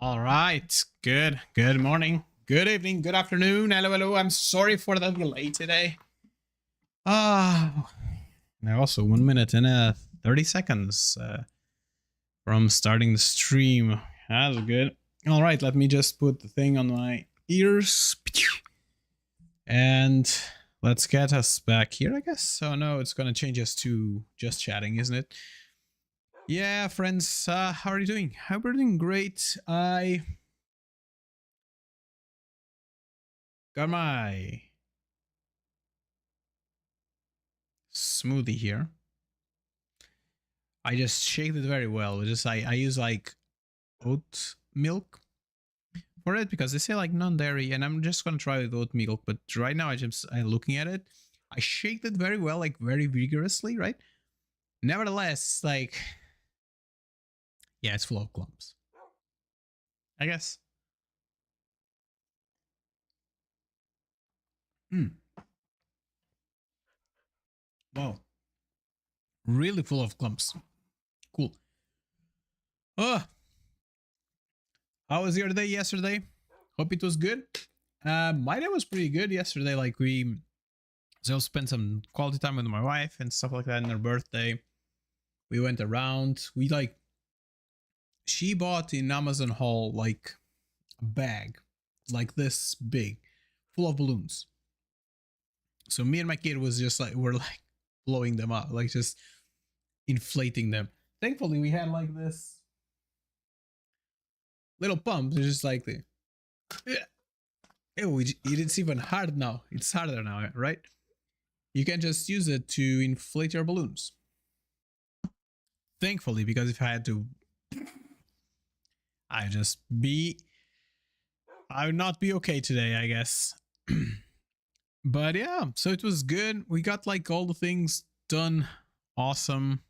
All right. Good morning. Good evening. Good afternoon. Hello. I'm sorry for the delay today. Now also 1 minute and 30 seconds from starting the stream. That's good. All right. Let me just put the thing on my ears. And let's get us back here, I guess. Oh no, it's going to change us to just chatting, isn't it? Yeah, friends, how are you doing? Hope you're doing great. I got my smoothie here. I just shaked it very well. I use like oat milk for it because they say like non-dairy, and I'm just gonna try with oat milk. But right now I'm looking at it. I shaked it very well, like very vigorously, right? Nevertheless, like, yeah, it's full of clumps, I guess. Wow, really full of clumps. Cool. Oh, how was your day yesterday? Hope it was good. My day was pretty good yesterday. Like we spent some quality time with my wife and stuff like that on her birthday. We went around. She bought in Amazon haul like a bag like this big full of balloons. So me and my kid was just like, we're like blowing them up, like just inflating them. Thankfully we had like this little pump. It's just like the, it's even hard now. It's harder now, right? You can just use it to inflate your balloons. Thankfully, because if I had to, I would not be okay today, I guess. But yeah, so it was good. We got like all the things done. Awesome.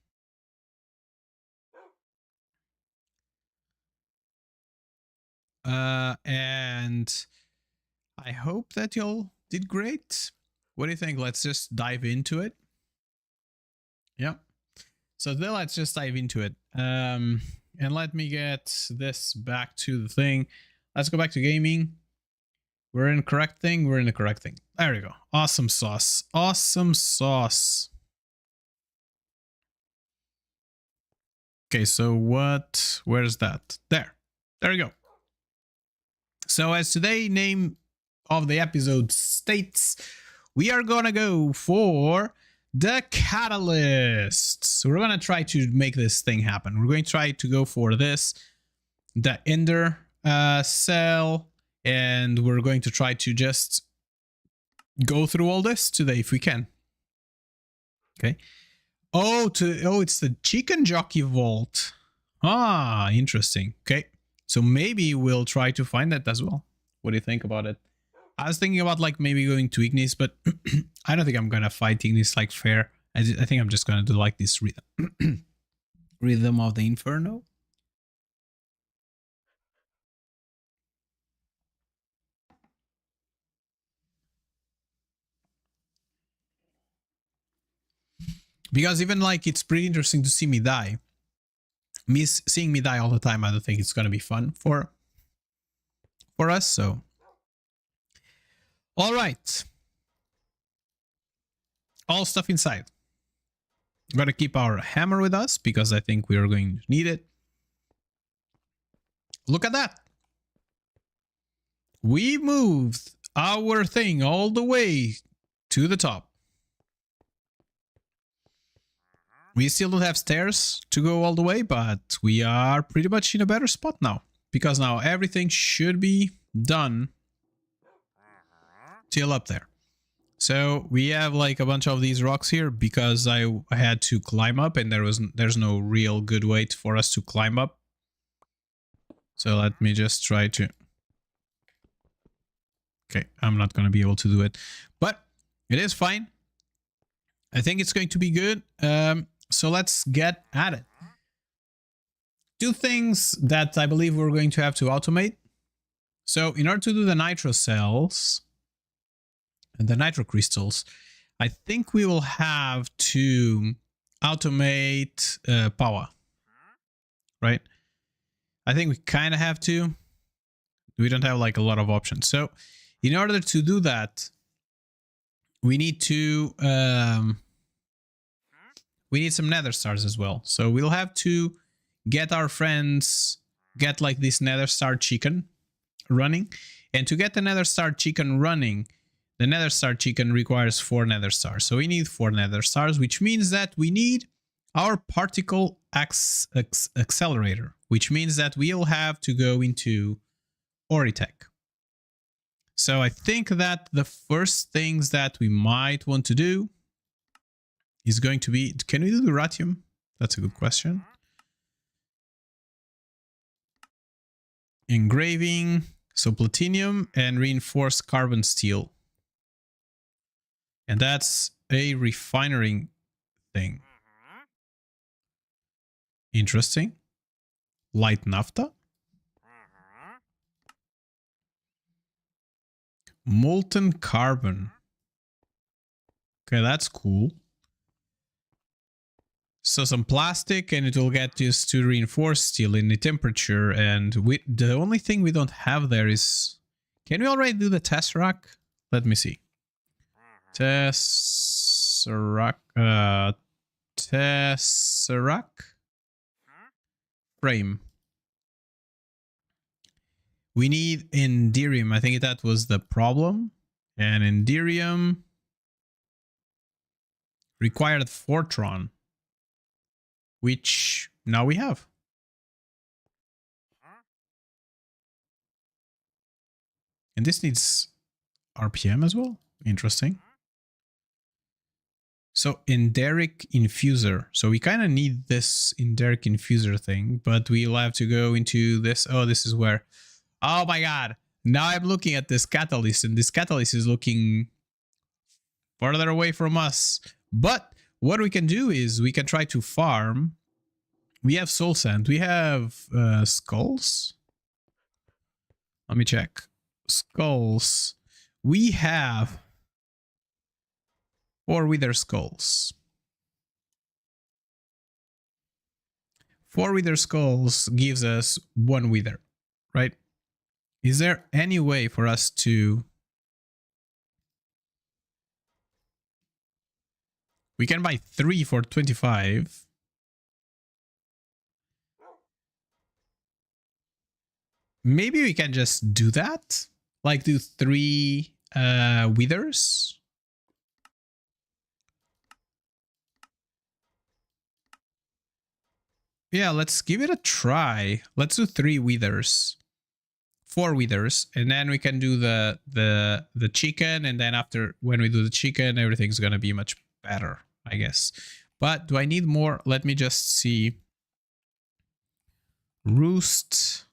And I hope that y'all did great. What do you think? Let's just dive into it. Yep. So then let's just dive into it. And let me get this back to the thing. Let's go back to gaming. We're in the correct thing. We're in the correct thing. There we go. Awesome sauce. Awesome sauce. Okay, so where's that? There we go. So as today name of the episode states, we are gonna go for the catalyst. So we're gonna try to make this thing happen. We're going to try to go for this, the ender cell, and we're going to try to just go through all this today if we can. Okay. Oh, it's the chicken jockey vault. Ah, interesting. Okay. So maybe we'll try to find that as well. What do you think about it? I was thinking about like maybe going to Ignis, but I don't think I'm gonna fight Ignis like fair. I think I'm just gonna do like this rhythm, rhythm of the Inferno. Because even like it's pretty interesting to see me die. Seeing me die all the time, I don't think it's gonna be fun for us. So, all right, all stuff inside. Gotta keep our hammer with us because I think we are going to need it. Look at that. We moved our thing all the way to the top. We still don't have stairs to go all the way, but we are pretty much in a better spot now. Because now everything should be done till up there. So we have like a bunch of these rocks here because I had to climb up and there's no real good way for us to climb up. So let me just try to... Okay, I'm not going to be able to do it, but it is fine. I think it's going to be good. So let's get at it. Two things that I believe we're going to have to automate. So in order to do the nitro cells and the nitro crystals, I think we will have to automate power, right? I think we kind of have to. We don't have like a lot of options. So in order to do that, we need to we need some nether stars as well. So we'll have to get our friends, get like this nether star chicken running. And to get the nether star chicken running, the nether star chicken requires 4 nether stars. So we need 4 nether stars, which means that we need our particle accelerator, which means that we'll have to go into Oritech. So I think that the first things that we might want to do is going to be, can we do the Ratium? That's a good question. Engraving, so platinum and reinforced carbon steel. And that's a refinery thing. Interesting. Light naphtha. Molten carbon. Okay, that's cool. So some plastic and it will get used to reinforce steel in the temperature. And the only thing we don't have there is... Can we already do the Tesseract? Let me see. Tesseract. Tesseract? Frame. We need Enderium. I think that was the problem. And Enderium required Fortron, which now we have. And this needs RPM as well. Interesting. So Enderic Infuser. So we kind of need this Enderic Infuser thing, but we'll have to go into this. Oh, this is where... Oh my god. Now I'm looking at this catalyst, and this catalyst is looking farther away from us. But what we can do is we can try to farm. We have soul sand. We have skulls. Let me check. Skulls. We have 4 wither skulls. 4 wither skulls gives us 1 wither, right? Is there any way for us to... We can buy 3 for 25. Maybe we can just do that. Like do 3 withers. Yeah, let's give it a try. Let's do 3 withers. 4 withers, and then we can do the chicken, and then after, when we do the chicken, everything's gonna be much better, I guess. But do I need more? Let me just see. Roost.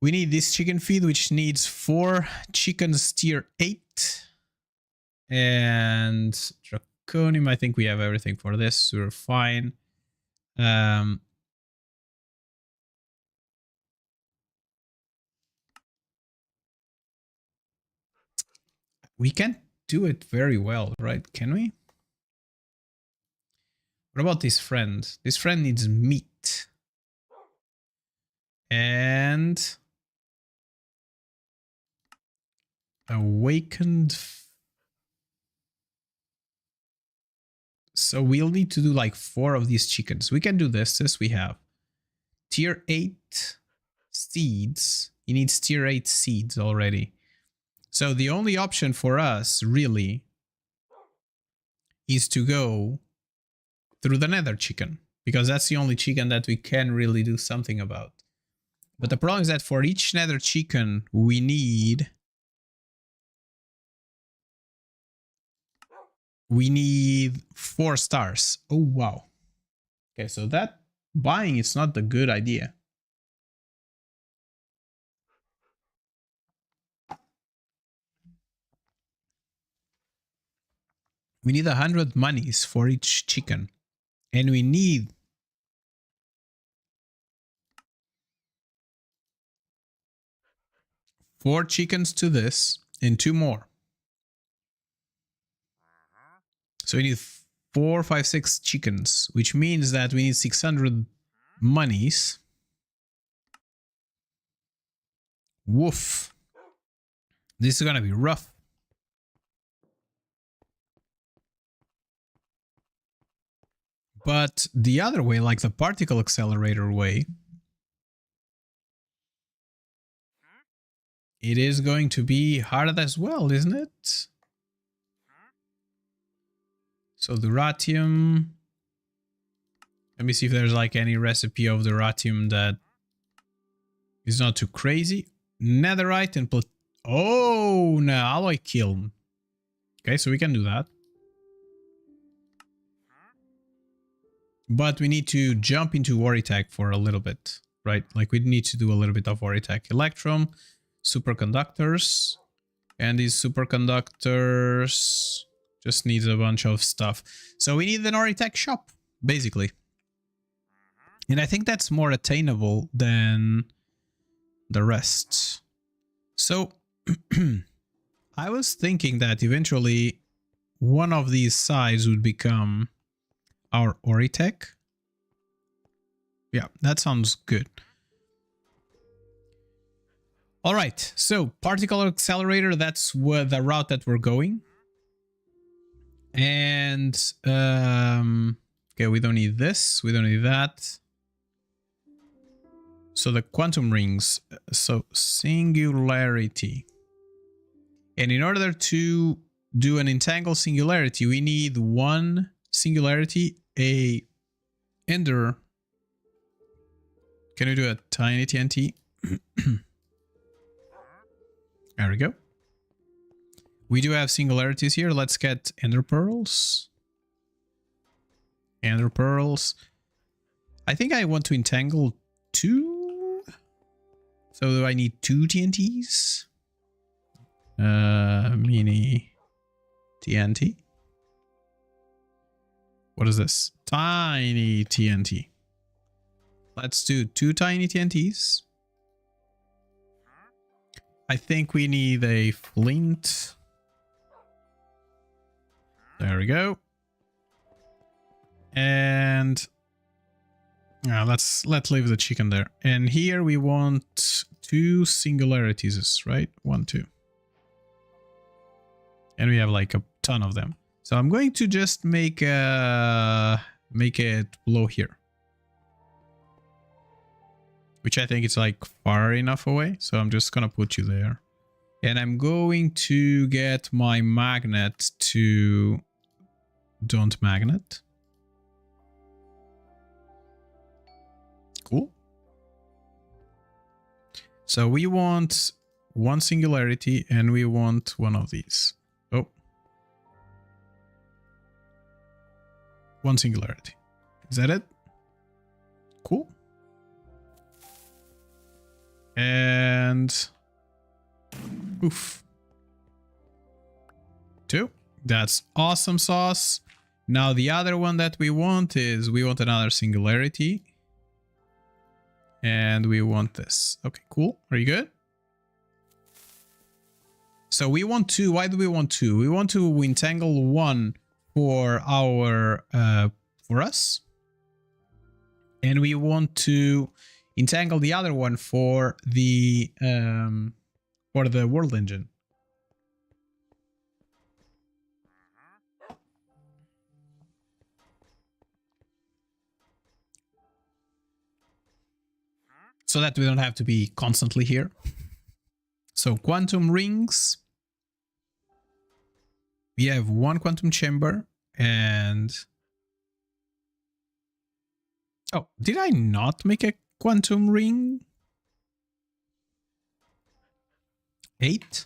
We need this chicken feed, which needs 4 chickens tier 8. And Draconium, I think we have everything for this, so we're fine. We can't do it very well, right? Can we? What about this friend? This friend needs meat. And... Awakened... So we'll need to do like 4 of these chickens. We can do this. This we have. Tier 8 seeds. He needs tier 8 seeds already. So the only option for us, really, is to go through the nether chicken. Because that's the only chicken that we can really do something about. But the problem is that for each nether chicken, we need... We need 4 stars. Oh, wow. Okay, so that buying is not the good idea. We need 100 monies for each chicken. And we need 4 chickens to this and 2 more. So we need 4, 5, 6 chickens, which means that we need 600 monies. Woof. This is gonna be rough. But the other way, like the particle accelerator way, it is going to be hard as well, isn't it? So duratium. Let me see if there's like any recipe of duratium that is not too crazy. Netherite and oh, no, alloy kiln. Okay, so we can do that. But we need to jump into Waritech for a little bit, right? Like we need to do a little bit of Waritech. Electrum, superconductors, and these superconductors just needs a bunch of stuff. So we need an Waritech shop, basically. And I think that's more attainable than the rest. So I was thinking that eventually one of these sides would become our Waritech. Yeah, that sounds good. All right, so particle accelerator, that's the route that we're going. And okay, we don't need this, we don't need that. So the quantum rings, so singularity. And in order to do an entangled singularity, we need one singularity, a ender. Can we do a tiny TNT? There we go. We do have singularities here. Let's get ender pearls. Ender pearls. I think I want to entangle 2. So do I need 2 TNTs? Mini TNT. What is this? Tiny TNT. Let's do 2 tiny TNTs. I think we need a flint. There we go. And let's leave the chicken there. And here we want 2 singularities, right? 1, 2. And we have like a ton of them. So I'm going to just make it below here. Which I think is like far enough away. So I'm just gonna put you there. And I'm going to get my magnet to don't magnet. Cool. So we want 1 singularity and we want one of these. Oh. 1 singularity. Is that it? Cool. And oof. 2. That's awesome sauce. Now the other one that we want is we want another singularity. And we want this. Okay, cool. Are you good? So we want 2. Why do we want 2? We want to entangle 1 for our for us. And we want to entangle the other one for the world engine. So that we don't have to be constantly here. So quantum rings. We have 1 quantum chamber and... Oh, did I not make a quantum ring? 8?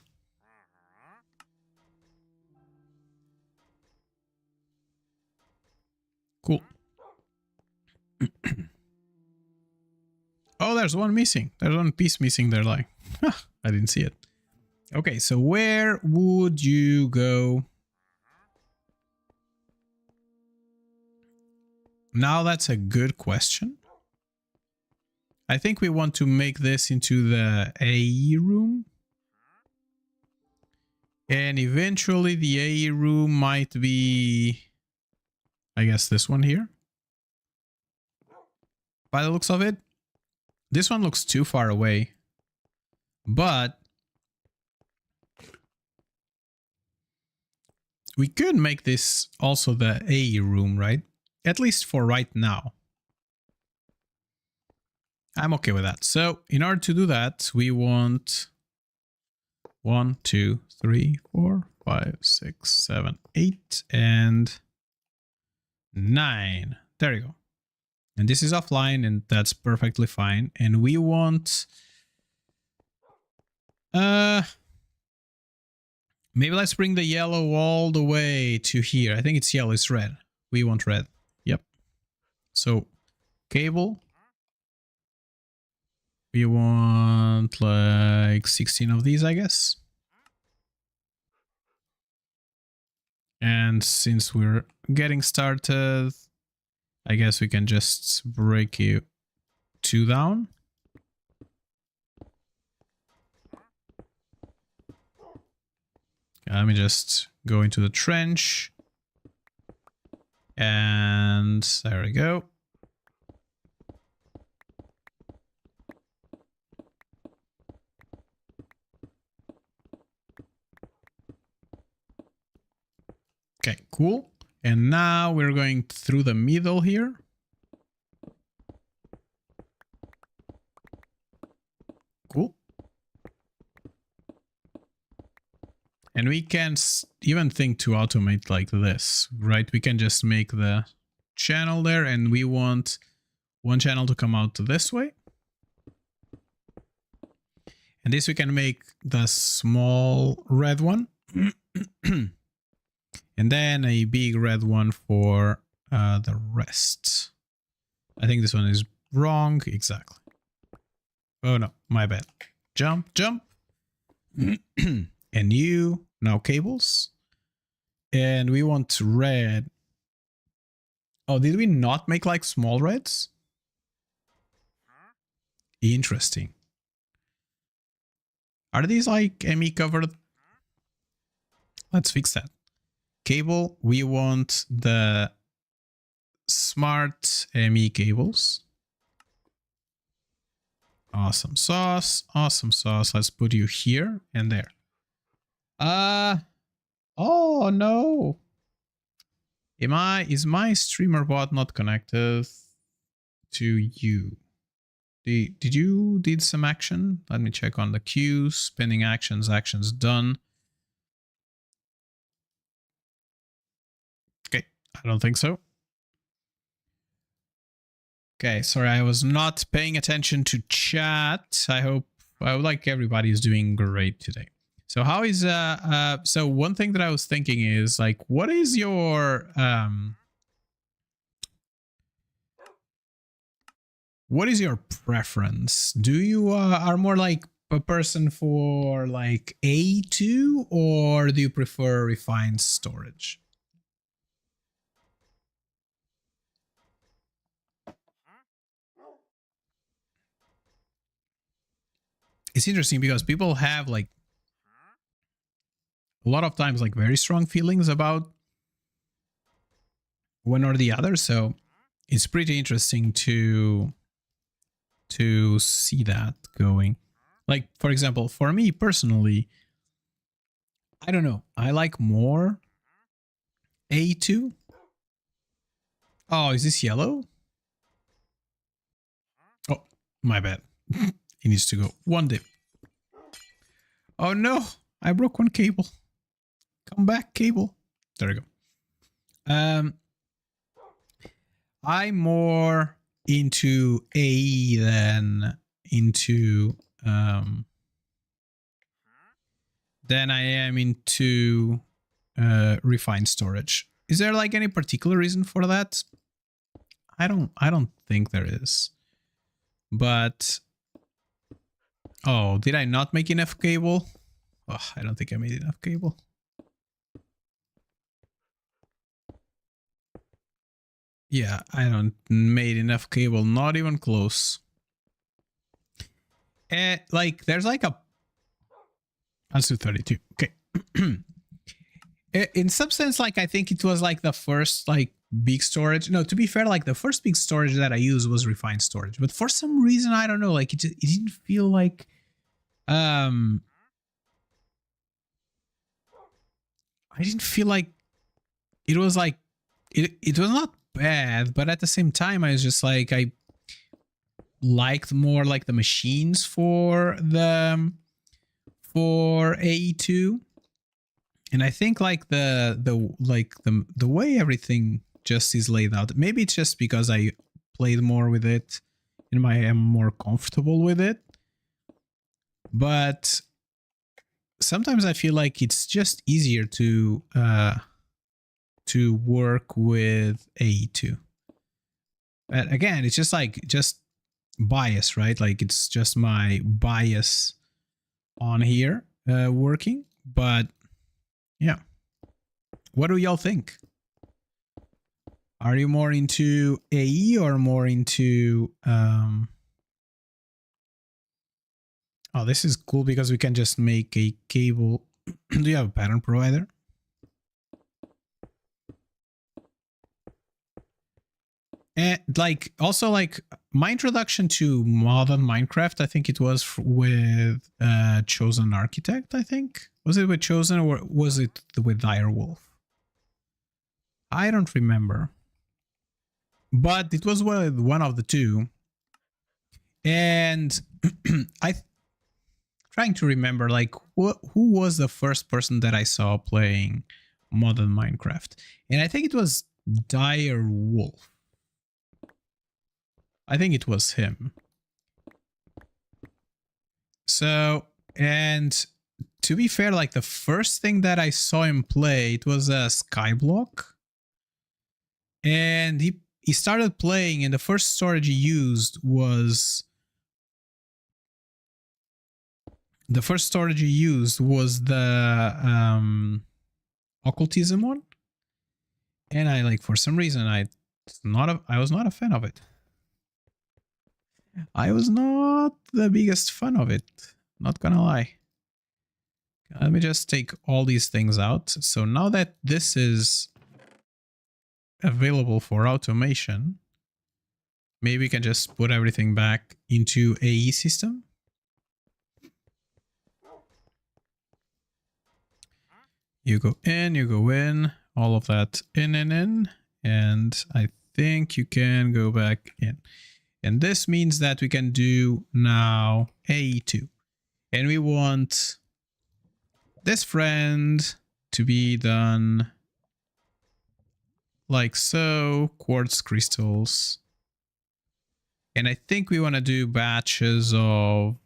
Cool. Oh, there's one missing. There's one piece missing there, like, I didn't see it. Okay, so where would you go? Now that's a good question. I think we want to make this into the AE room. And eventually the AE room might be, I guess, this one here. By the looks of it. This one looks too far away. But we could make this also the A room, right? At least for right now. I'm okay with that. So in order to do that, we want 1, 2, 3, 4, 5, 6, 7, 8, and 9. There you go. And this is offline, and that's perfectly fine. And we want maybe let's bring the yellow all the way to here. I think it's yellow, it's red. We want red. Yep. So cable. We want like 16 of these, I guess. And since we're getting started, I guess we can just break you 2 down. Let me just go into the trench. And there we go. Okay, cool. And now we're going through the middle here. Cool. And we can even think to automate like this, right? We can just make the channel there, and we want one channel to come out this way. And this we can make the small red one. And then a big red one for the rest. I think this one is wrong. Exactly. Oh no, my bad. Jump, jump. And you, now cables. And we want red. Oh, did we not make like small reds? Interesting. Are these like ME covered? Let's fix that. Cable, we want the smart ME cables. Awesome sauce, awesome sauce. Let's put you here and there. Oh no. Is my streamer bot not connected to you? Did you some action? Let me check on the queues, pending actions, actions done. Okay, I don't think so. Okay, sorry, I was not paying attention to chat. I would like everybody is doing great today. So how is so one thing that I was thinking is like, what is your preference? Do you are more like a person for like A2, or do you prefer refined storage? It's interesting because people have like a lot of times like very strong feelings about one or the other. So it's pretty interesting to see that going. Like, for example, for me personally, I don't know. I like more A2. Oh, is this yellow? Oh, my bad. He needs to go. One dip. Oh no, I broke one cable. Come back, cable. There we go. I'm more into A than into than I am into refined storage. Is there like any particular reason for that? I don't think there is. But oh, did I not make enough cable? Oh, I don't think I made enough cable. Yeah, I don't made enough cable, not even close. Like there's like a let's do 32. Okay. In some sense, like I think it was like the first like big storage. No, to be fair, like the first big storage that I used was refined storage. But for some reason, I don't know, like it didn't feel like Um, I didn't feel like it was like it was not bad, but at the same time, I was just like I liked more like the machines for AE2, and I think like the way everything just is laid out. Maybe it's just because I played more with it and I am more comfortable with it, but sometimes I feel like it's just easier to work with AE2. But again, it's just like bias, right? Like it's just my bias on here working. But yeah, what do y'all think? Are you more into AE or more into oh, this is cool because we can just make a cable. Do you have a pattern provider? And like also like my introduction to modern Minecraft, I think it was with Chosen Architect. I think was it with Chosen or was it with Direwolf? I don't remember, but it was with one of the two. And I trying to remember like who was the first person that I saw playing modern Minecraft, and I think it was Direwolf. I think it was him. So, and to be fair, like the first thing that I saw him play, it was a Skyblock. And he started playing, and the first storage he used was the occultism one. And I like for some reason I was not a fan of it. I was not the biggest fan of it, not gonna lie. Let me just take all these things out. So now that this is available for automation, maybe we can just put everything back into AE system. You go in, all of that in, and I think you can go back in. And this means that we can do now AE2. And we want this friend to be done like so, quartz crystals. And I think we want to do batches of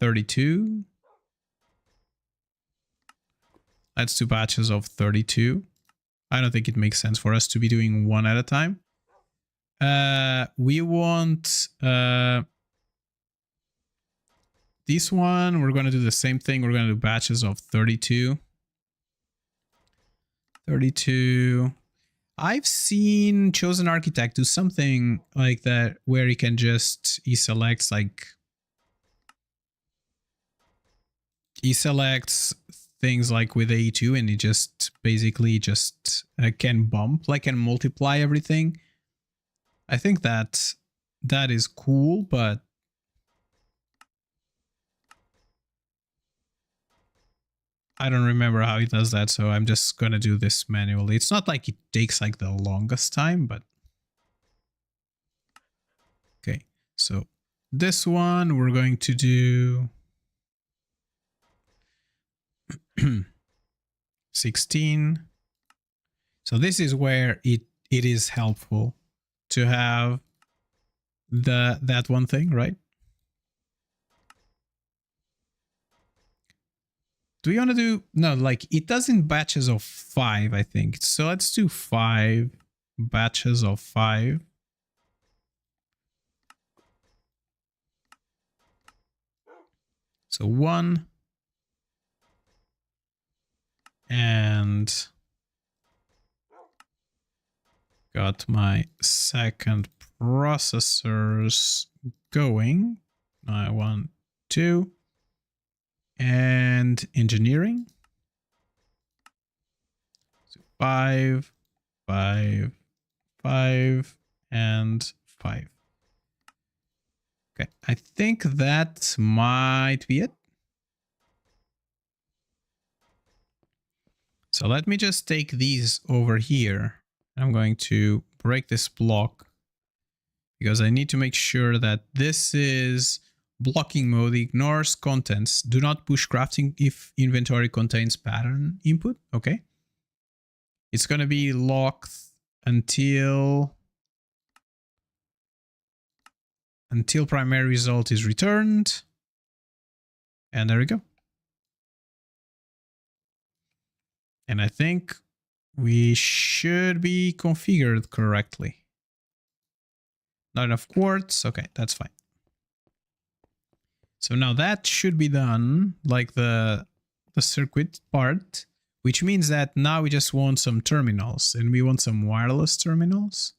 32. Let's do batches of 32. I don't think it makes sense for us to be doing one at a time. We want this one. We're going to do the same thing. We're going to do batches of 32. 32. I've seen Chosen Architect do something like that where he selects things like with AE2 and he just basically just can bump, like can multiply everything. I think that is cool, but I don't remember how he does that, so I'm just gonna do this manually. It's not like it takes like the longest time, but okay. So this one we're going to do 16. So this is where it is helpful to have that one thing, right? Do we want to do no, like it does in batches of 5, I think. So let's do 5 batches of 5. So 1 and got my second processors going. 1, 2. And engineering. So 5, 5, 5, and 5. Okay, I think that might be it. So let me just take these over here. I'm going to break this block because I need to make sure that this is blocking mode, ignores contents. Do not push crafting if inventory contains pattern input. Okay. It's going to be locked until primary result is returned. And there we go. And I think we should be configured correctly. Not enough quartz. Okay, that's fine. So now that should be done, like the circuit part, which means that now we just want some terminals, and we want some wireless terminals.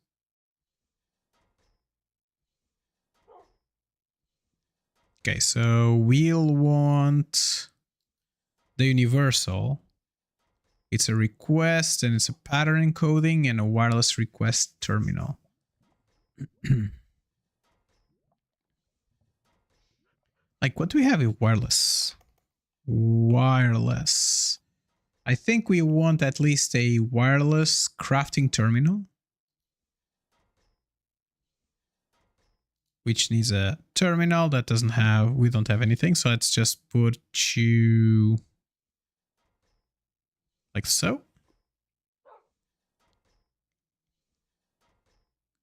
Okay, so we'll want the universal. It's a request, and it's a pattern encoding and a wireless request terminal. Like, what do we have in wireless? Wireless. I think we want at least a wireless crafting terminal, which needs a terminal that doesn't have, we don't have anything. So let's just put you like so.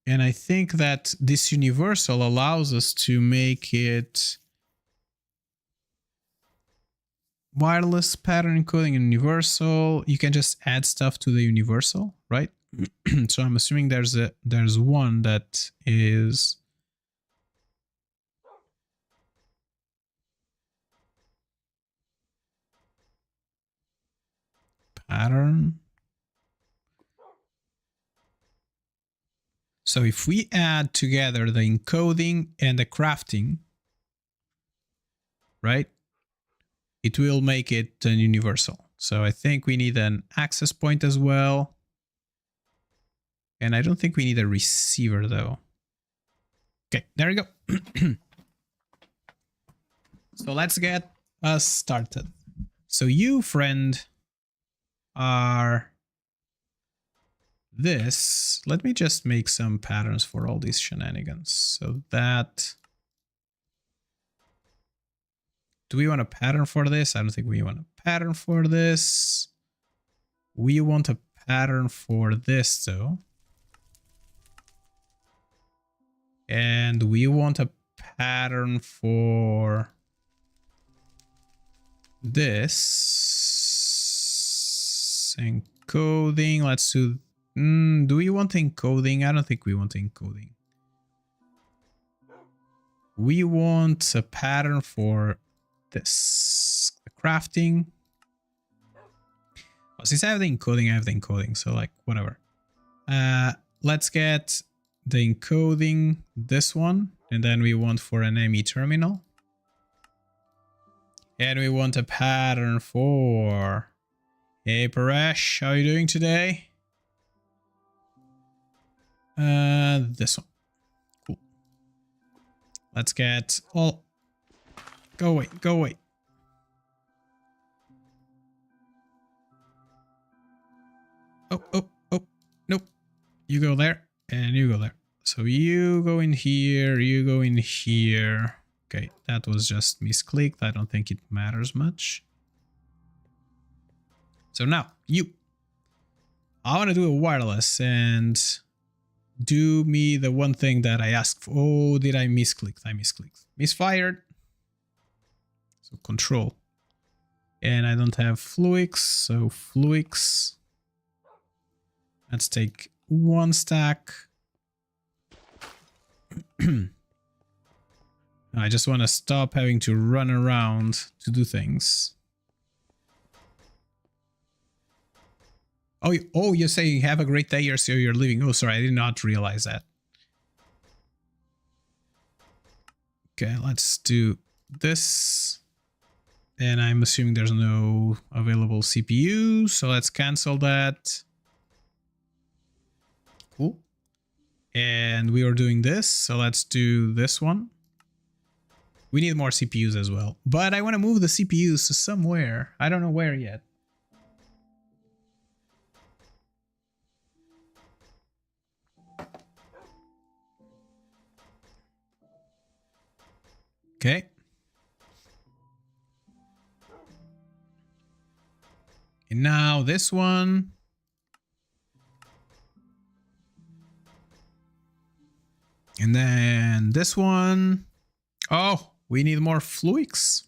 And I think that this universal allows us to make it wireless pattern encoding and universal. You can just add stuff to the universal, right? So I'm assuming there's one that is pattern. So if we add together the encoding and the crafting, right, it will make it an universal. So I think we need an access point as well. And I don't think we need a receiver though. Okay, there we go. So let's get us started. So you, friend, are this. Let me just make some patterns for all these shenanigans. So that... Do we want a pattern for this? I don't think we want a pattern for this. We want a pattern for this though. And we want a pattern for this. Encoding. Let's do... do we want encoding? I don't think we want encoding. We want a pattern for this. The crafting. Well, since I have the encoding, I have the encoding. So like, whatever. Let's get the encoding, this one. And then we want for an ME terminal. And we want a pattern for... Hey, Paresh, how are you doing today? This one. Cool. Let's get all... Go away, go away. Oh, oh, oh, nope. You go there, and you go there. So you go in here, you go in here. Okay, that was just misclicked. I don't think it matters much. So now, you. I want to do a wireless and do me the one thing that I asked for. Oh, did I misclick? I misclicked. Misfired. So control. And I don't have Fluix, so Fluix. Let's take one stack. I just want to stop having to run around to do things. Oh, you're saying have a great day, so you're leaving. Oh, sorry, I did not realize that. Okay, let's do this. And I'm assuming there's no available CPU, so let's cancel that. Cool. And we are doing this, so let's do this one. We need more CPUs as well. But I want to move the CPUs to somewhere. I don't know where yet. Okay. And now this one. And then this one. Oh, we need more fluics.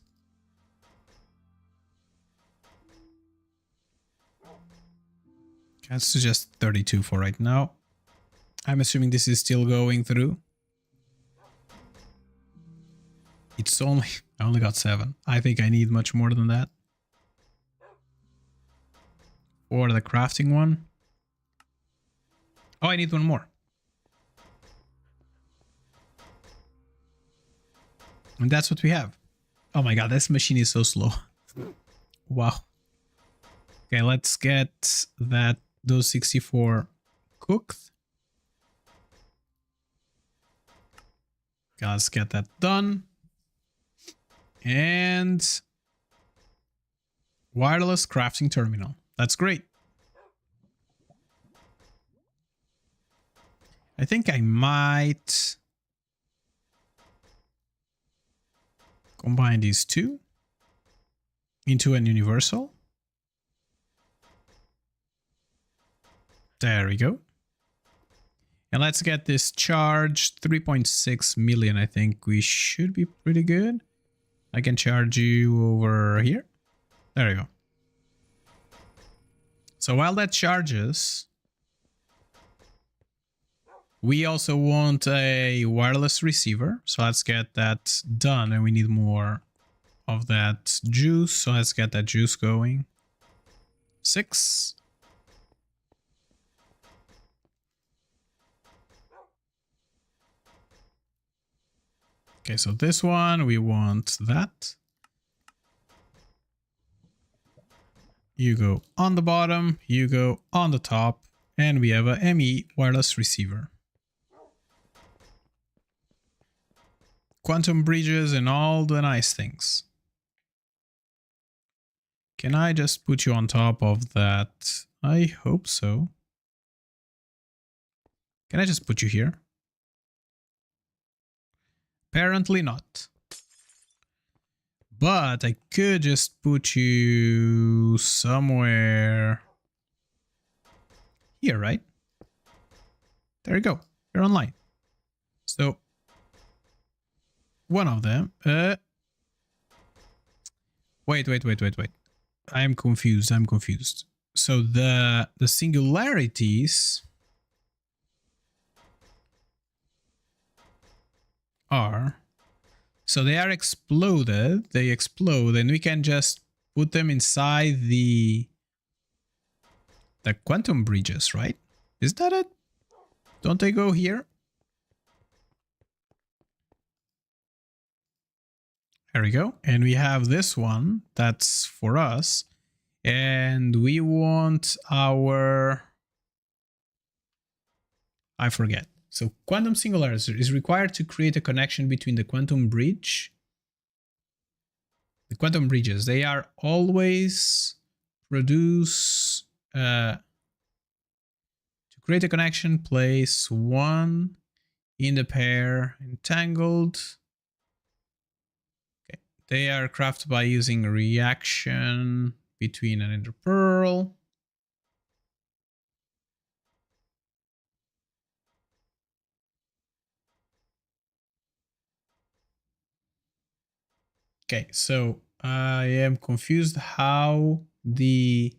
That's just 32 for right now. I'm assuming this is still going through. It's only, I only got 7. I think I need much more than that. Or the crafting one. Oh, I need one more. And that's what we have. Oh my god, this machine is so slow. Wow. Okay, let's get those 64 cooked. Okay, let's get that done. And wireless crafting terminal. That's great. I think I might combine these two into an universal. There we go. And let's get this charged. 3.6 million. I think we should be pretty good. I can charge you over here. There we go. So while that charges, we also want a wireless receiver. So let's get that done. And we need more of that juice. So let's get that juice going. 6. Okay, so this one, we want that. You go on the bottom, you go on the top, and we have a ME wireless receiver. Quantum bridges and all the nice things. Can I just put you on top of that? I hope so. Can I just put you here? Apparently not. But I could just put you somewhere here, right? There you go. You're online. So one of them. Wait. I'm confused. So the singularities are, so they are exploded, they explode, and we can just put them inside the quantum bridges, right? Is that it? Don't they go here? There we go. And we have this one that's for us, and we want our, I forget. So quantum singularity is required to create a connection between the quantum bridge. The quantum bridges, they are always produce, to create a connection, place one in the pair entangled. Okay. They are crafted by using a reaction between an interpearl. Okay, so I am confused how the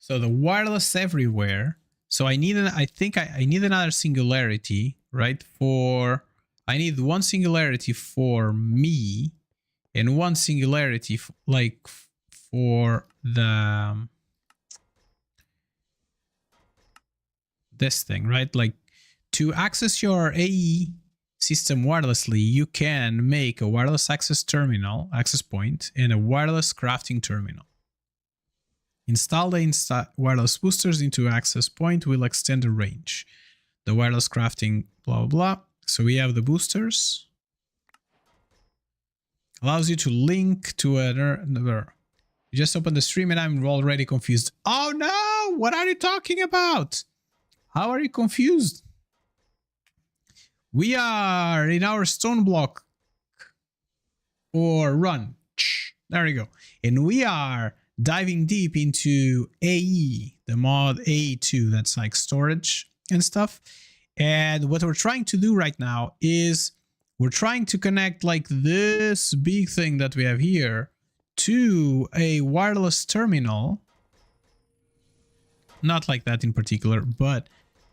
wireless everywhere. So I need I think I need another singularity, right? I need one singularity for me and one singularity for the this thing, right? Like to access your AE system wirelessly, you can make a wireless access point, and a wireless crafting terminal. Install the wireless boosters into access point will extend the range. The wireless crafting, blah, blah, blah. So we have the boosters. Allows you to link to another. You just open the stream and I'm already confused. Oh no! What are you talking about? How are you confused? We are in our stone block. Or run. There we go. And we are diving deep into AE, the mod AE2, that's like storage and stuff. And what we're trying to do right now is we're trying to connect like this big thing that we have here to a wireless terminal. Not like that in particular, but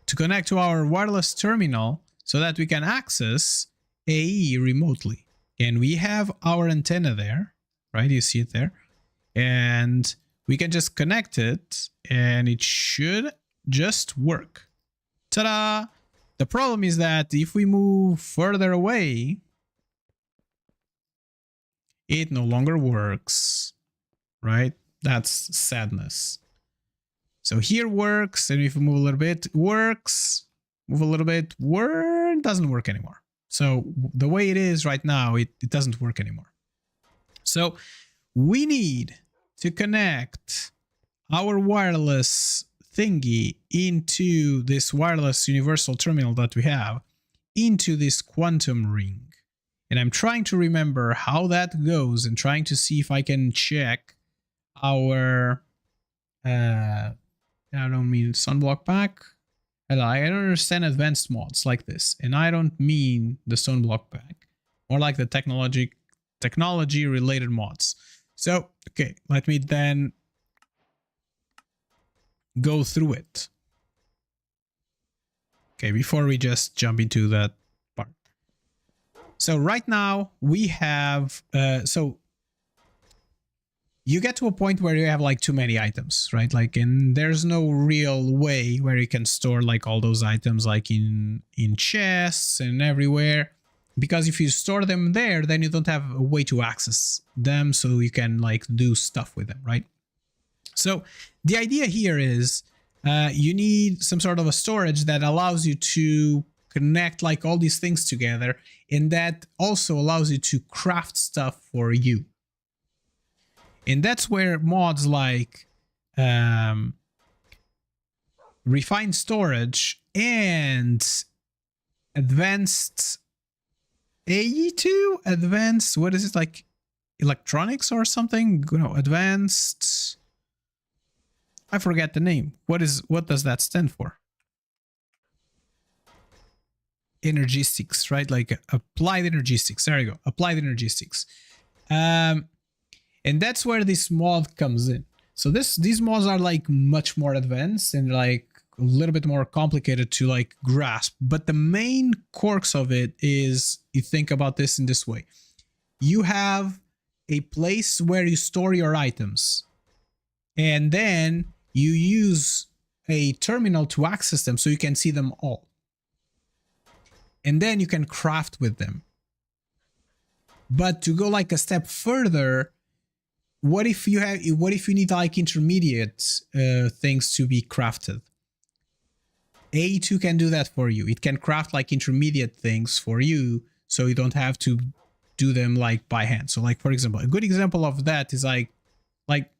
to connect to our wireless terminal so that we can access AE remotely. And we have our antenna there, right? You see it there. And we can just connect it and it should just work. Ta-da! The problem is that if we move further away, it no longer works, right? That's sadness. So here works, and if we move a little bit, works. Move a little bit, doesn't work anymore. So the way it is right now, it doesn't work anymore. So we need to connect our wireless thingy into this wireless universal terminal that we have into this quantum ring. And I'm trying to remember how that goes and trying to see if I can check our I don't mean sunblock pack. I don't understand advanced mods like this, and I don't mean the Stoneblock pack, more like the technology related mods. So, okay, let me then go through it. Okay, before we just jump into that part. So right now we have, so you get to a point where you have like too many items, right? Like, and there's no real way where you can store like all those items like in chests and everywhere, because if you store them there, then you don't have a way to access them so you can like do stuff with them, right? So the idea here is you need some sort of a storage that allows you to connect like all these things together, and that also allows you to craft stuff for you. And that's where mods like refined storage and advanced AE2, advanced, what is it, like electronics or something? No, advanced, I forget the name. What does that stand for? Energistics, right? Like applied energistics. There you go. Applied energistics. And that's where this mod comes in. So these mods are like much more advanced and like a little bit more complicated to like grasp. But the main crux of it is, you think about this in this way. You have a place where you store your items, and then you use a terminal to access them so you can see them all. And then you can craft with them. But to go like a step further, what if you need like intermediate things to be crafted? A2 can do that for you. It can craft like intermediate things for you, so you don't have to do them like by hand. So like, for example, a good example of that is like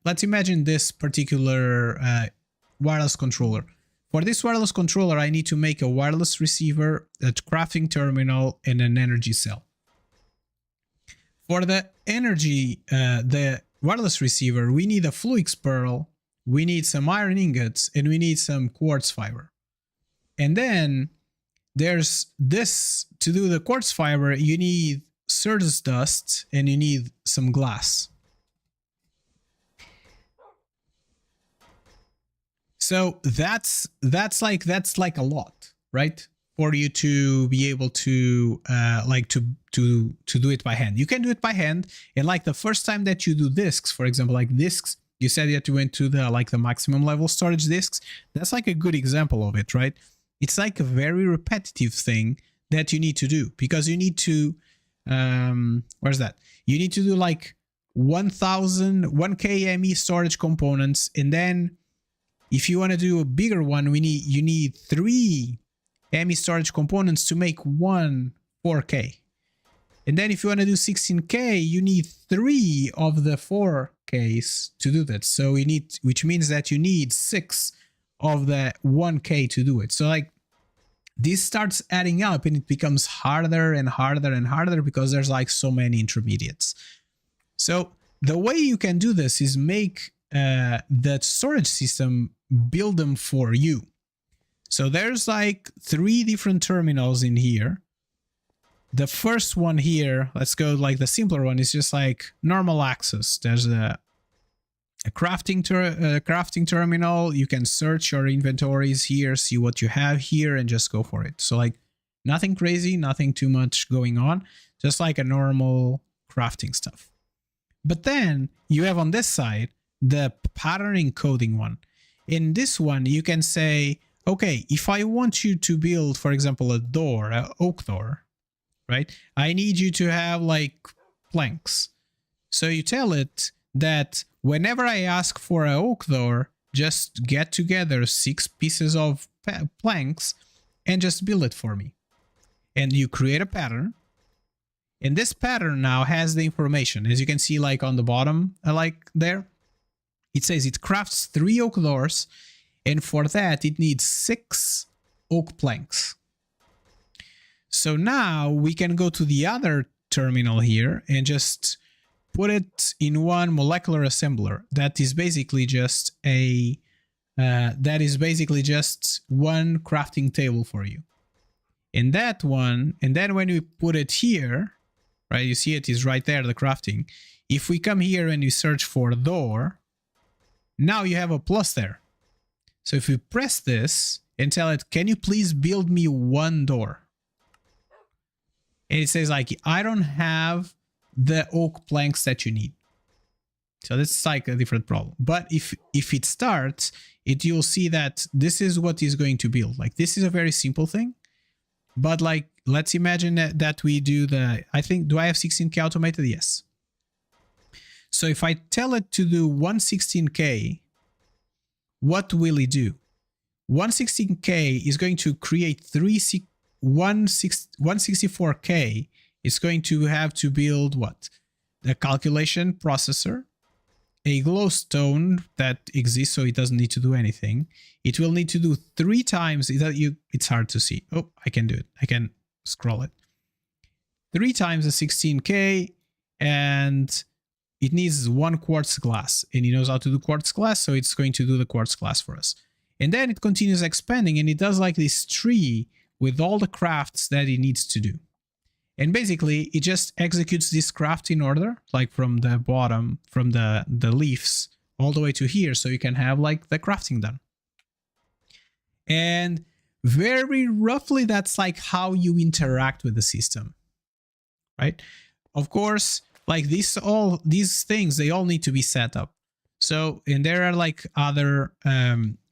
let's imagine this particular wireless controller. For this wireless controller, I need to make a wireless receiver, a crafting terminal, and an energy cell. For the energy, the wireless receiver, we need a fluix pearl, we need some iron ingots, and we need some quartz fiber. And then there's this, to do the quartz fiber, you need Certus dust and you need some glass. So that's like a lot, right? For you to be able to to do it by hand. You can do it by hand, and like the first time that you do discs, for example, like discs, you said that you went to the maximum level storage discs. That's like a good example of it, right? It's like a very repetitive thing that you need to do, because you need to where's that? You need to do like 1k ME storage components, and then if you want to do a bigger one, you need 3 ME storage components to make one 4K. And then if you want to do 16K, you need 3 of the 4Ks to do that. So you need, which means that you need 6 of the 1K to do it. So like this starts adding up and it becomes harder and harder and harder because there's like so many intermediates. So the way you can do this is make the storage system build them for you. So there's like 3 different terminals in here. The first one here, let's go like the simpler one, is just like normal access. There's a crafting terminal. You can search your inventories here, see what you have here, and just go for it. So like nothing crazy, nothing too much going on, just like a normal crafting stuff. But then you have on this side the pattern encoding one. In this one, you can say, okay, if I want you to build, for example, a door, an oak door, right? I need you to have like planks. So you tell it that whenever I ask for an oak door, just get together 6 pieces of planks and just build it for me. And you create a pattern. And this pattern now has the information. As you can see, like on the bottom, like there, it says it crafts 3 oak doors. And for that, it needs 6 oak planks. So now we can go to the other terminal here and just put it in one molecular assembler. That is basically just one crafting table for you. In that one, and then when we put it here, right, you see it is right there, the crafting. If we come here and you search for door, now you have a plus there. So if we press this and tell it, can you please build me 1 door? And it says like, I don't have the oak planks that you need. So this is like a different problem. But if it starts, you'll see that this is what is going to build. Like this is a very simple thing. But like, let's imagine that we do do I have 16K automated? Yes. So if I tell it to do 116K, what will it do? 116K is going to create 164K. It's going to have to build what? The calculation processor, a glowstone that exists, so it doesn't need to do anything. It will need to do 3 times. It's hard to see. Oh, I can do it. I can scroll it. 3 times the 16K, and it needs 1 quartz glass, and it knows how to do quartz glass, so it's going to do the quartz glass for us. And then it continues expanding, and it does like this tree with all the crafts that it needs to do. And basically, it just executes this craft in order, like from the bottom, from the leaves, all the way to here, so you can have like the crafting done. And very roughly, that's like how you interact with the system, right? Of course, like all these things, they all need to be set up. So, and there are like other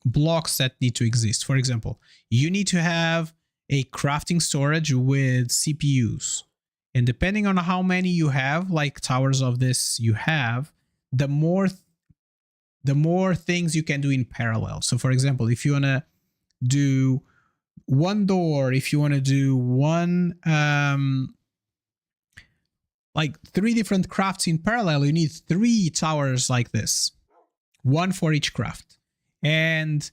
blocks that need to exist. For example, you need to have a crafting storage with CPUs. And depending on how many you have, like towers of this you have, the more things you can do in parallel. So for example, if you want to do 1 door, if you want to do like 3 different crafts in parallel, you need 3 towers like this, 1 for each craft. And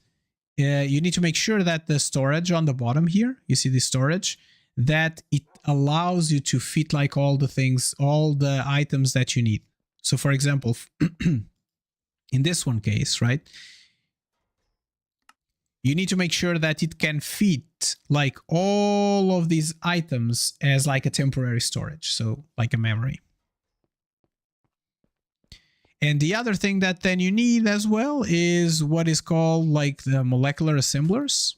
you need to make sure that the storage on the bottom here, you see the storage, that it allows you to fit like all the things, all the items that you need. So for example, in this one case, right, you need to make sure that it can fit like all of these items as like a temporary storage, so like a memory. And the other thing that then you need as well is what is called like the molecular assemblers.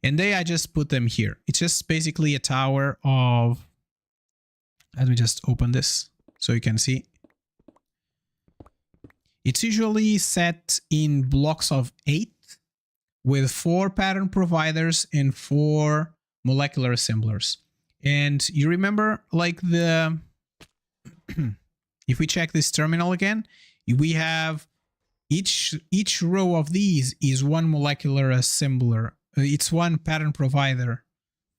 And I just put them here. It's just basically a tower of, let me just open this so you can see. It's usually set in blocks of 8 with 4 pattern providers and 4 molecular assemblers. And you remember like the, if we check this terminal again, we have each row of these is 1 molecular assembler. It's 1 pattern provider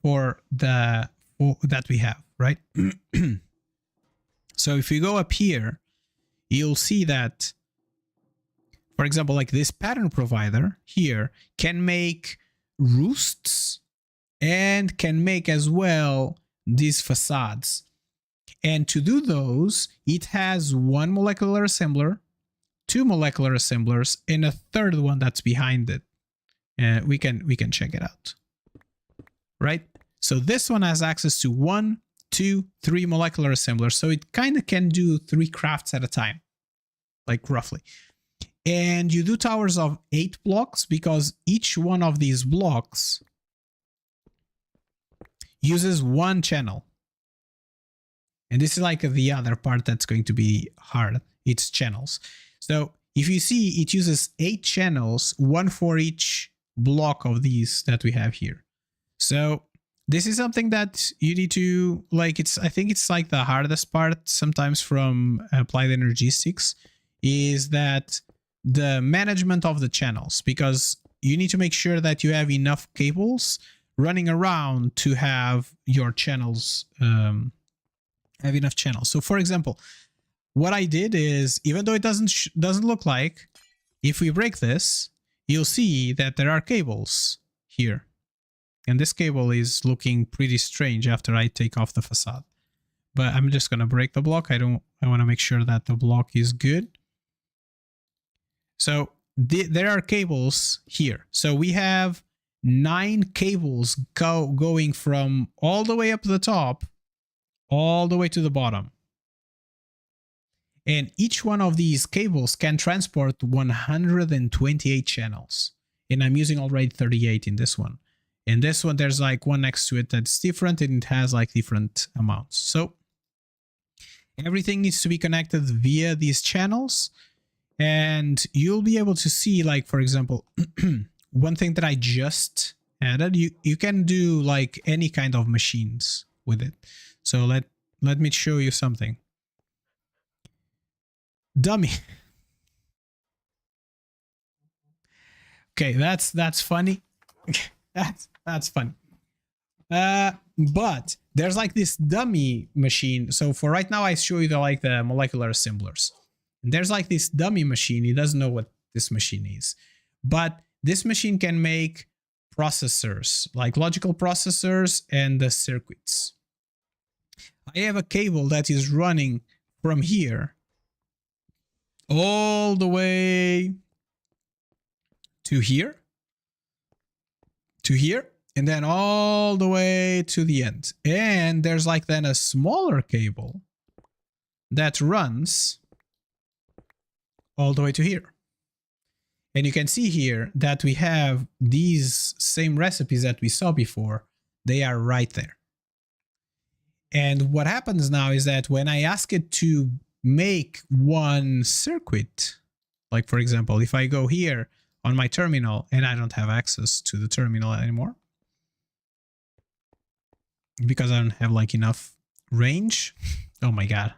for that we have, right? So if you go up here, you'll see that, for example, like this pattern provider here can make roosts and can make as well these facades. And to do those, it has one molecular assembler, two molecular assemblers, and a third one that's behind it. We can check it out, right? So this one has access to 1, 2, 3 molecular assemblers. So it kind of can do 3 crafts at a time, like roughly. And you do towers of 8 blocks because each one of these blocks uses 1 channel. And this is like the other part that's going to be hard. It's channels. So if you see, it uses 8 channels, 1 for each block of these that we have here. So this is something that you need to, like, I think it's like the hardest part sometimes from applied energistics, is that the management of the channels, because you need to make sure that you have enough cables running around to have your channels, have enough channels. So for example, what I did is, even though it doesn't look like, if we break this, you'll see that there are cables here. And this cable is looking pretty strange after I take off the facade. But I'm just going to break the block. I want to make sure that the block is good. So there are cables here. So we have 9 cables going from all the way up to the top, all the way to the bottom. And each one of these cables can transport 128 channels. And I'm using already 38 in this one. In this one, there's like one next to it that's different, and it has like different amounts. So everything needs to be connected via these channels. And you'll be able to see, like, for example, one thing that I just added, you can do like any kind of machines with it. So let me show you something. Dummy. Okay, that's funny. That's funny. But there's like this dummy machine. So for right now, I show you the molecular assemblers. And there's like this dummy machine. He doesn't know what this machine is, but this machine can make processors, like logical processors and the circuits. I have a cable that is running from here all the way to here, and then all the way to the end. And there's like then a smaller cable that runs all the way to here. And you can see here that we have these same recipes that we saw before. They are right there. And what happens now is that when I ask it to make one circuit, like for example, if I go here on my terminal and I don't have access to the terminal anymore because I don't have like enough range. Oh my God.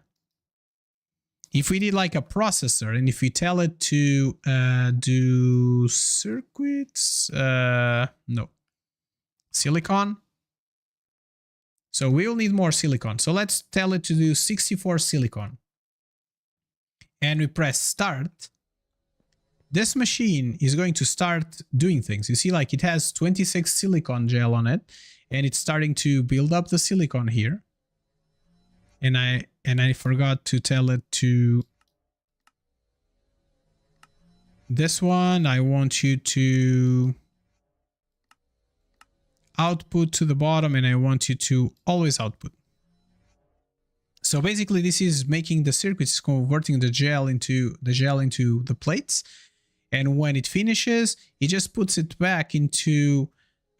If we did like a processor and if we tell it to do circuits, no, silicon. So we'll need more silicon. So let's tell it to do 64 silicon. And we press start. This machine is going to start doing things. You see, like it has 26 silicon gel on it, and it's starting to build up the silicon here. And I forgot to tell it to this one. I want you to output to the bottom, and I want you to always output. So basically this is making the circuits, converting the gel into the plates. And when it finishes, it just puts it back into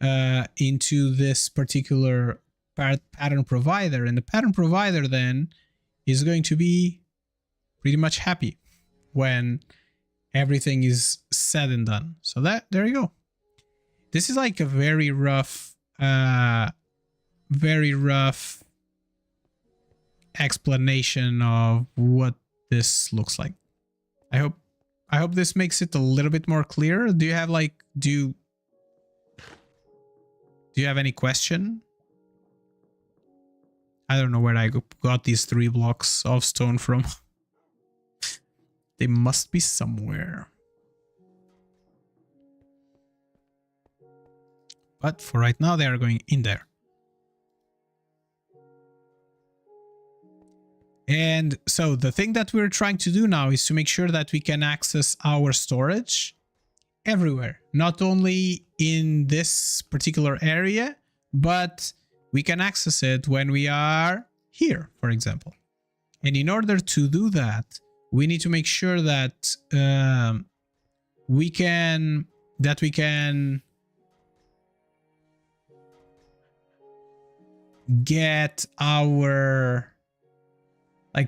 this particular pattern provider. And the pattern provider then is going to be pretty much happy when everything is said and done. So there you go. This is like a very rough explanation of what this looks like. I hope this makes it a little bit more clear. Do you have like, do you have any question? I don't know where I got these 3 blocks of stone from. They must be somewhere. But for right now, they are going in there. And so the thing that we're trying to do now is to make sure that we can access our storage everywhere, not only in this particular area, but we can access it when we are here, for example. And in order to do that, we need to make sure that we can get our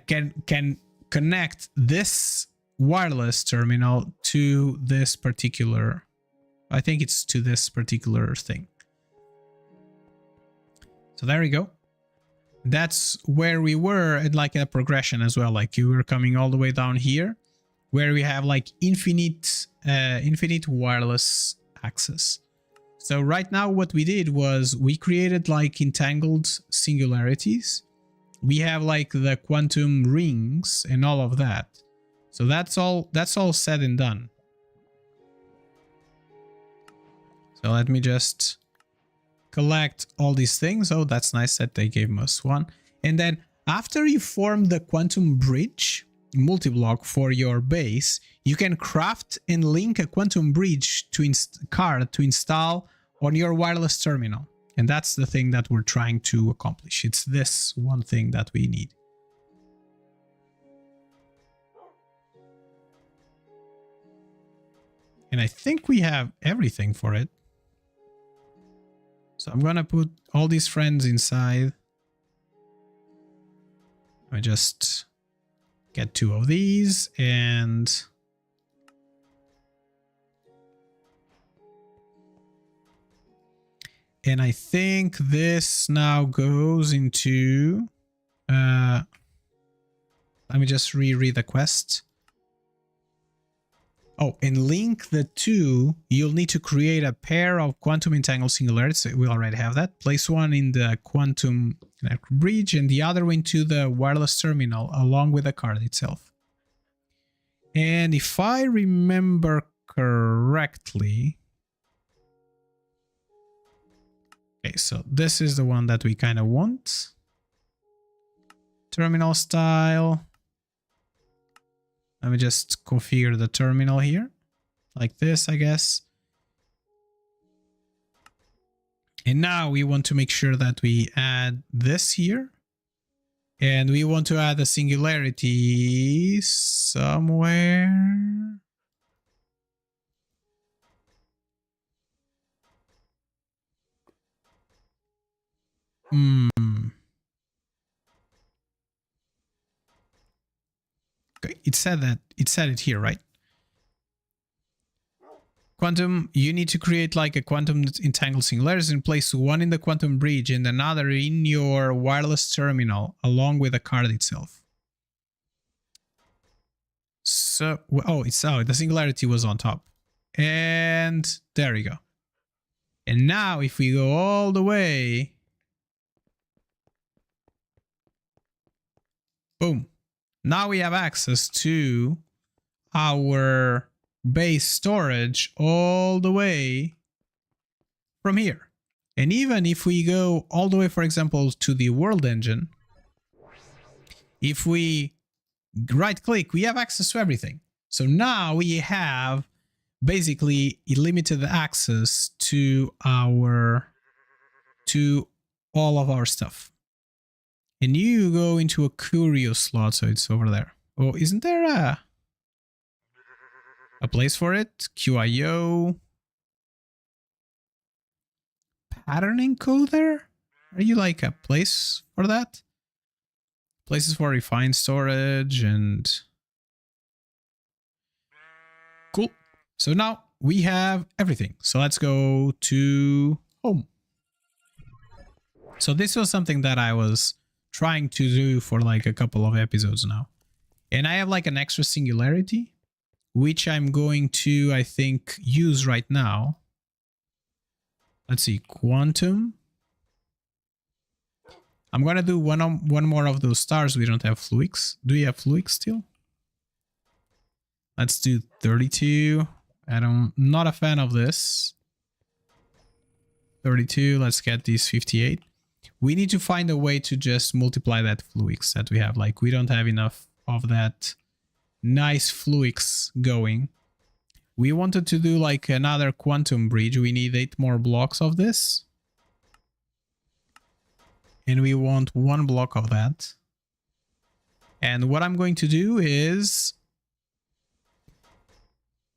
can connect this wireless terminal to this particular, I think it's to this particular thing. So there we go. That's where we were at, like, a progression as well. Like, you were coming all the way down here where we have like infinite wireless access. So right now what we did was we created like entangled singularities. We have like the quantum rings and all of that. So that's all said and done. So let me just collect all these things. Oh, that's nice that they gave us one. And then after you form the quantum bridge multi-block for your base, you can craft and link a quantum bridge to card to install on your wireless terminal. And that's the thing that we're trying to accomplish. It's this one thing that we need. And I think we have everything for it. So I'm gonna put all these friends inside. I just get 2 of these and I think this now goes into let me just reread the quest. Oh, and link the 2, you'll need to create a pair of quantum entangled singularities. We already have that. Place one in the quantum bridge and the other one to the wireless terminal along with the card itself. And if I remember correctly... Okay, so this is the one that we kind of want. Terminal style. Let me just configure the terminal here. Like this, I guess. And now we want to make sure that we add this here. And we want to add a singularity somewhere. Okay, it said it here, right? Quantum, you need to create like a quantum entangled singularity and place one in the quantum bridge and another in your wireless terminal along with the card itself. So, oh, the singularity was on top. And there we go. And now if we go all the way, boom. Now we have access to our base storage all the way from here. And even if we go all the way, for example, to the world engine, if we right click, we have access to everything. So now we have basically limited access to all of our stuff. And you go into a curio slot, so it's over there. Oh, isn't there a place for it? QIO. Pattern encoder? Are you like a place for that? Places for refined storage and... Cool. So now we have everything. So let's go to home. So this was something that I was trying to do for like a couple of episodes now. And I have like an extra singularity, which I'm going to, I think, use right now. Let's see, quantum. I'm gonna do one more of those stars. We don't have fluix. Do we have fluix still? Let's do 32. Not a fan of this. 32. Let's get these 58. We need to find a way to just multiply that fluix that we have. Like, we don't have enough of that nice fluix going. We wanted to do like another quantum bridge. We need 8 more blocks of this. And we want 1 block of that. And what I'm going to do is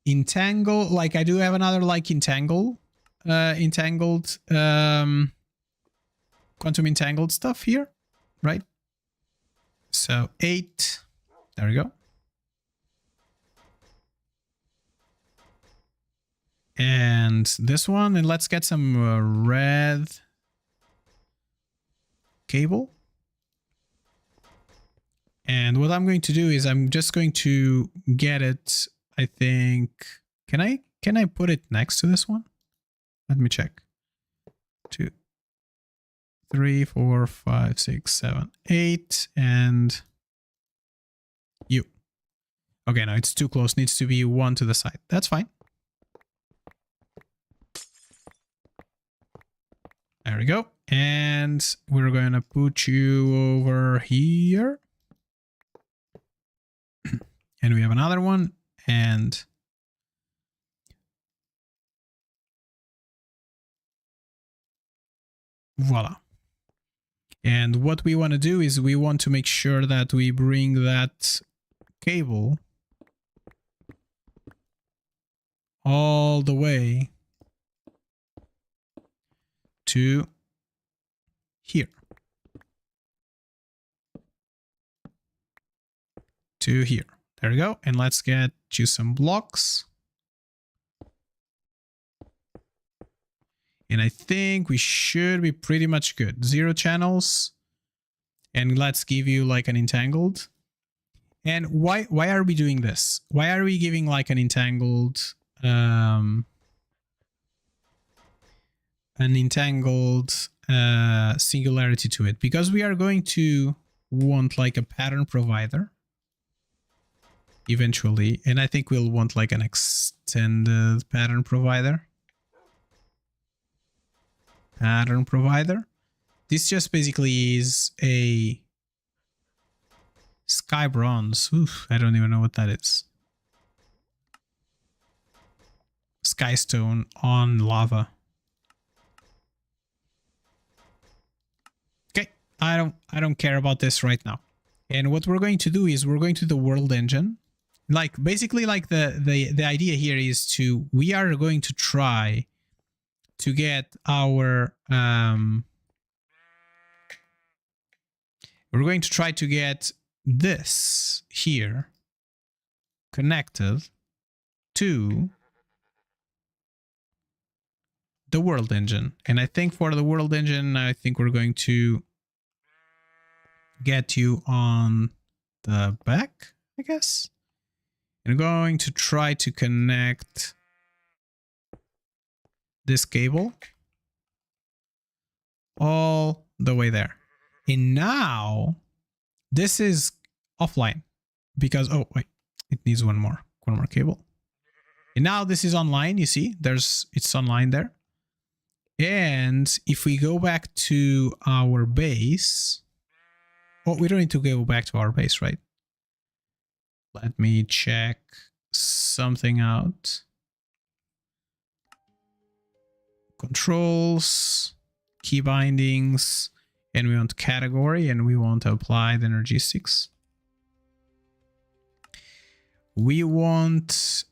entangle, like I do have another like entangled quantum entangled stuff here, right? So 8, there we go. And this one, and let's get some red cable. And what I'm going to do is I'm just going to get it, I think, can I put it next to this one? Let me check. 2, 3, 4, 5, 6, 7, 8, and you. Okay, no, it's too close. Needs to be 1 to the side. That's fine. There we go. And we're going to put you over here. And we have another one. And voila. And what we want to do is we want to make sure that we bring that cable all the way to here. To here. There we go. And let's get you some blocks. And I think we should be pretty much good. 0 channels. And let's give you like an entangled. And why are we doing this? Why are we giving like an entangled singularity to it? Because we are going to want like a pattern provider eventually, and I think we'll want like an extended pattern provider. This just basically is a sky bronze. Oof, I don't even know what that is. Sky stone on lava. Okay, I don't care about this right now. And what we're going to do is we're going to the world engine. Like basically like the idea here is we are going to try to get our we're going to try to get this here connected to the world engine. And I think for the world engine, I think we're going to get you on the back, I guess. And I'm going to try to connect this cable all the way there. And now this is offline because, oh wait, it needs one more cable. And now this is online, you see, it's online there. And if we go back to our base, oh, we don't need to go back to our base, right? Let me check something out. Controls, key bindings, and we want category, and we want applied energistics. We want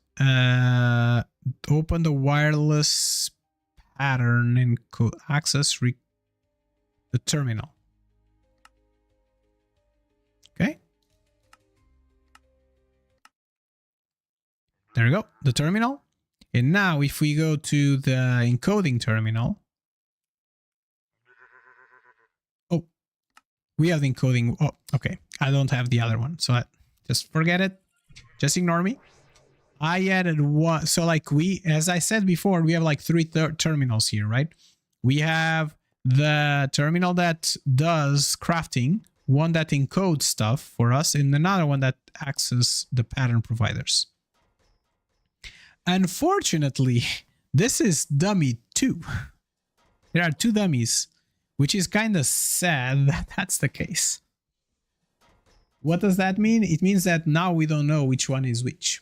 open the wireless pattern and access the terminal. Okay. There we go, the terminal. And now if we go to the encoding terminal, oh, we have the encoding. Oh, okay. I don't have the other one, so just forget it. Just ignore me. I added one. So like as I said before, we have like 3 terminals here, right? We have the terminal that does crafting, one that encodes stuff for us, and another one that accesses the pattern providers. Unfortunately, this is dummy 2. There are 2 dummies, which is kind of sad that that's the case. What does that mean? It means that now we don't know which one is which.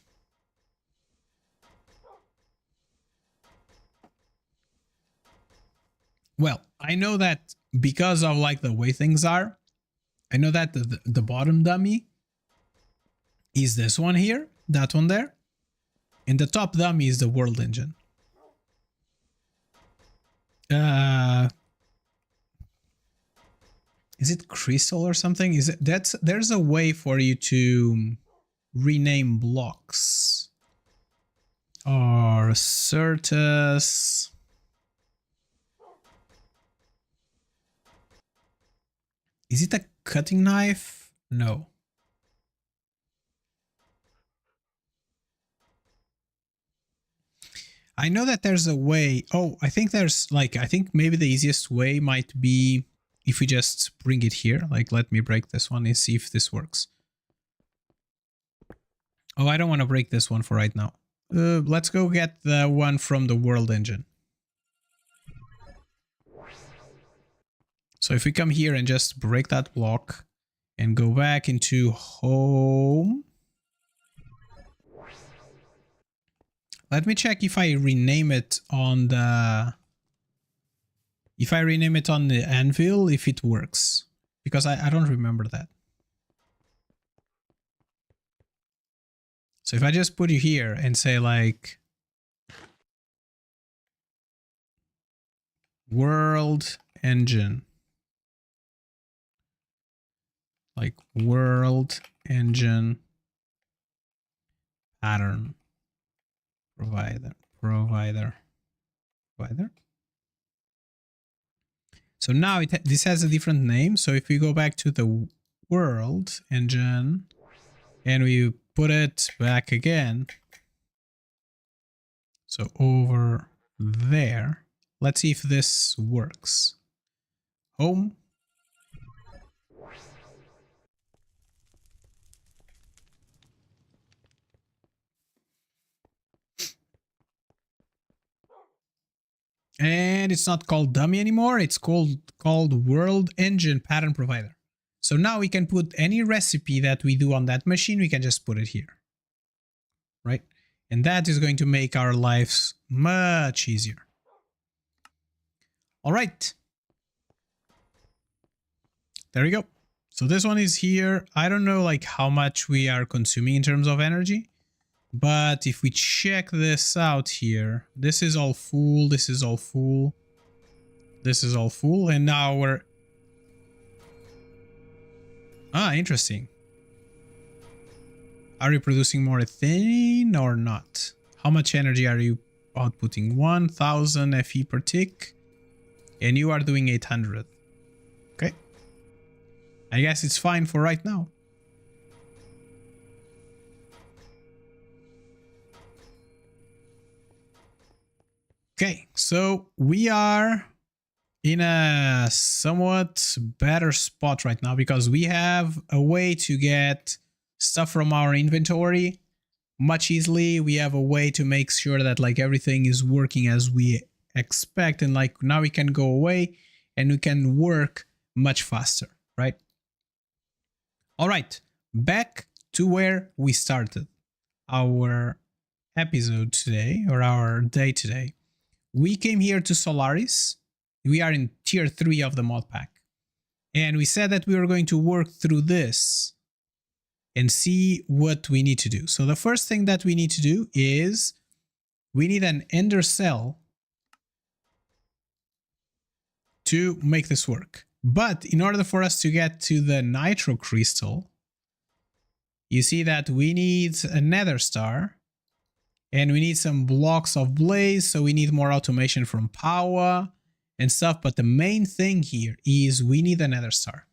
Well, I know that because of like the way things are, I know that the bottom dummy is this one here, that one there, and the top dummy is the world engine. Is it crystal or something? Is it there's a way for you to rename blocks or Certus. Is it a cutting knife? No. I know that there's a way. Oh, I think there's like, I think maybe the easiest way might be if we just bring it here. Like, let me break this one and see if this works. Oh, I don't want to break this one for right now. Let's go get the one from the world engine. So if we come here and just break that block and go back into home. Let me check if I rename it on the... If I rename it on the anvil, if it works. Because I don't remember that. So if I just put you here and say like... World engine. Like world engine pattern provider. So now this has a different name. So if we go back to the world engine and we put it back again, so over there, let's see if this works. Home. And it's not called dummy anymore. It's called world engine pattern provider. So now we can put any recipe that we do on that machine. We can just put it here, right? And that is going to make our lives much easier. All right. There we go. So this one is here. I don't know like how much we are consuming in terms of energy. But if we check this out here, this is all full, this is all full, this is all full, and now we're... Ah, interesting. Are you producing more ethane or not? How much energy are you outputting? 1000 FE per tick, and you are doing 800. Okay. I guess it's fine for right now. Okay, so we are in a somewhat better spot right now because we have a way to get stuff from our inventory much easily. We have a way to make sure that like everything is working as we expect, and like now we can go away and we can work much faster, right? All right, back to where we started our episode today, or our day today. We came here to Solaris. We are in tier 3 of the mod pack. And we said that we were going to work through this and see what we need to do. So the first thing that we need to do is we need an ender cell to make this work. But in order for us to get to the nitro crystal, you see that we need a nether star. And we need some blocks of blaze, so we need more automation from power and stuff. But the main thing here is we need a nether star.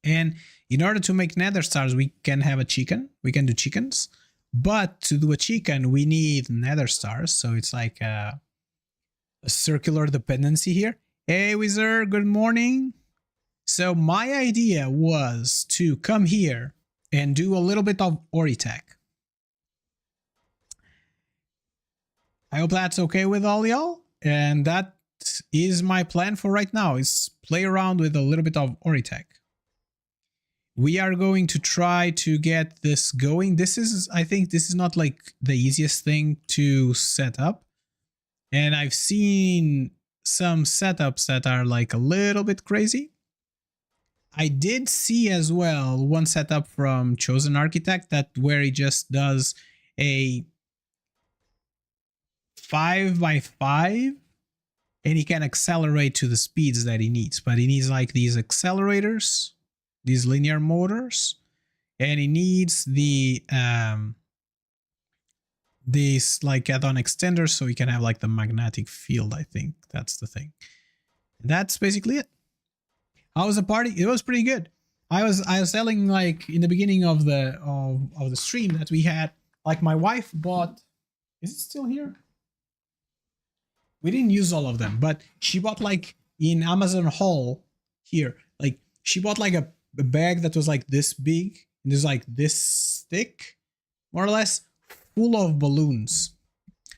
And in order to make nether stars, we can have a chicken. We can do chickens. But to do a chicken, we need nether stars. So it's like a a circular dependency here. Hey, Wizard, good morning. So my idea was to come here and do a little bit of Oritech. I hope that's okay with all y'all. And that is my plan for right now, is play around with a little bit of Oritech. We are going to try to get this going. I think this is not like the easiest thing to set up. And I've seen some setups that are like a little bit crazy. I did see as well one setup from Chosen Architect where he just does a 5x5 and he can accelerate to the speeds that he needs. But he needs like these accelerators, these linear motors, and he needs the these like add-on extenders so he can have like the magnetic field. I think that's the thing. And that's basically it. How was the party? It was pretty good. I was telling like in the beginning of the stream that we had, like, my wife bought, is it still here? We didn't use all of them, but she bought like in Amazon haul here, like she bought like a bag that was like this big and there's like this thick, more or less, full of balloons.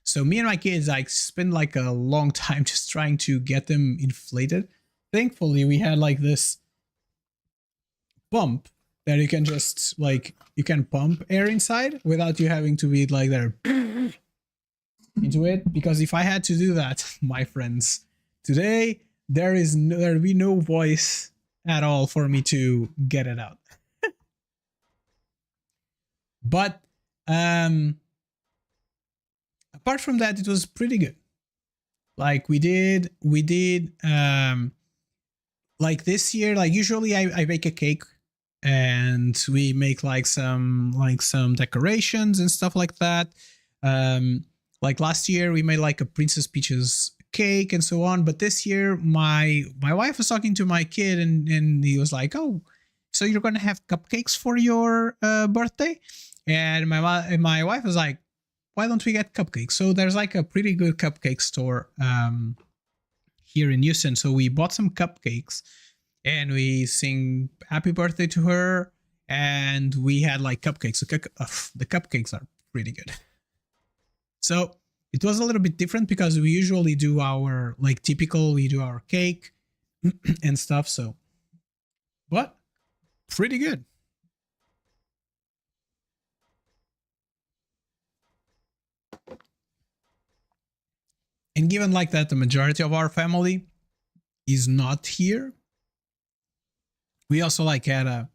So me and my kids like spent like a long time just trying to get them inflated. Thankfully, we had like this pump that you can just like, you can pump air inside without you having to be like there into it. Because if I had to do that, my friends, today there'd be no voice at all for me to get it out. But apart from that, it was pretty good. Like we did like this year, like usually I bake a cake and we make like some decorations and stuff like that. Like last year we made like a Princess Peach's cake and so on. But this year my wife was talking to my kid and he was like, oh, so you're gonna have cupcakes for your birthday? And my wife was like, why don't we get cupcakes? So there's like a pretty good cupcake store here in Houston. So we bought some cupcakes and we sing happy birthday to her, and we had like cupcakes. So the cupcakes are pretty good. So it was a little bit different because we usually do our like typical, we do our cake and stuff. So, but pretty good. And given like that the majority of our family is not here, we also like had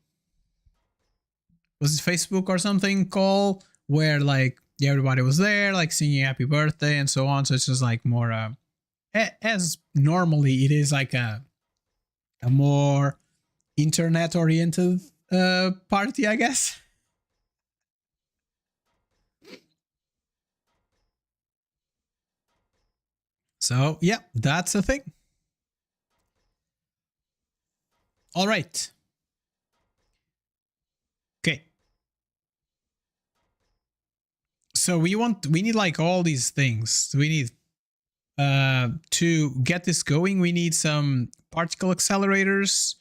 was it Facebook or something call where like everybody was there like singing happy birthday and so on. So it's just like more as normally it is like a more internet oriented party, I guess. So yeah, that's the thing. All right. Okay. So we need like all these things. We need to get this going, we need some particle accelerators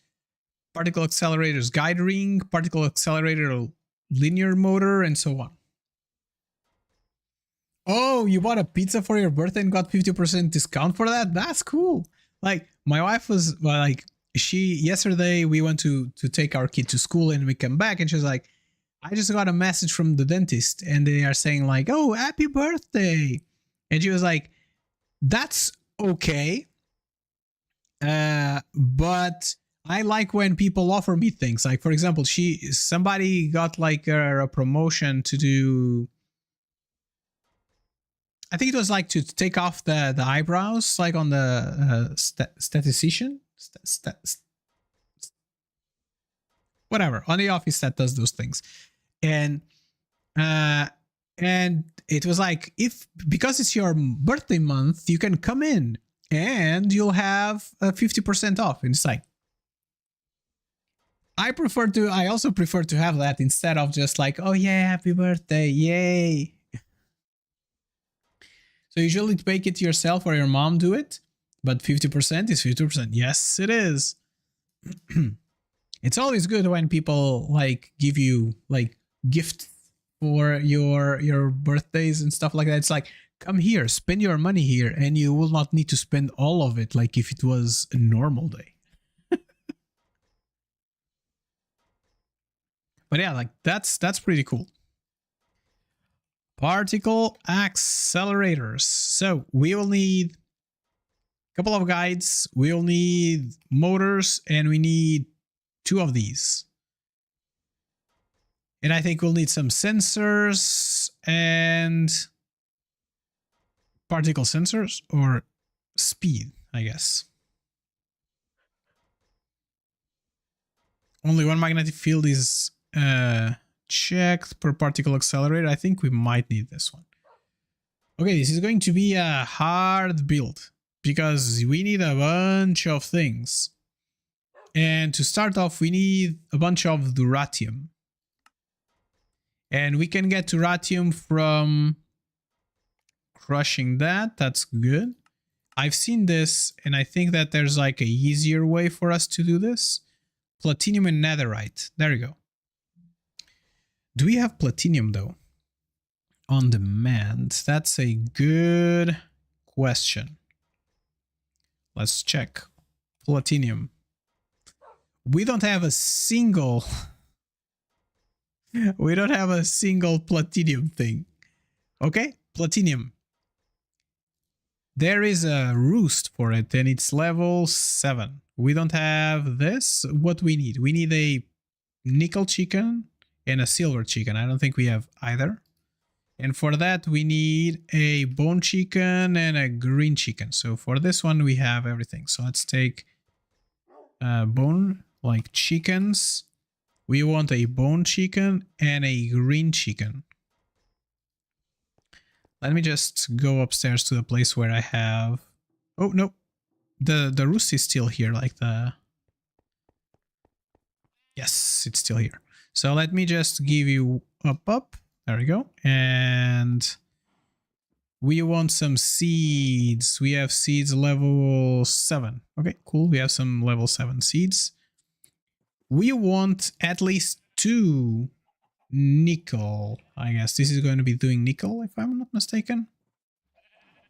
guide ring, particle accelerator linear motor, and so on. Oh, you bought a pizza for your birthday and got 50% discount for that? That's cool. Like my wife was like, yesterday we went to take our kid to school and we come back and she's like, I just got a message from the dentist and they are saying like, oh, happy birthday. And she was like, that's okay. But I like when people offer me things. Like, for example, somebody got like a promotion to do, I think it was like to take off the eyebrows, like on the statistician, whatever, on the office that does those things. And it was like, because it's your birthday month, you can come in and you'll have 50% off. And it's like, I also prefer to have that instead of just like, oh yeah, happy birthday, yay. So usually to make it yourself or your mom do it, but 50% is 50%. Yes, it is. It's always good when people like give you like gifts for your birthdays and stuff like that. It's like, come here, spend your money here, and you will not need to spend all of it like if it was a normal day. But yeah, like that's pretty cool. Particle accelerators. So we will need a couple of guides, we'll need motors, and we need 2 of these. And I think we'll need some sensors and particle sensors or speed, I guess. Only one magnetic field is checked per particle accelerator. I think we might need this one. Okay, this is going to be a hard build because we need a bunch of things. And to start off, we need a bunch of duratium. And we can get duratium from crushing that. That's good. I've seen this, and I think that there's like a easier way for us to do this. Platinum and netherite. There you go. Do we have platinum though? On demand? That's a good question. Let's check. Platinum. We don't have a single... we don't have a single platinum thing. Okay, platinum. There is a roost for it, and it's level 7. We don't have this. What we need? We need a nickel chicken and a silver chicken. I don't think we have either. And for that, we need a bone chicken and a green chicken. So for this one, we have everything. So let's take bone, like chickens. We want a bone chicken and a green chicken. Let me just go upstairs to the place where I have... Oh, no. The roost is still here, like the... Yes, it's still here. So let me just give you up. There we go. And we want some seeds. We have seeds level 7. Okay, cool. We have some level 7 seeds. We want at least 2 nickel. I guess this is going to be doing nickel, if I'm not mistaken.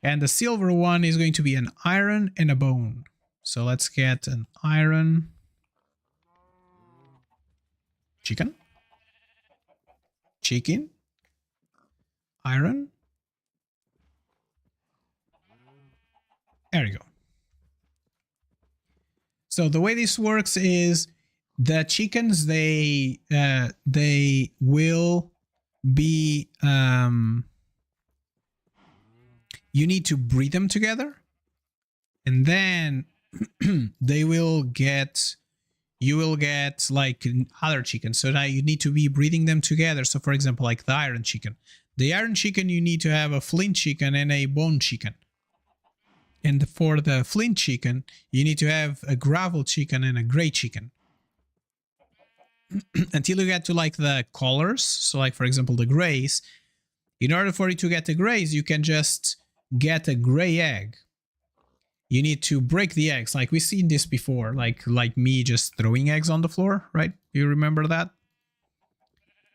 And the silver one is going to be an iron and a bone. So let's get an iron chicken. Iron. There you go. So the way this works is the chickens, they will be, you need to breed them together, and then they will get, you will get like other chickens. So now you need to be breeding them together. So for example, like the iron chicken. The iron chicken, you need to have a flint chicken and a bone chicken. And for the flint chicken, you need to have a gravel chicken and a gray chicken. Until you get to like the colors. So like for example, the grays. In order for you to get the grays, you can just get a gray egg. You need to break the eggs. Like we've seen this before, like me just throwing eggs on the floor, right? You remember that?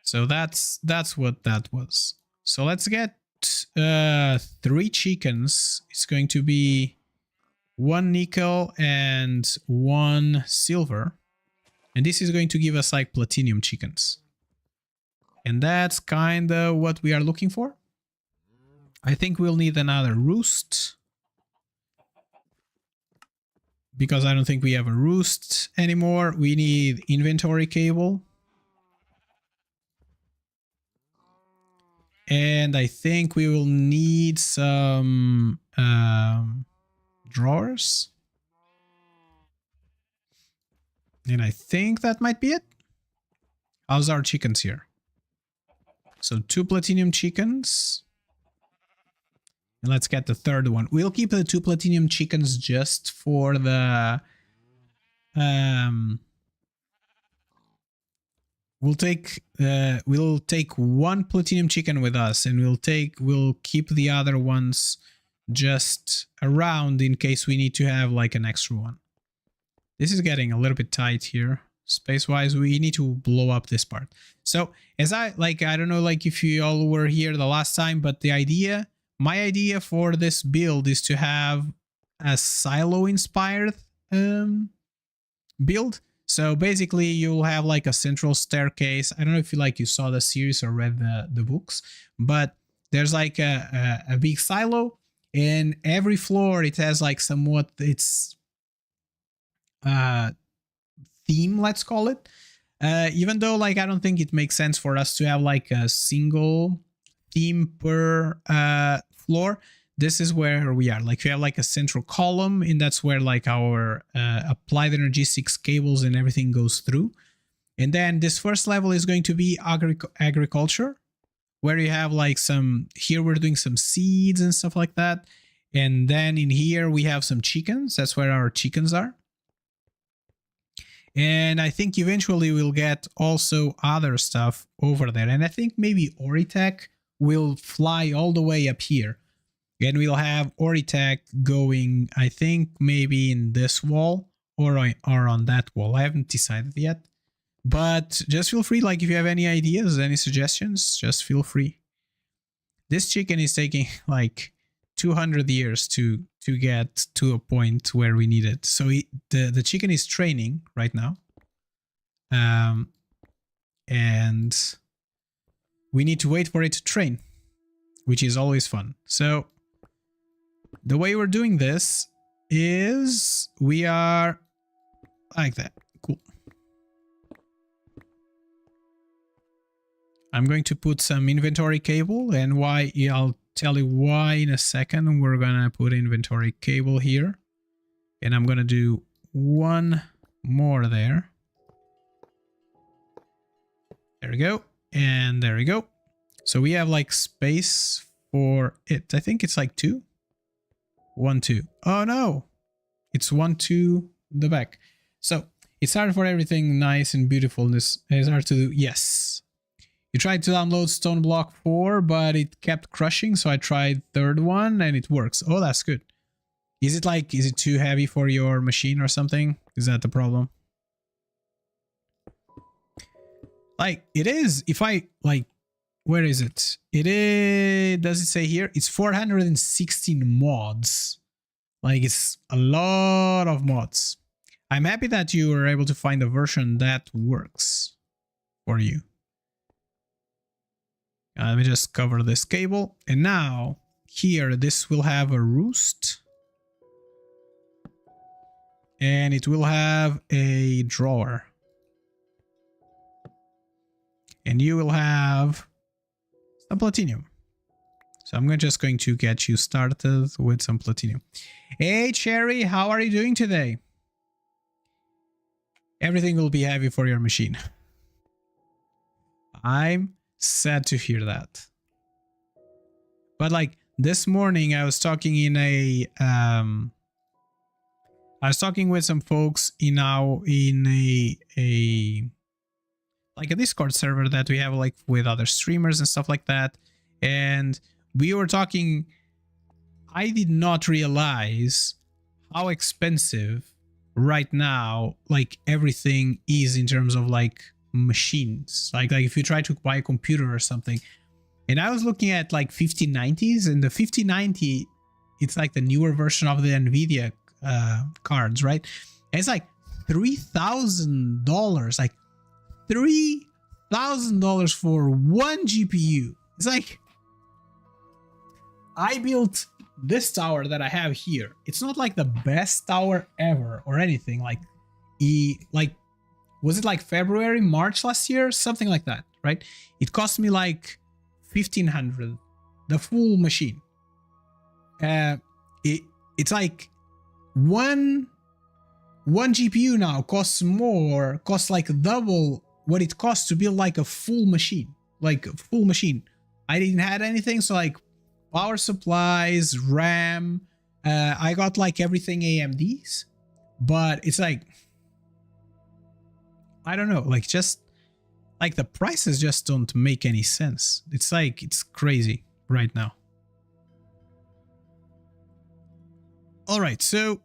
So that's what that was. So let's get 3 chickens. It's going to be 1 nickel and 1 silver. And this is going to give us like platinum chickens. And that's kind of what we are looking for. I think we'll need another roost. Because I don't think we have a roost anymore. We need inventory cable. And I think we will need some drawers. And I think that might be it. How's our chickens here? So 2 platinum chickens. And let's get the third one. We'll keep the 2 platinum chickens just for the... We'll take 1 platinum chicken with us, and we'll keep the other ones just around in case we need to have like an extra one. This is getting a little bit tight here. Space-wise, we need to blow up this part. So as I don't know like if you all were here the last time, but my idea for this build is to have a silo-inspired build. So basically you'll have like a central staircase. I don't know if you saw the series or read the books, but there's like a big silo, and every floor it has like somewhat its theme, let's call it. Even though like I don't think it makes sense for us to have like a single theme per floor. This is where we are. Like we have like a central column, and that's where like our applied energetics cables and everything goes through. And then this first level is going to be agriculture, where you have like here we're doing some seeds and stuff like that. And then in here we have some chickens. That's where our chickens are. And I think eventually we'll get also other stuff over there. And I think maybe Oritech will fly all the way up here. And we'll have Oritech going, I think, maybe in this wall or on that wall. I haven't decided yet. But just feel free, like if you have any ideas, any suggestions, just feel free. This chicken is taking like 200 years to get to a point where we need it. So the chicken is training right now. And we need to wait for it to train, which is always fun. So the way we're doing this is we are like that. Cool. I'm going to put some inventory cable, and why I'll tell you why in a second. We're gonna put inventory cable here, and I'm gonna do one more there. There we go, and there we go. So we have like space for it. I think it's like 2. 1, 2. Oh no, it's 1, 2 the back. So it's hard for everything nice and beautiful. This is hard to do. Yes. You tried to download Stone Block 4, but it kept crushing, so I tried third one and it works. Oh, that's good. Is it too heavy for your machine or something? Is that the problem? Like, it is, if I, like, where is it? It is, does it say here? It's 416 mods. Like, it's a lot of mods. I'm happy that you were able to find a version that works for you. Let me just cover this cable. And now, here, this will have a roost. And it will have a drawer. And you will have some platinum. So I'm just going to get you started with some platinum. Hey, Cherry, how are you doing today? Everything will be heavy for your machine. I'm sad to hear that. But like this morning, I was talking with some folks in like a Discord server that we have like with other streamers and stuff like that. And we were talking, I did not realize how expensive right now, like everything is in terms of like machines. Like if you try to buy a computer or something. And I was looking at like 5090s, and the 5090, it's like the newer version of the NVIDIA cards, right? And it's like $3,000, like $3,000 for one GPU. It's like, I built this tower that I have here. It's not like the best tower ever or anything. Like, was it like February, March last year? Something like that, right? It cost me like $1,500, the full machine. It's like one GPU now costs like double what it costs to build like a full machine. Like a full machine. I didn't have anything, so like power supplies, RAM, I got like everything AMDs, but it's like, I don't know, like just like the prices just don't make any sense. It's like, it's crazy right now. All right, so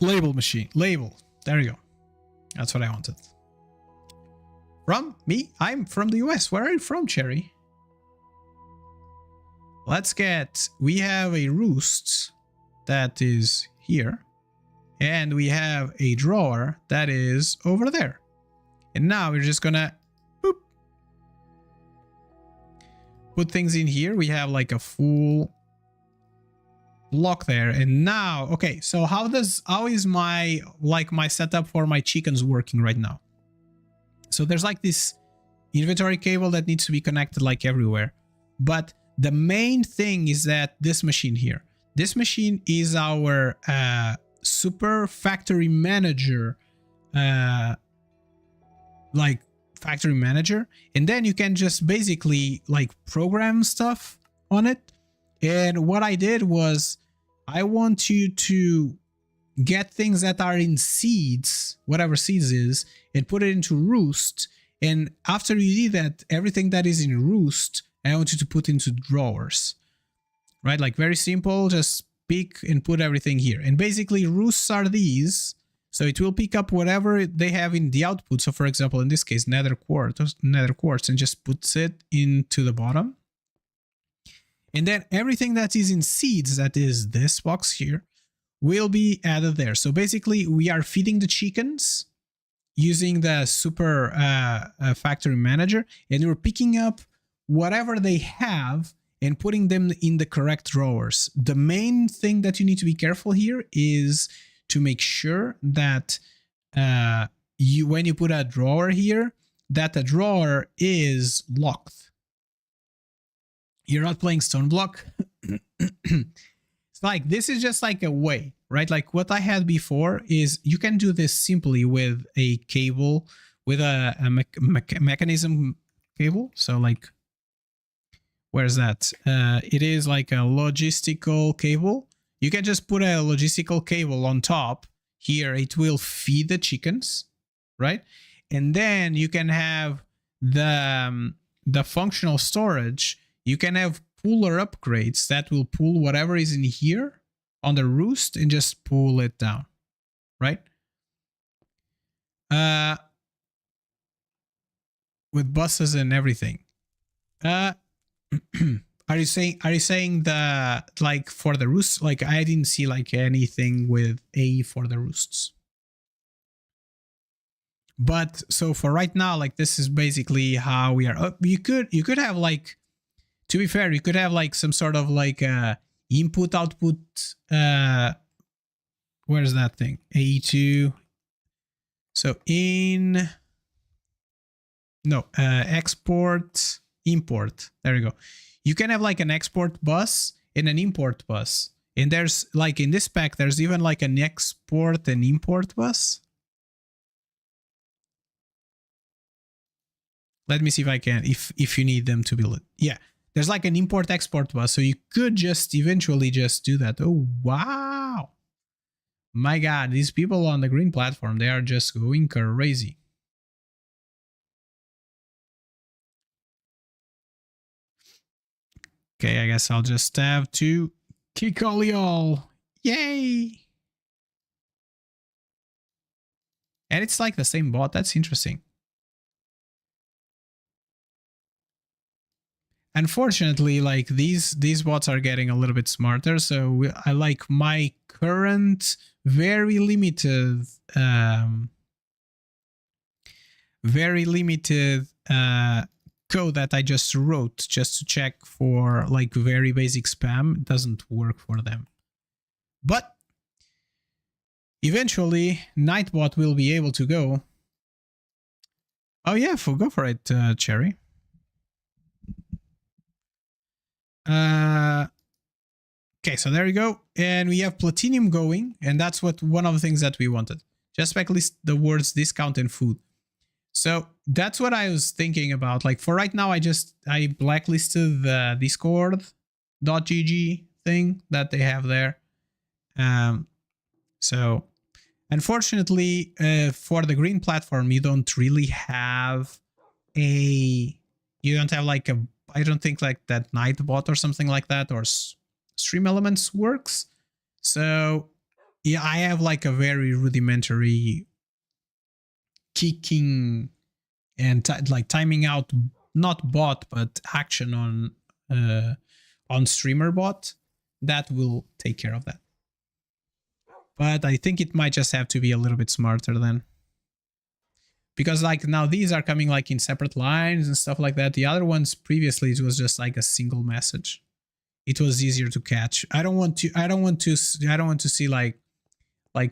label machine, label. There you go. That's what I wanted. From me? I'm from the US. Where are you from, Cherry? Let's get, we have a roost that is here. And we have a drawer that is over there. And now we're just gonna boop, put things in here. We have like a full block there. And now, okay, so how is my setup for my chickens working right now? So there's like this inventory cable that needs to be connected like everywhere. But the main thing is that this machine here, this machine is our super factory manager, like factory manager. And then you can just basically like program stuff on it. And what I did was I want you to get things that are in seeds, whatever seeds is, and put it into roost. And after you do that, everything that is in roost, I want you to put into drawers, right? Like very simple, just pick and put everything here. And basically roosts are these. So it will pick up whatever they have in the output. So for example, in this case, nether quartz, and just puts it into the bottom. And then everything that is in seeds, that is this box here, will be added there. So basically we are feeding the chickens using the super factory manager, and we're picking up whatever they have and putting them in the correct drawers. The main thing that you need to be careful here is to make sure that when you put a drawer here, that the drawer is locked. You're not playing stone block. It's like, this is just like a way, right? Like what I had before is you can do this simply with a cable, with a mechanism cable. So like, where's that? It is like a logistical cable. You can just put a logistical cable on top here. It will feed the chickens, right? And then you can have the functional storage. You can have puller upgrades that will pull whatever is in here on the roost and just pull it down, right? With buses and everything. Are you saying the, like for the roosts? Like I didn't see like anything with A for the roosts. But so for right now, like this is basically how we are. You could have like, to be fair, you could have like some sort of like input output. Where's that thing? A2. So export, import. There you go. You can have like an export bus and an import bus. And there's like in this pack, there's even like an export and import bus. Let me see if I can, if you need them to build it. Yeah. There's like an import-export bus, so you could just eventually just do that. Oh, wow. My God, these people on the green platform, they are just going crazy. Okay, I guess I'll just have to kick all y'all. Yay! And it's like the same bot. That's interesting. Unfortunately, like these bots are getting a little bit smarter, so I like my current very limited code that I just wrote just to check for like very basic spam. It doesn't work for them, but eventually Nightbot will be able to go. Oh yeah, go for it, Cherry. Okay, so there you go, and we have platinum going, and that's what one of the things that we wanted. Just backlist the words discount and food. So that's what I was thinking about. Like for right now, I blacklisted the discord.gg thing that they have there. So unfortunately, for the green platform, you don't really have like I don't think like that Nightbot or something like that or Stream Elements works. So yeah, I have like a very rudimentary kicking and like timing out, not bot but action on streamer bot that will take care of that. But I think it might just have to be a little bit smarter then, because like now these are coming like in separate lines and stuff like that. The other ones previously it was just like a single message. It was easier to catch. I don't want to see like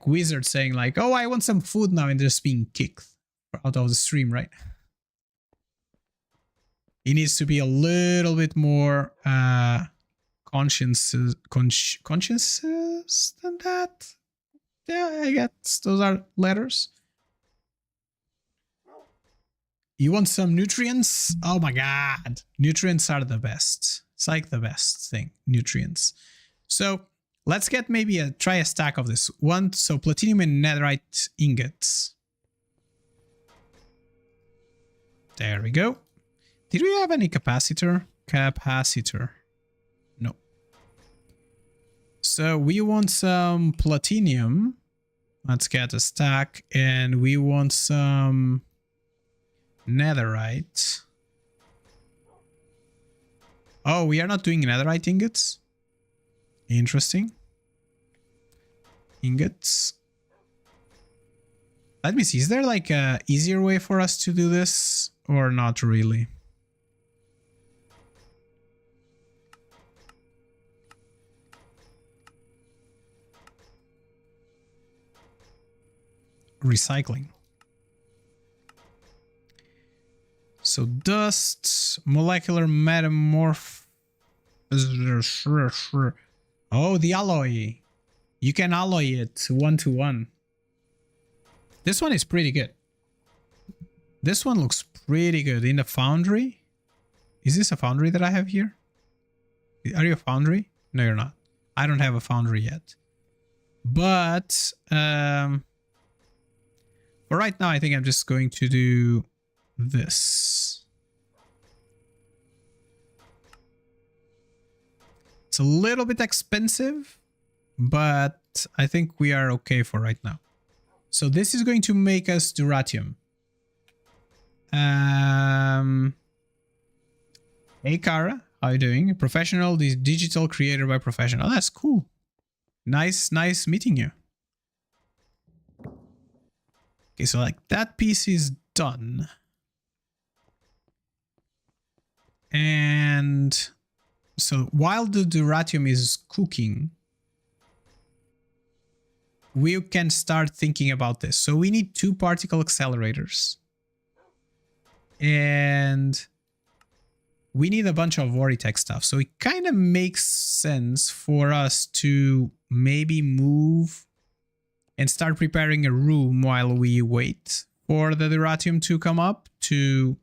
Wizard saying like, oh, I want some food now, and just being kicked out of the stream, right? It needs to be a little bit more conscious than that. Yeah, I guess those are letters. You want some nutrients? Oh my god. Nutrients are the best. It's like the best thing, nutrients. So let's get maybe try a stack of this. One, so platinum and netherite ingots. There we go. Did we have any capacitor? Capacitor. No. So we want some platinum. Let's get a stack. And we want some netherite. Oh, we are not doing netherite ingots? Interesting. Ingots. Let me see. Is there like a easier way for us to do this? Or not really? Recycling. So dust, molecular metamorph. Oh, the alloy. You can alloy it 1-to-1. This one is pretty good. This one looks pretty good. In the foundry. Is this a foundry that I have here? Are you a foundry? No, you're not. I don't have a foundry yet. But for right now, I think I'm just going to do this. It's a little bit expensive, but I think we are okay for right now. So this is going to make us duratium. Hey Kara, how are you doing? Professional, the digital creator by profession. Oh, that's cool. Nice meeting you. Okay, so like that piece is done. And so while the duratium is cooking, we can start thinking about this. So we need 2 particle accelerators. And we need a bunch of Voritech stuff. So it kind of makes sense for us to maybe move and start preparing a room while we wait for the duratium to come up to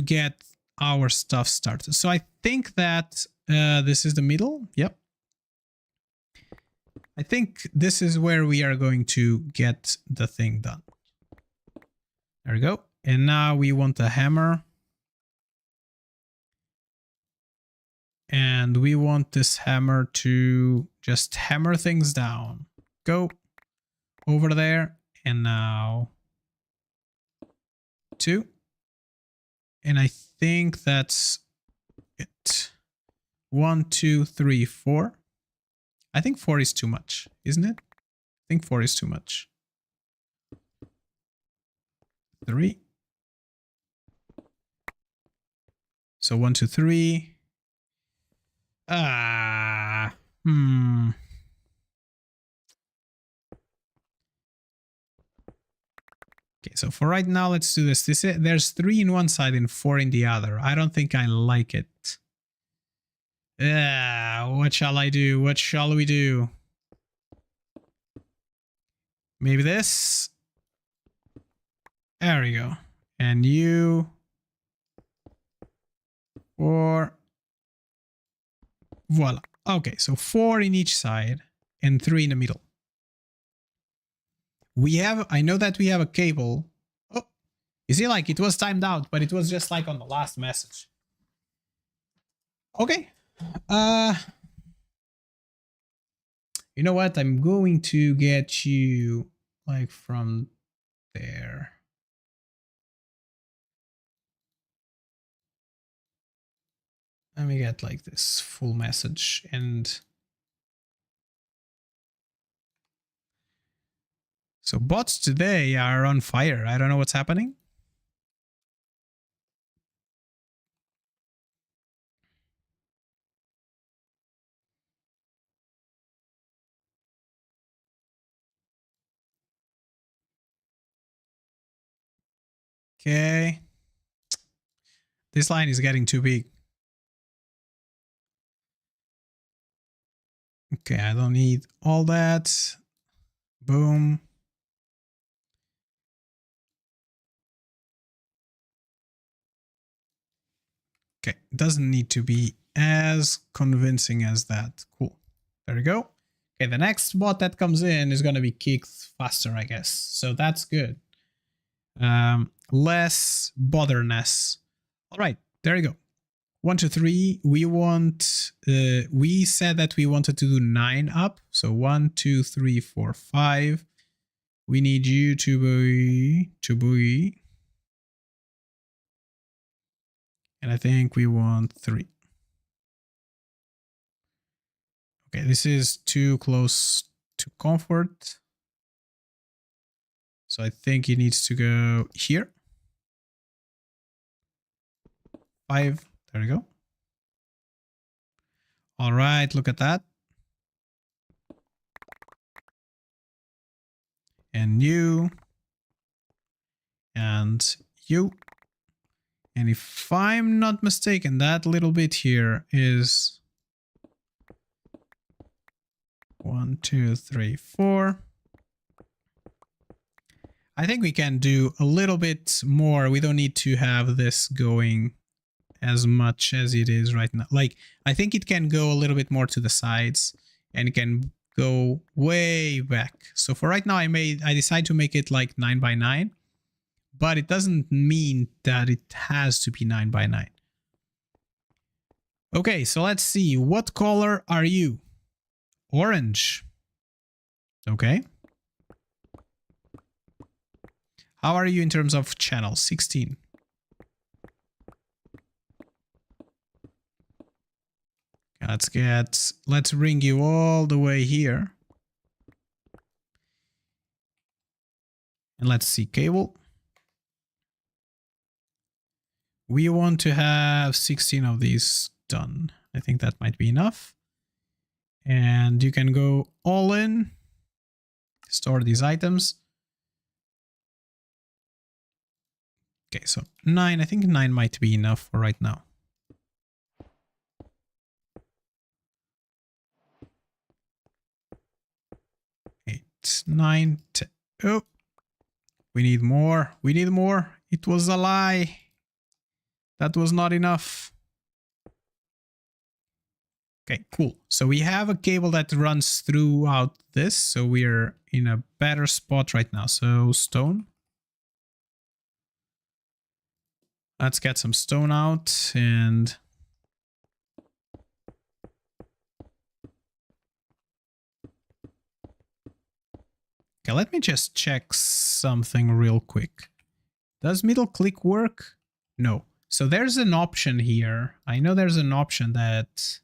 get our stuff started. So I think that this is the middle. Yep. I think this is where we are going to get the thing done. There we go. And now we want a hammer. And we want this hammer to just hammer things down. Go over there. And now 2. And I think that's it. 1, 2, 3, 4. I think 4 is too much, isn't it? I think 4 is too much. 3. So 1, 2, 3. Okay, so for right now, let's do this. There's 3 in one side and 4 in the other. I don't think I like it. What shall I do? What shall we do? Maybe this. There we go. And you. 4. Voila. Okay, so 4 in each side and 3 in the middle. I know that we have a cable. Oh, You see, like, it was timed out, but it was just like on the last message. Okay. You know what? I'm going to get you like from there. Let me get like this full message and so bots today are on fire. I don't know what's happening. Okay. This line is getting too big. Okay, I don't need all that. Boom. Okay, it doesn't need to be as convincing as that. Cool. There we go. Okay, the next bot that comes in is going to be kicked faster, I guess. So that's good. Less botherness. All right, there you go. 1, 2, 3. We want, we said that we wanted to do 9 up. So 1, 2, 3, 4, 5. We need you to be. And I think we want 3. Okay, this is too close to comfort. So I think it needs to go here. 5. There we go. All right, look at that. And you. And you. And if I'm not mistaken, that little bit here is 1, 2, 3, 4. I think we can do a little bit more. We don't need to have this going as much as it is right now. Like, I think it can go a little bit more to the sides and it can go way back. So for right now, I decided to make it like 9 by 9, but it doesn't mean that it has to be 9 by 9. Okay, so let's see. What color are you? Orange. Okay. How are you in terms of channel? 16. Let's bring you all the way here. And let's see, cable. We want to have 16 of these done. I think that might be enough. And you can go all in, store these items. Okay, so 9, I think 9 might be enough for right now. 8, 9, 10. Oh, we need more. We need more. It was a lie. That was not enough. Okay, cool. So we have a cable that runs throughout this. So we're in a better spot right now. So stone. Let's get some stone out and... Okay, let me just check something real quick. Does middle click work? No. So there's an option here. I know there's an option that...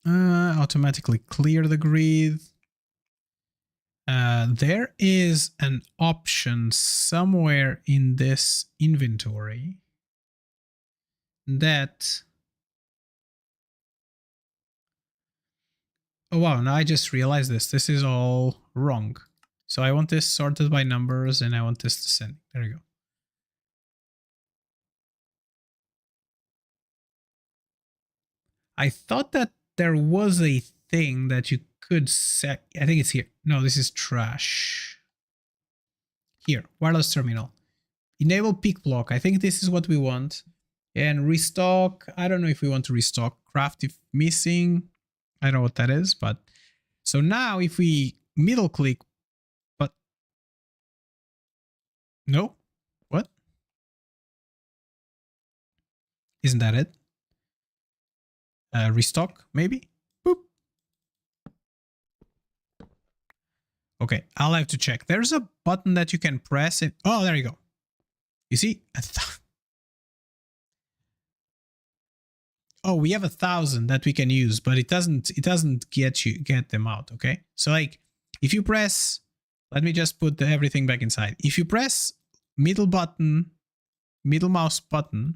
automatically clear the grid. There is an option somewhere in this inventory that... Oh wow, now I just realized this. This is all wrong. So I want this sorted by numbers and I want this descending. There you go. I thought that there was a thing that you could set. I think it's here. No, this is trash. Here, wireless terminal. Enable peak block. I think this is what we want. And restock. I don't know if we want to restock craft if missing. I don't know what that is, but So now if we middle click, but no, what? Isn't that it? Restock, maybe? Boop. Okay, I'll have to check. There's a button that you can press it. Oh, there you go. You see? Oh, we have 1,000 that we can use, but it doesn't get them out, okay? So like if you press, let me just put everything back inside. If you press middle mouse button.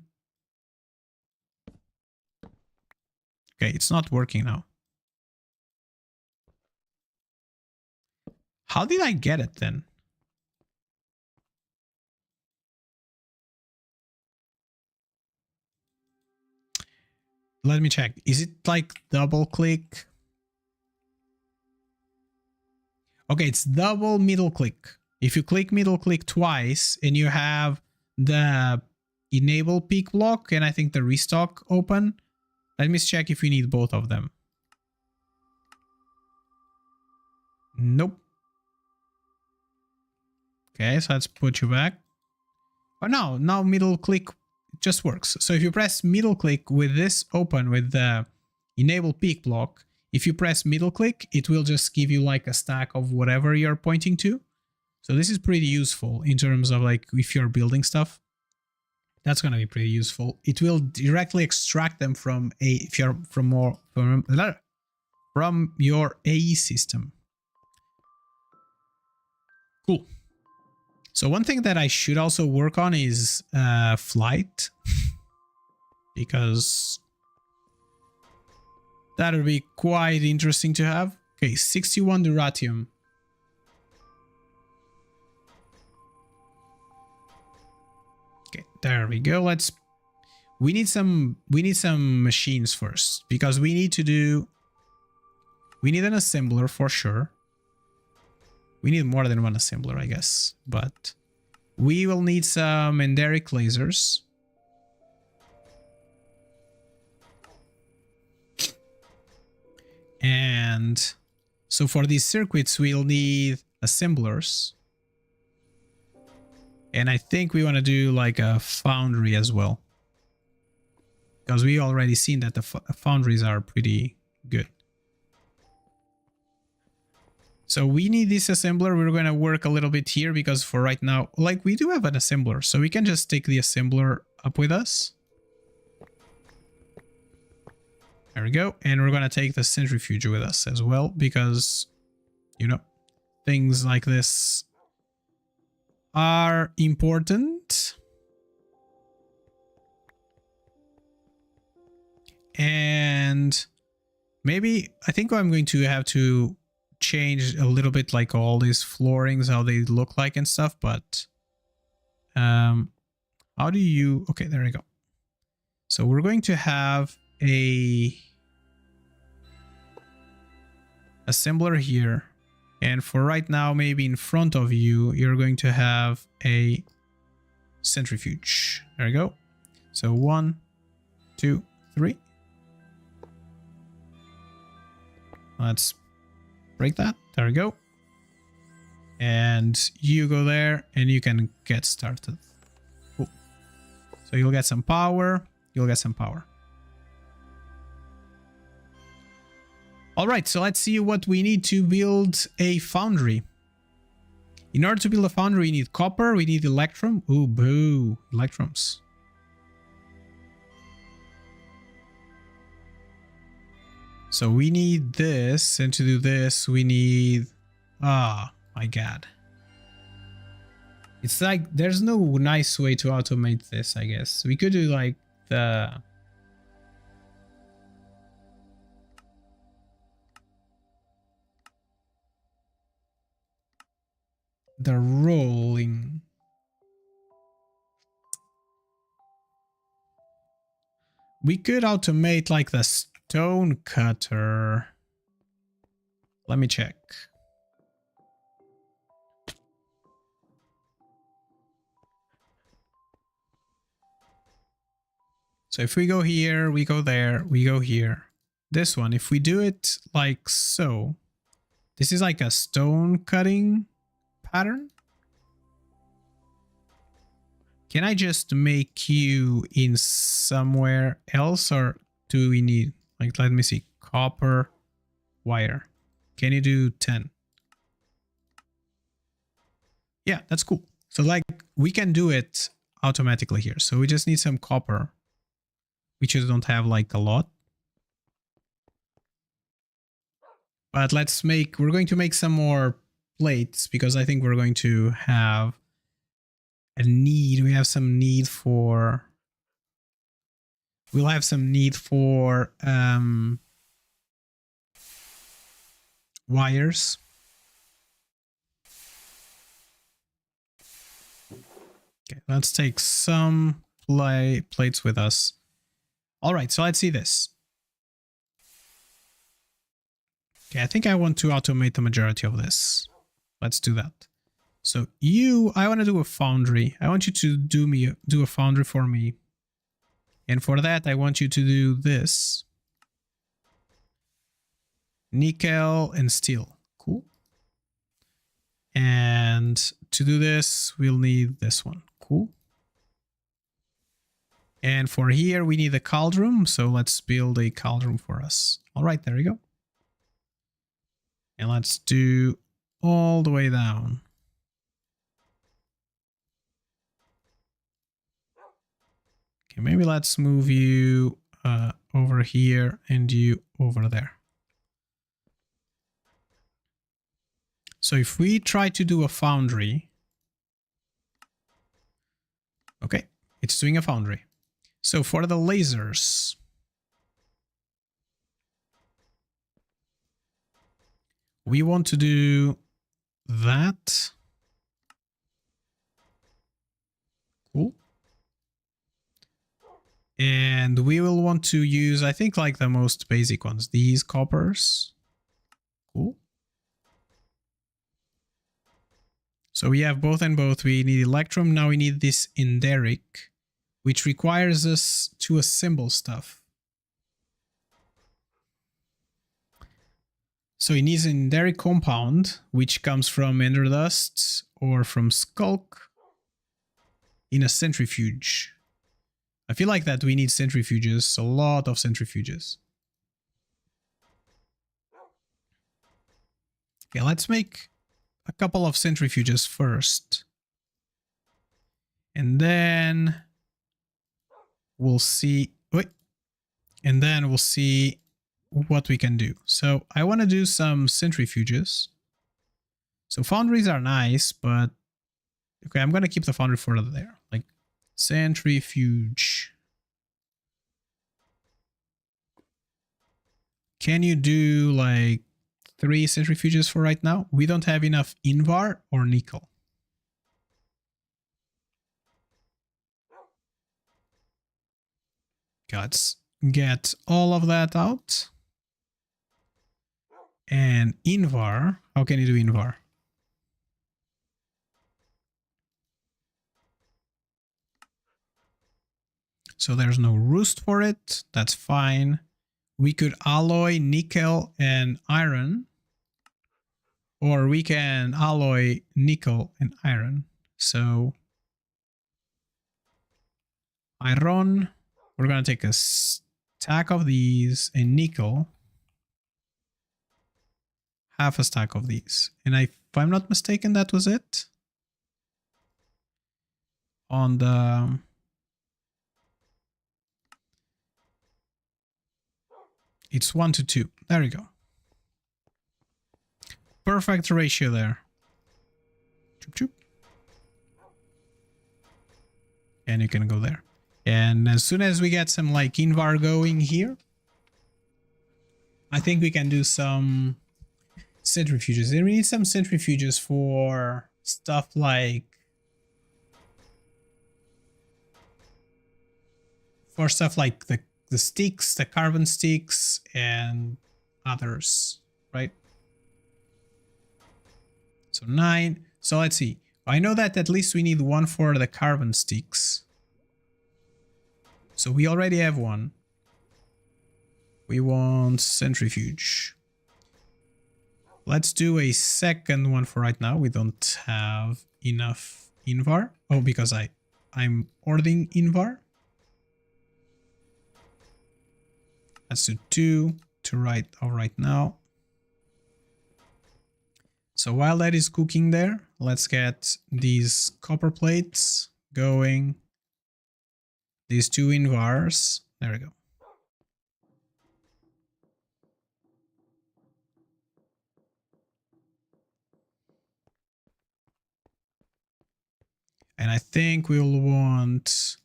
Okay, it's not working now. How did I get it then? Let me check. Is it like double click? Okay, it's double middle click. If you click middle click twice and you have the enable peak block and I think the restock open, let me check if we need both of them. Nope. Okay, so let's put you back. Oh no, now middle click just works. So if you press middle click with this open with the enable peak block, if you press middle click, it will just give you like a stack of whatever you're pointing to. So this is pretty useful in terms of like if you're building stuff. That's going to be pretty useful. It will directly extract them from from your AE system. Cool. So one thing that I should also work on is flight, because that would be quite interesting to have. Okay, 61 duratium. Okay, there we go. We need some machines first, because we need an assembler for sure. We need more than one assembler, I guess, but we will need some enderic lasers. And so for these circuits, we'll need assemblers. And I think we want to do like a foundry as well, because we already seen that the foundries are pretty good. So we need this assembler. We're going to work a little bit here because for right now, like we do have an assembler, so we can just take the assembler up with us. There we go. And we're going to take the centrifuge with us as well, because, you know, things like this are important. And maybe I think I'm going to have to change a little bit like all these floorings, how they look like and stuff, but how do you, okay, there we go. So we're going to have a assembler here, and for right now, maybe in front of you, you're going to have a centrifuge. There we go. So 1, 2, 3. Let's break that. There we go. And you go there and you can get started. Cool. So you'll get some power. You'll get some power. All right, so let's see what we need to build a foundry. In order to build a foundry, we need copper, we need electrum. Ooh, boo, electrums. So we need this, and to do this, we need... Ah, my God. It's like, there's no nice way to automate this, I guess. We could do like the rolling. We could automate like the stone cutter. Let me check. So if we go here, we go there, we go here. This one, if we do it like so, This is like a stone cutting pattern. Can I just make you in somewhere else, or do we need, like, let me see, copper wire. Can you do 10? Yeah, that's cool. So like we can do it automatically here. So we just need some copper. We just don't have like a lot. But we're going to make some more plates because I think we're going to have we have some need for, we'll have some need for wires. Okay, let's take some plates with us. All right, so let's see this. Okay, I think I want to automate the majority of this. Let's do that. So I want to do a foundry. I want you to do a foundry for me. And for that, I want you to do this. Nickel and steel. Cool. And to do this, we'll need this one. Cool. And for here, we need a cauldron. So let's build a cauldron for us. All right, there we go. And let's do all the way down. Okay, maybe let's move you over here and you over there. So if we try to do a foundry, okay, it's doing a foundry. So for the lasers, we want to do that. Cool. And we will want to use, I think, like the most basic ones, these coppers. Cool. So we have both and both. We need electrum. Now we need this inderic, which requires us to assemble stuff. So it needs an inderic compound, which comes from ender dust or from skulk in a centrifuge. I feel like that we need centrifuges, a lot of centrifuges. Okay, let's make a couple of centrifuges first. And then we'll see, and then we'll see what we can do. So I want to do some centrifuges. So foundries are nice, but okay, I'm going to keep the foundry for there. Like centrifuge. Can you do like 3 centrifuges for right now? We don't have enough invar or nickel. Okay, let's get all of that out. And invar, how can you do invar? So there's no roost for it. That's fine. We could alloy nickel and iron. Or we can alloy nickel and iron. So iron, we're going to take a stack of these, and nickel, half a stack of these. And if I'm not mistaken, that was it. On the... It's 1 to 2. There we go. Perfect ratio there. Choop, choop. And you can go there. And as soon as we get some like invar going here, I think we can do some centrifuges. We need some centrifuges for stuff like the sticks, the carbon sticks, and others, right? So 9. So let's see. I know that at least we need 1 for the carbon sticks. So we already have 1. We want centrifuge. Let's do a second one for right now. We don't have enough invar. Oh, because I'm ordering invar. Let's do 2 to right now. So while that is cooking there, let's get these copper plates going. These 2 invars. There we go. And I think we'll want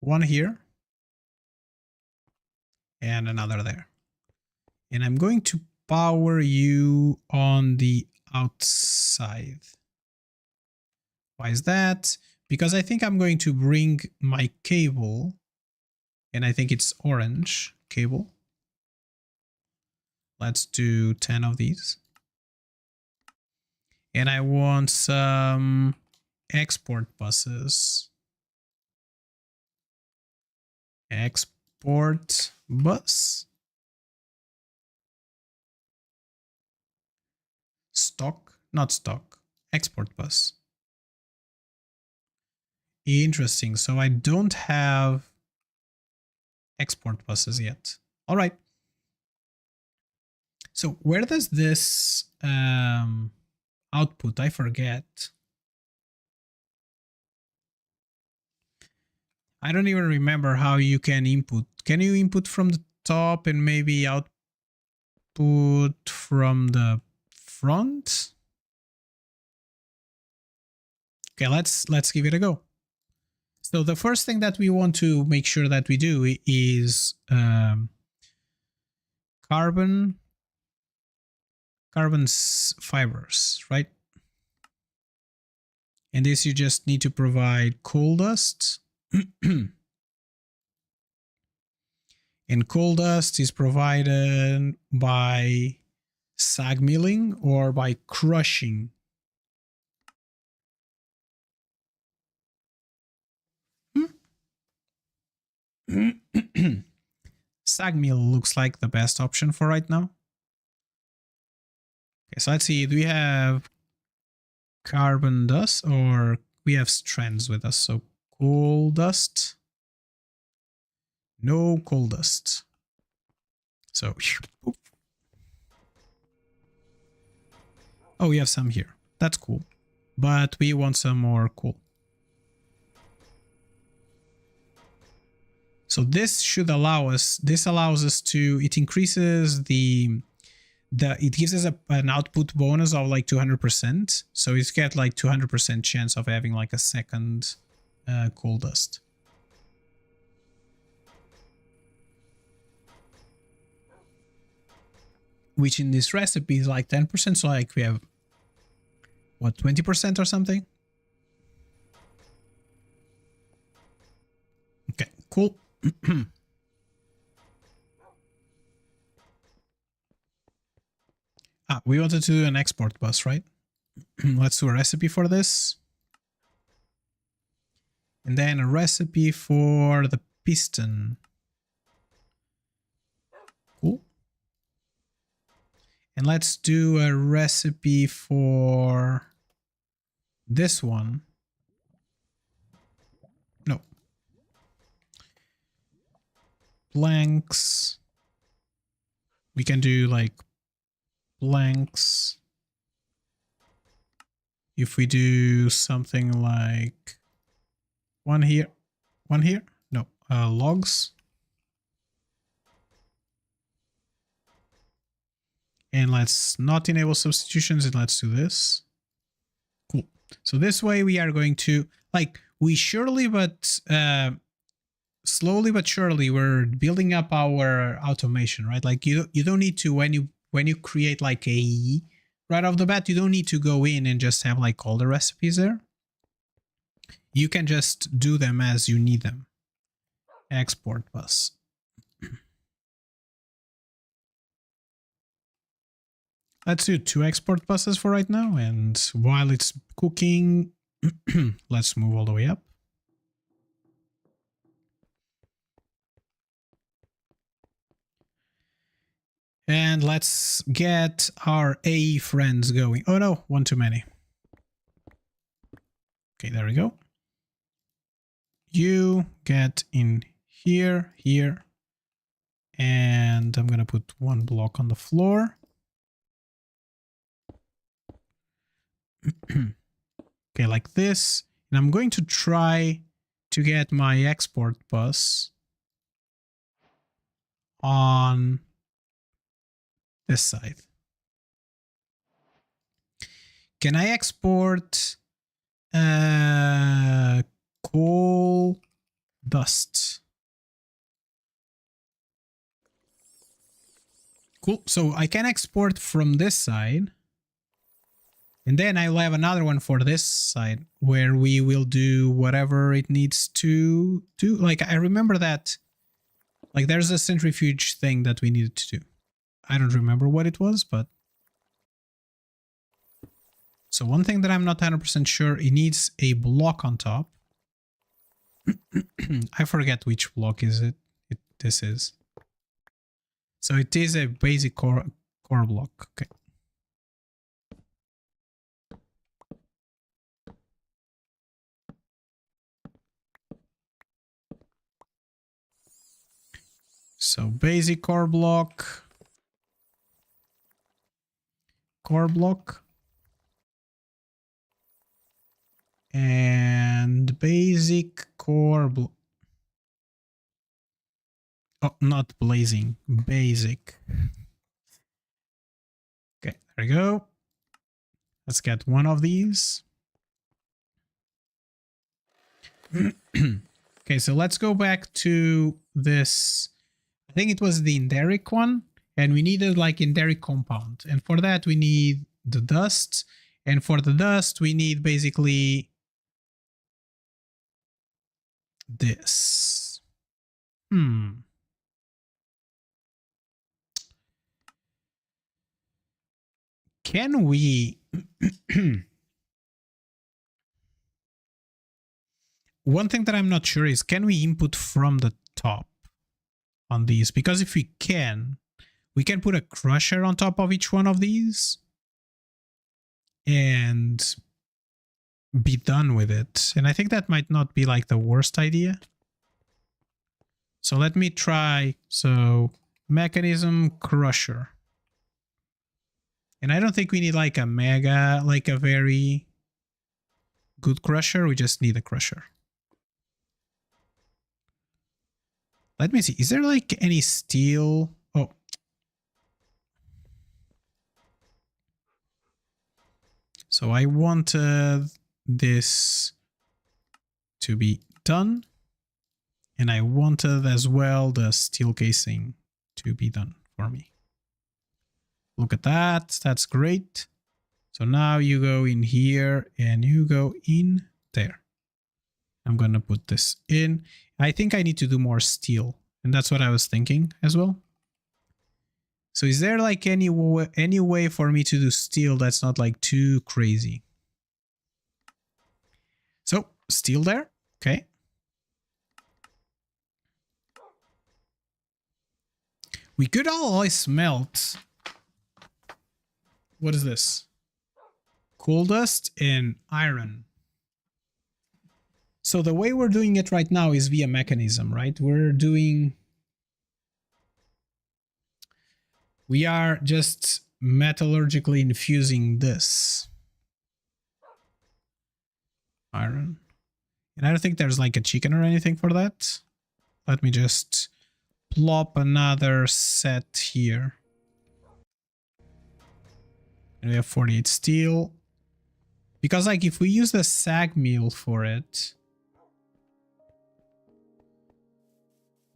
one here and another there. And I'm going to power you on the outside. Why is that? Because I think I'm going to bring my cable, and I think it's orange cable. Let's do 10 of these. And I want some export buses. Export bus. Stock, not stock. Export bus. Interesting. So I don't have export buses yet. All right. So where does this output? I forget. I don't even remember how you can input. Can you input from the top and maybe output from the front? Okay, let's give it a go. So the first thing that we want to make sure that we do is carbon fibers, right? And this you just need to provide coal dust. And coal dust is provided by sag milling or by crushing. Sag mill looks like the best option for right now. Okay, so let's see. Do we have carbon dust or we have strands with us? So coal dust. No coal dust. So, oh, we have some here. That's cool. But we want some more coal. So this should allow us, this allows us to, it increases it gives us an output bonus of like 200%. So it's got like 200% chance of having like a second coal dust. Which in this recipe is like 10%. So like we have, what, 20% or something? Okay, cool. We wanted to do an export bus, right? Let's do a recipe for this. And then a recipe for the piston. Cool. And let's do a recipe for this one. No. Blanks. We can do like blanks. If we do something like one here, no, logs. And let's not enable substitutions and let's do this. Cool. So this way we are going to, like, we surely but slowly but surely we're building up our automation, right? Like you don't need to, when you create like a right off the bat, you don't need to go in and just have like all the recipes there. You can just do them as you need them. Export bus. Let's do 2 export buses for right now. And while it's cooking, let's move all the way up. And let's get our A friends going. Oh no, one too many. Okay, there we go. You get in here, here. And I'm gonna put one block on the floor. Okay, like this. And I'm going to try to get my export bus on this side. Can I export coal dust? Cool. So I can export from this side. And then I'll have another one for this side where we will do whatever it needs to do. Like, I remember that, like, there's a centrifuge thing that we needed to do. I don't remember what it was, but... So one thing that I'm not 100% sure, it needs a block on top. I forget which block is it. This is. So it is a basic core block. Okay. So basic core block, and basic core block. Oh, not blazing, basic. Okay, there we go. Let's get one of these. Okay, so let's go back to this. I think it was the enderic one, and we needed like enderic compound. And for that, we need the dust. And for the dust, we need basically this. Can we... One thing that I'm not sure is, can we input from the top on these? Because if we can put a crusher on top of each one of these and be done with it. And I think that might not be like the worst idea. So let me try. So mechanism crusher. And I don't think we need like a mega, like a very good crusher. We just need a crusher. Let me see. Is there like any steel? Oh. So I wanted this to be done. And I wanted as well the steel casing to be done for me. Look at that. That's great. So now you go in here and you go in there. I'm going to put this in. I think I need to do more steel. And that's what I was thinking as well. So is there like any way for me to do steel that's not like too crazy? So steel there. Okay. We could always smelt. What is this? Coal dust and iron. So the way we're doing it right now is via mechanism, right? We are just metallurgically infusing this iron. And I don't think there's like a chicken or anything for that. Let me just plop another set here. And we have 48 steel. Because like if we use the sag mill for it,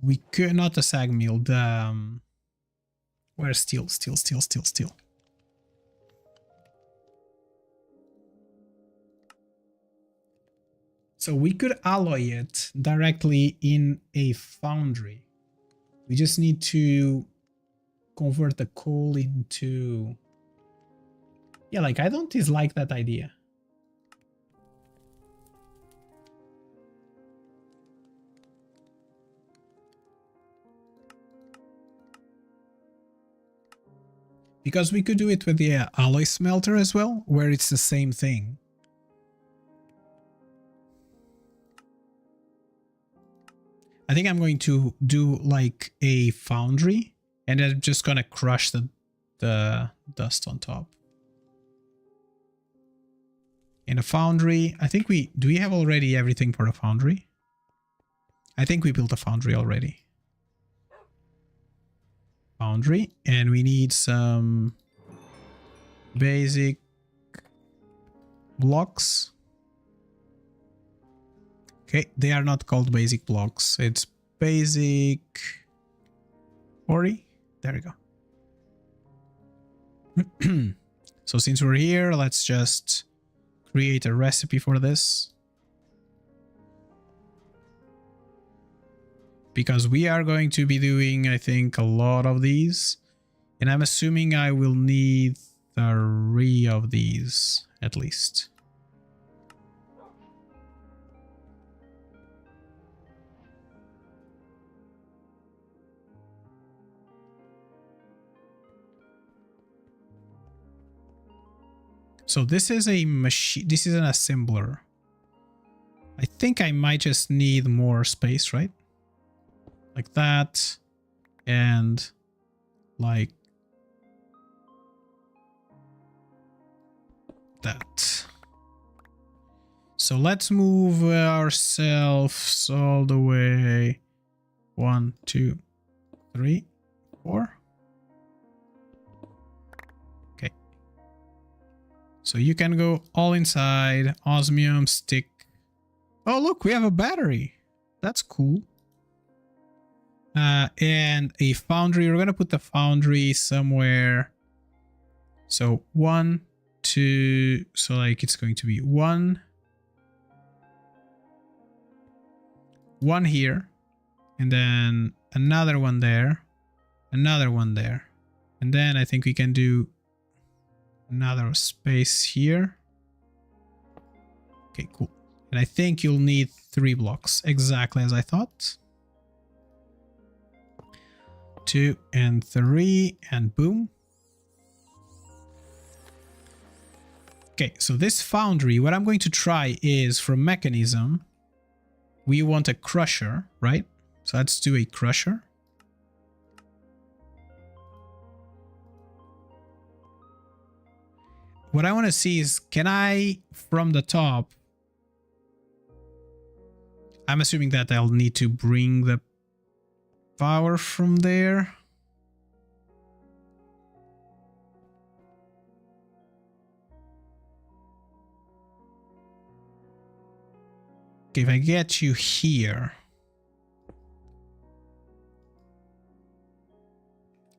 we could, not the sag mill, the where's steel? Steel. So we could alloy it directly in a foundry. We just need to convert the coal into... Yeah, like I don't dislike that idea. Because we could do it with the alloy smelter as well, where it's the same thing. I think I'm going to do like a foundry, and I'm just gonna crush the dust on top. In a foundry, I think do we have already everything for a foundry? I think we built a foundry already. Foundry, and we need some basic blocks. Okay, they are not called basic blocks. It's basic quarry. There we go. So since we're here, let's just create a recipe for this. Because we are going to be doing, I think, a lot of these. And I'm assuming I will need 3 of these, at least. So this is a machine, this is an assembler. I think I might just need more space, right? Like that, and like that. So let's move ourselves all the way. 1, 2, 3, 4. Okay. So you can go all inside. Osmium stick. Oh, look, we have a battery. That's cool. And a foundry. We're going to put the foundry somewhere. So 1, 2. So like it's going to be 1 here. And then another one there. Another one there. And then I think we can do another space here. Okay, cool. And I think you'll need 3 blocks. Exactly as I thought. 2 and 3 and boom. Okay, so this foundry, what I'm going to try is from mechanism, we want a crusher, right? So let's do a crusher. What I want to see is, can I, from the top, I'm assuming that I'll need to bring the power from there. Okay, if I get you here.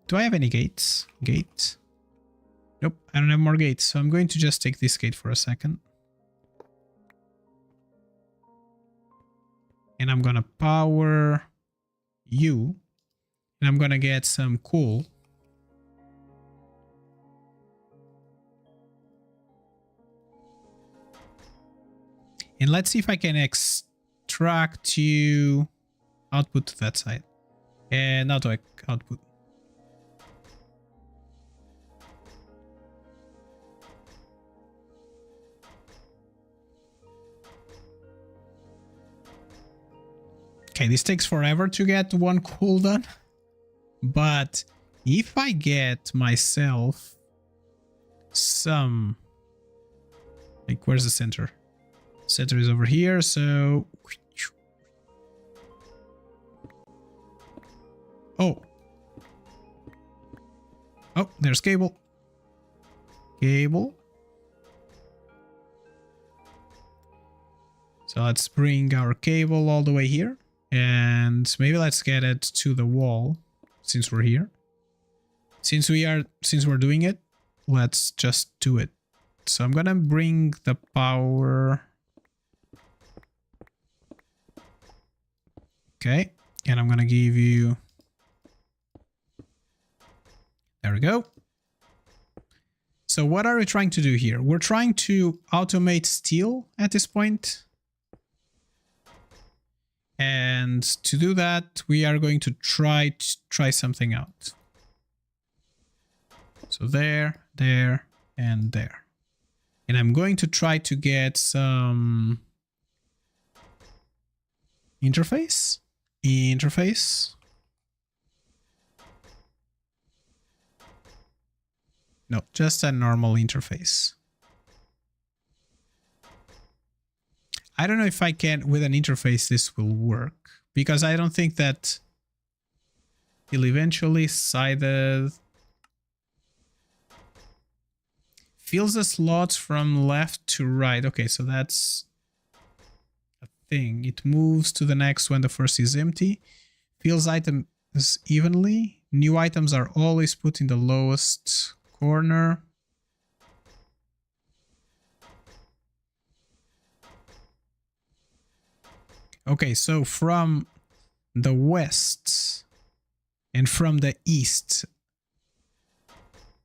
Do I have any gates? Gates? Nope, I don't have more gates, so I'm going to just take this gate for a second. And I'm gonna power you. And I'm gonna get some coal. And let's see if I can extract you output to that side. And not to output. Okay, this takes forever to get one cool done. But if I get myself some... Like, where's the center? Center is over here, so... Oh. Oh, there's cable. Cable. So let's bring our cable all the way here. And maybe let's get it to the wall since we're here. Since we're doing it, let's just do it. So I'm gonna bring the power. Okay, and I'm gonna give you. There we go. So what are we trying to do here? We're trying to automate steel at this point. And to do that, we are going to try something out. So there, there, and there. And I'm going to try to get some interface. No, just a normal interface. I don't know if I can, with an interface, this will work. Because I don't think that he'll eventually sided. Fills the slots from left to right. Okay, so that's a thing. It moves to the next when the first is empty. Fills items evenly. New items are always put in the lowest corner. Okay, so from the west and from the east,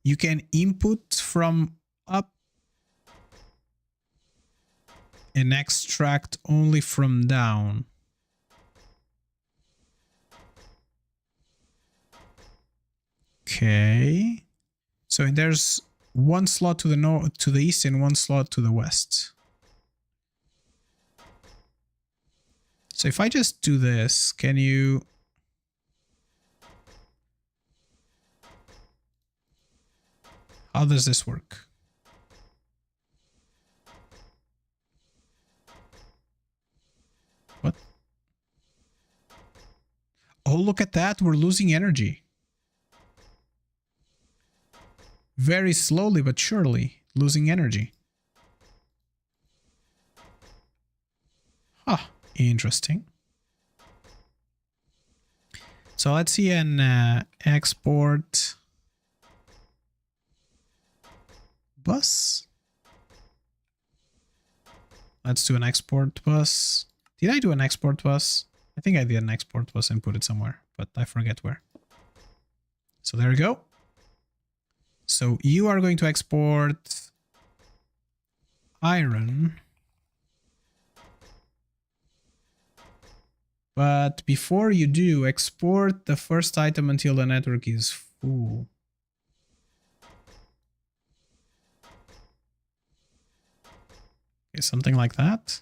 you can input from up and extract only from down. Okay. So there's one slot to the north, to the east, and one slot to the west. So if I just do this, can you... How does this work? What? Oh, look at that. We're losing energy. Very slowly but surely losing energy. Huh. Interesting. So let's see an export bus. Let's do an export bus. Did I do an export bus? I think I did an export bus and put it somewhere, but I forget where. So there we go. So you are going to export iron. But before you do, export the first item until the network is full. Okay, something like that.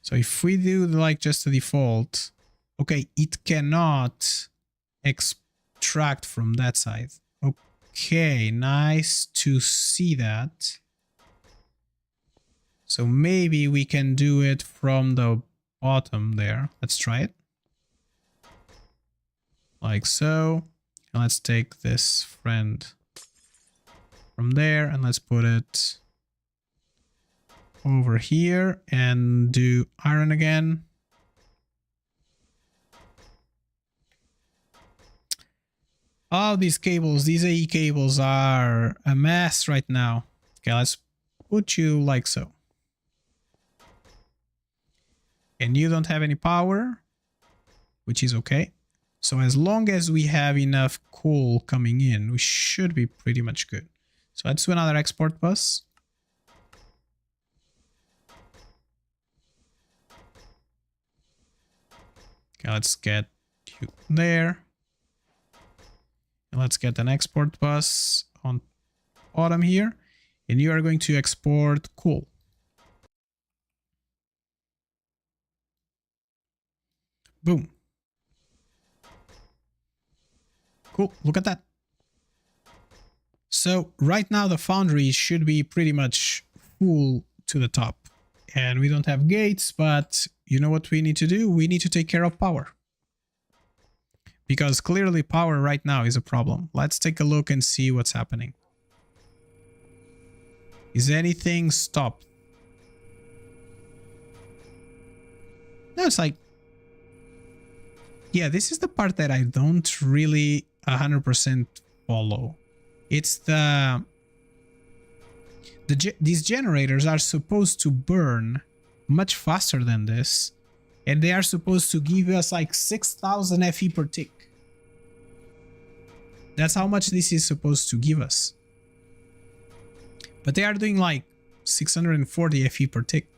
So if we do like just the default, okay, it cannot extract from that side. Okay, nice to see that. So maybe we can do it from the bottom there. Let's try it. Like so. And let's take this friend from there and let's put it over here and do iron again. Oh, these cables, these AE cables are a mess right now. Okay, let's put you like so. And you don't have any power, which is okay. So as long as we have enough coal coming in, we should be pretty much good. So let's do another export bus. Okay, let's get you there. And let's get an export bus on bottom here. And you are going to export coal. Boom. Cool, look at that. So right now the foundry should be pretty much full to the top. And we don't have gates, but you know what we need to do? We need to take care of power. Because clearly power right now is a problem. Let's take a look and see what's happening. Is anything stopped? No, it's like... Yeah, this is the part that I don't really 100% follow. It's these generators are supposed to burn much faster than this, and they are supposed to give us like 6,000 FE per tick. That's how much this is supposed to give us. But they are doing like 640 FE per tick.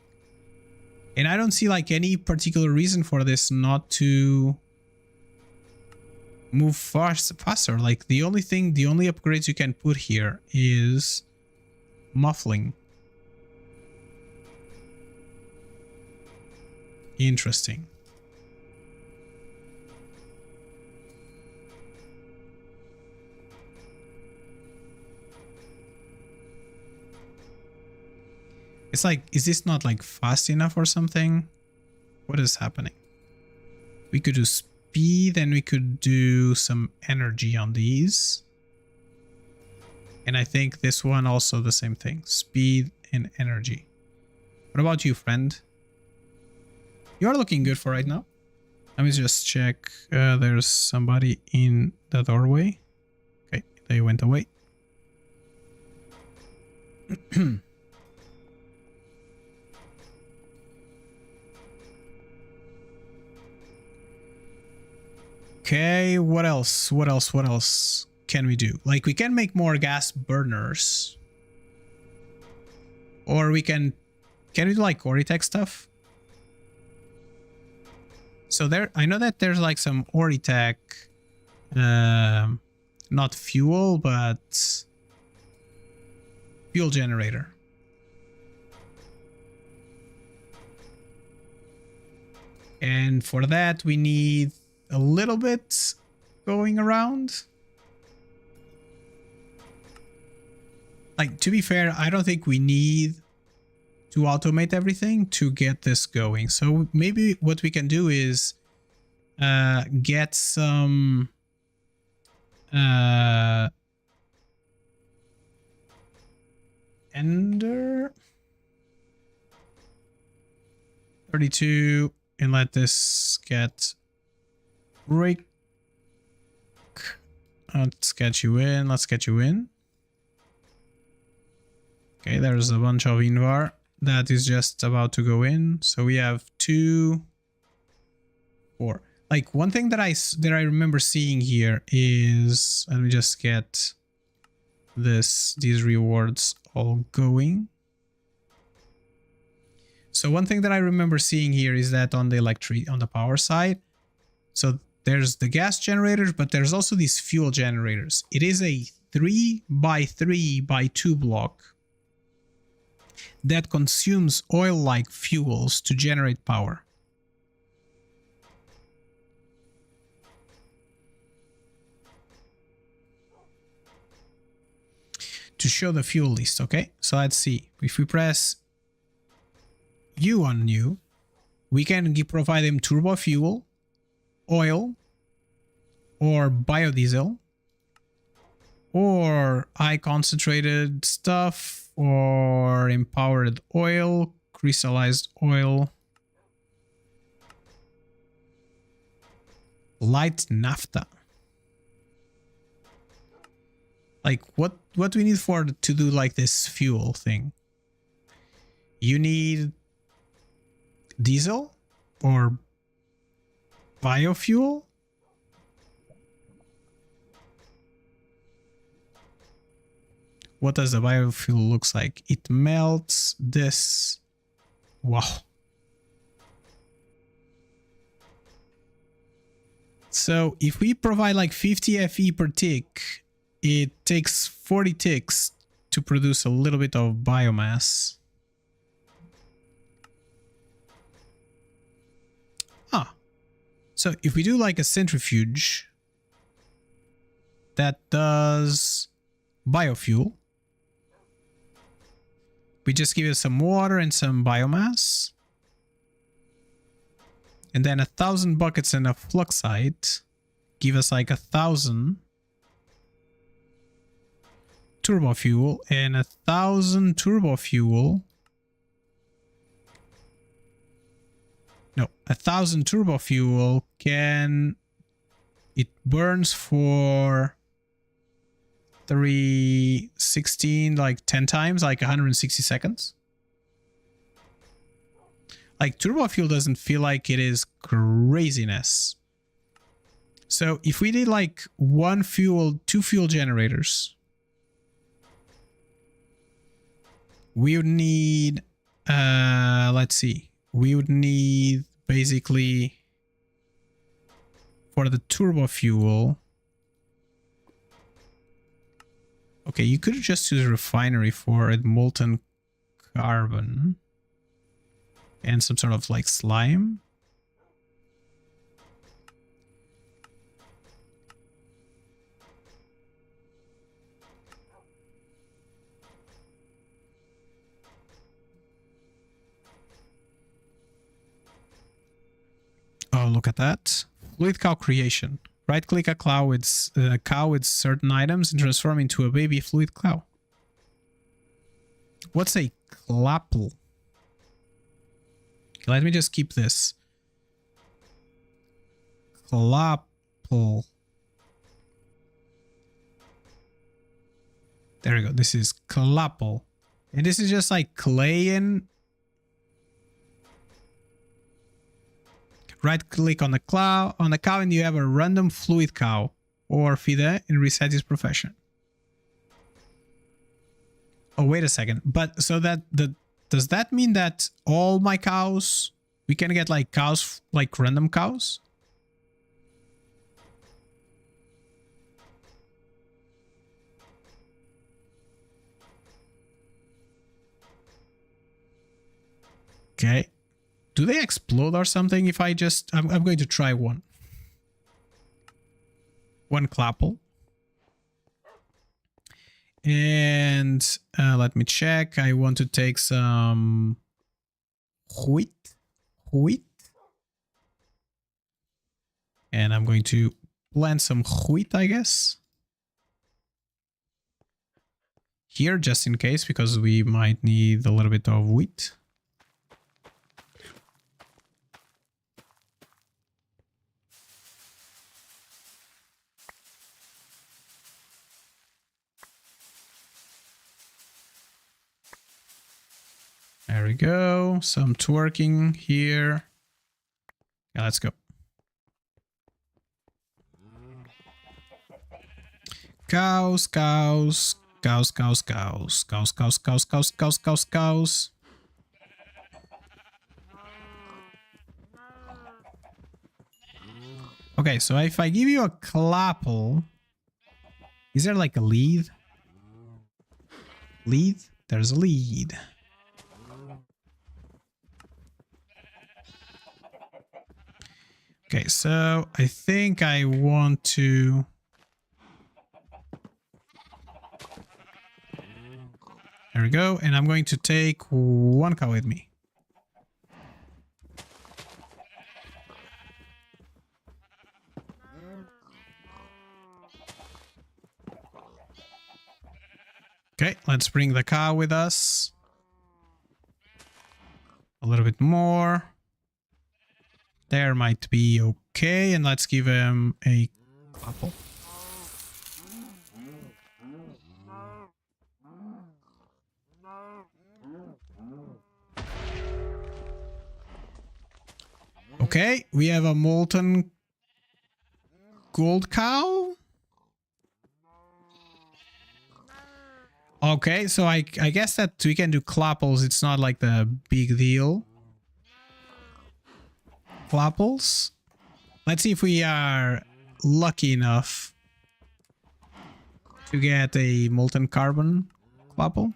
And I don't see like any particular reason for this not to move faster. Like the only upgrades you can put here is muffling. Interesting. It's like, is this not like fast enough or something? What is happening? We could do speed and we could do some energy on these. And I think this one also the same thing. Speed and energy. What about you, friend? You're looking good for right now. Let me just check. There's somebody in the doorway. Okay, they went away. Okay, what else? What else can we do? Like, we can make more gas burners. Or we can we do like Oritech stuff? So there, I know that there's like some Oritech, not fuel, but fuel generator. And for that, we need a little bit going around. Like, to be fair, I don't think we need to automate everything to get this going. So maybe what we can do is get some Ender 32 and let this get break. Let's get you in. Let's get you in. Okay, there's a bunch of Invar that is just about to go in. So we have 2, 4. Like, one thing that I remember seeing here is, let me just get these rewards all going. So one thing that I remember seeing here is that on the power side, so there's the gas generators, but there's also these fuel generators. It is a 3x3x2 block that consumes oil-like fuels to generate power. To show the fuel list, okay? So let's see. If we press U on new, we can provide them turbo fuel, oil, or biodiesel, or high concentrated stuff, or empowered oil, crystallized oil, light naphtha. Like, what do we need to do like this fuel thing? You need diesel or biofuel? What does the biofuel looks like? It melts this. Wow. So if we provide like 50 Fe per tick, it takes 40 ticks to produce a little bit of biomass. Ah. So if we do like a centrifuge that does biofuel, we just give it some water and some biomass, and then 1,000 buckets and a fluxite give us like 1,000 turbo fuel, and 1,000 turbo fuel. No, 1,000 turbo fuel it burns for 316, like 10 times, like 160 seconds. Like, turbo fuel doesn't feel like it is craziness. So if we did like 2 fuel generators, we would need, let's see, we would need basically for the turbo fuel. Okay, you could just use a refinery for molten carbon and some sort of like slime. Oh, look at that. Fluid cow creation. Right click a cow with certain items and transform into a baby fluid cow. What's a clapple? Okay, let me just keep this. Clapple. There we go. This is clapple. And this is just like clay and right click on the cow and you have a random fluid cow or feed it and reset its profession. Oh, wait a second. But so that does that mean that all my cows, we can get like cows, like random cows? Okay. Do they explode or something if I just... I'm going to try one. One clapple. And let me check. I want to take some wheat. And I'm going to plant some wheat, I guess. Here, just in case, because we might need a little bit of wheat. There we go. Some twerking here. Yeah, let's go. Cows, cows, cows, cows, cows, cows, cows, cows, cows, cows, cows, cows. Okay, so if I give you a clapple, is there like a lead? Lead? There's a lead. Okay, so I think I want to... There we go, and I'm going to take one cow with me. Okay, let's bring the cow with us. A little bit more. There might be okay, and let's give him a couple. Okay, we have a molten gold cow. Okay, so I guess that we can do clapples. It's not like the big deal. Clapples. Let's see if we are lucky enough to get a molten carbon clapple.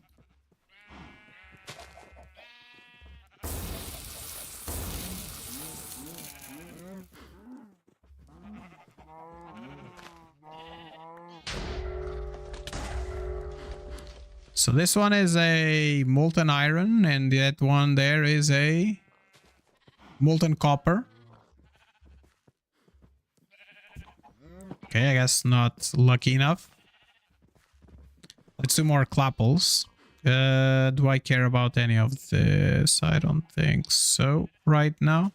So this one is a molten iron, and that one there is a molten copper. Okay, I guess not lucky enough. Let's do more clapples. Do I care about any of this? I don't think so right now.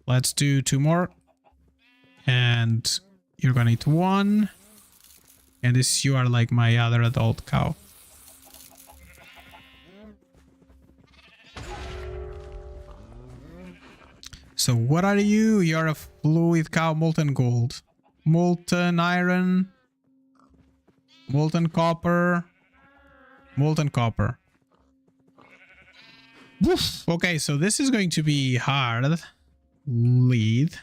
Let's do two more. And you're gonna eat one. And this, you are like my other adult cow. So what are you? You're a fluid cow, molten gold. Molten iron. Molten copper. Molten copper. Woof. Okay, so this is going to be hard. lead.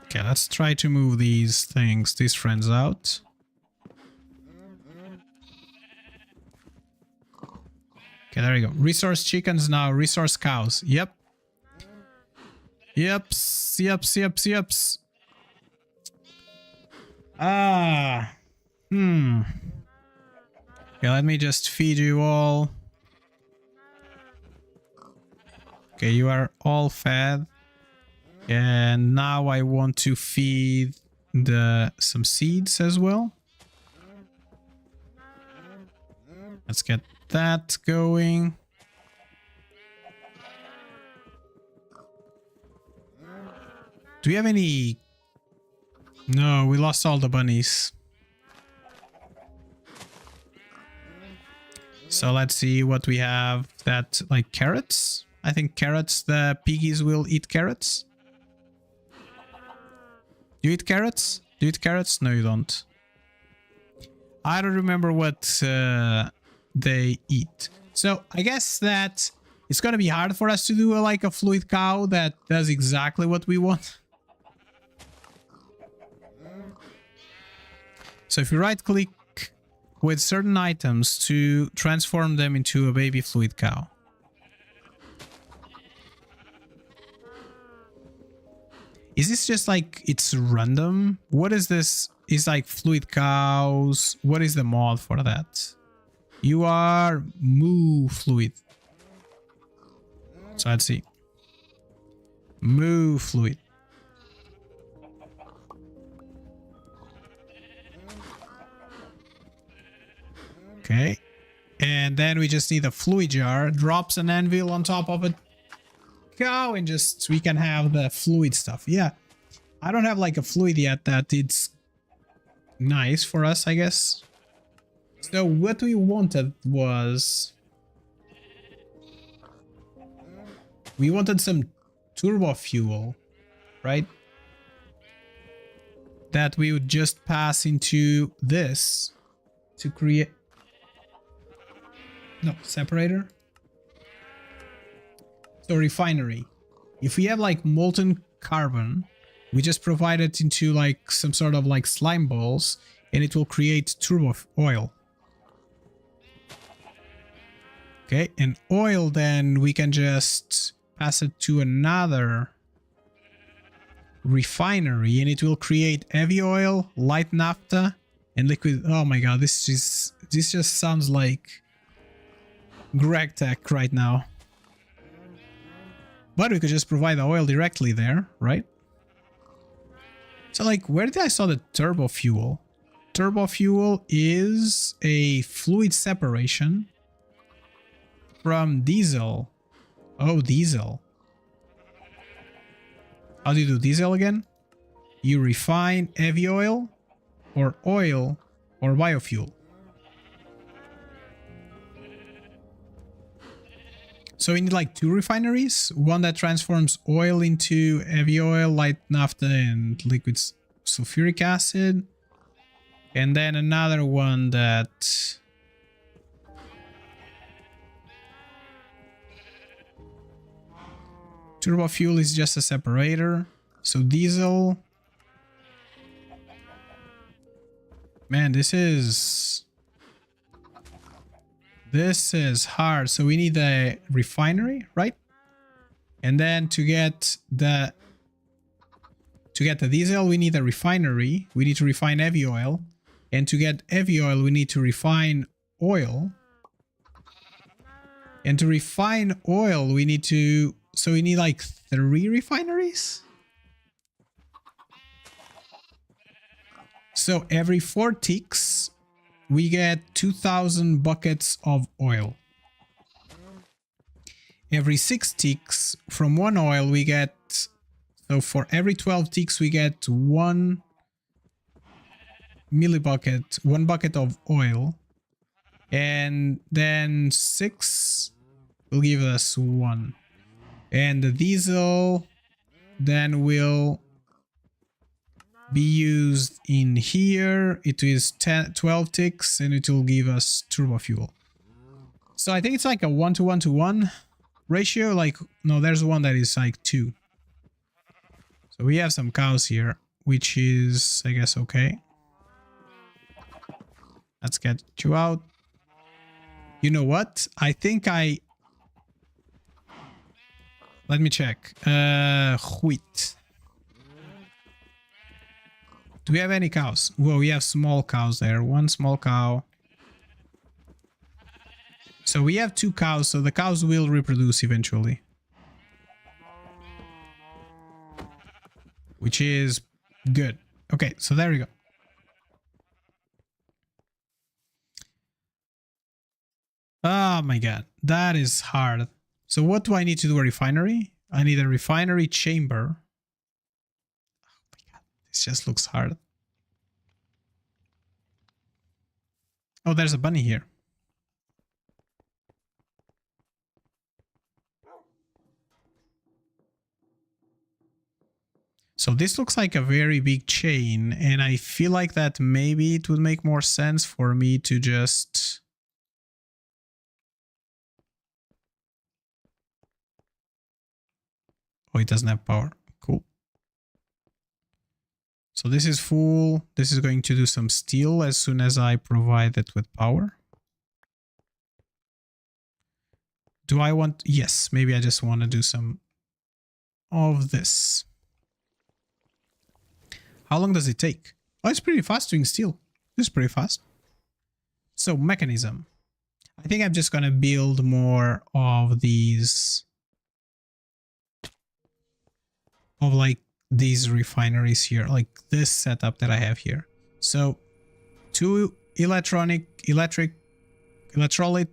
Okay, let's try to move these things, these friends out. Okay, there you go. Resource chickens now, resource cows. Yep. Yeps, yeps, yeps, yeps. Ah. Okay, let me just feed you all. Okay, you are all fed. And now I want to feed some seeds as well. Let's get that going. Do we have any? No, we lost all the bunnies. So let's see what we have. That, like, carrots? I think carrots, the piggies will eat carrots. Do you eat carrots? Do you eat carrots? No, you don't. I don't remember what they eat. So I guess that it's gonna be hard for us to do like a fluid cow that does exactly what we want. So if you right click with certain items to transform them into a baby fluid cow. Is this just like it's random? What is this? Is like fluid cows. What is the mod for that? You are moo fluid. So let's see. Moo fluid. Okay. And then we just need a fluid jar. Drops an anvil on top of it. Cow and just we can have the fluid stuff. Yeah, I don't have like a fluid yet that it's nice for us, I guess. So what we wanted was we wanted some turbo fuel, right? That we would just pass into this to create separator. So refinery. If we have like molten carbon, we just provide it into like some sort of like slime balls and it will create turbo oil. Okay, and oil then we can just pass it to another refinery and it will create heavy oil, light naphtha, and liquid. Oh my god, this just sounds like Greg Tech right now. But we could just provide the oil directly there, right? So like, where did I saw the turbo fuel? Turbo fuel is a fluid separation from diesel. Oh, diesel. How do you do diesel again? You refine heavy oil or biofuel. So we need like 2 refineries, one that transforms oil into heavy oil, light naphtha, and liquid sulfuric acid. And then another one that... turbo fuel is just a separator. So diesel... Man, this is hard. So we need a refinery, right? And then to get the diesel, we need a refinery. We need to refine heavy oil. And to get heavy oil, we need to refine oil. And to refine oil, we need to... So we need like 3 refineries? So every 4 ticks, we get 2,000 buckets of oil. Every 6 ticks from one oil we get... So for every 12 ticks we get 1 millibucket, 1 bucket of oil. And then 6 will give us 1. And the diesel then will be used in here. It is 12 ticks and it will give us turbo fuel. So I think it's like a 1-to-1-to-1 ratio. Like, no, there's one that is like 2. So we have some cows here, which is, I guess, okay. Let's get you out. You know what? I think let me check. Wheat. Do we have any cows? Well, we have small cows there. One small cow. So we have 2 cows, so the cows will reproduce eventually. Which is good. Okay, so there we go. Oh my god, that is hard. So what do I need to do? A refinery? I need a refinery chamber. Oh my god, this just looks hard. Oh, there's a bunny here. So this looks like a very big chain, and I feel like that maybe it would make more sense for me to just... Oh, it doesn't have power. Cool. So this is full. This is going to do some steel as soon as I provide it with power. Do I want... Yes, maybe I just want to do some of this. How long does it take? Oh, it's pretty fast doing steel. This is pretty fast. So, mechanism. I think I'm just going to build more of these... Of like these refineries here. Like this setup that I have here. So, 2 electrolyte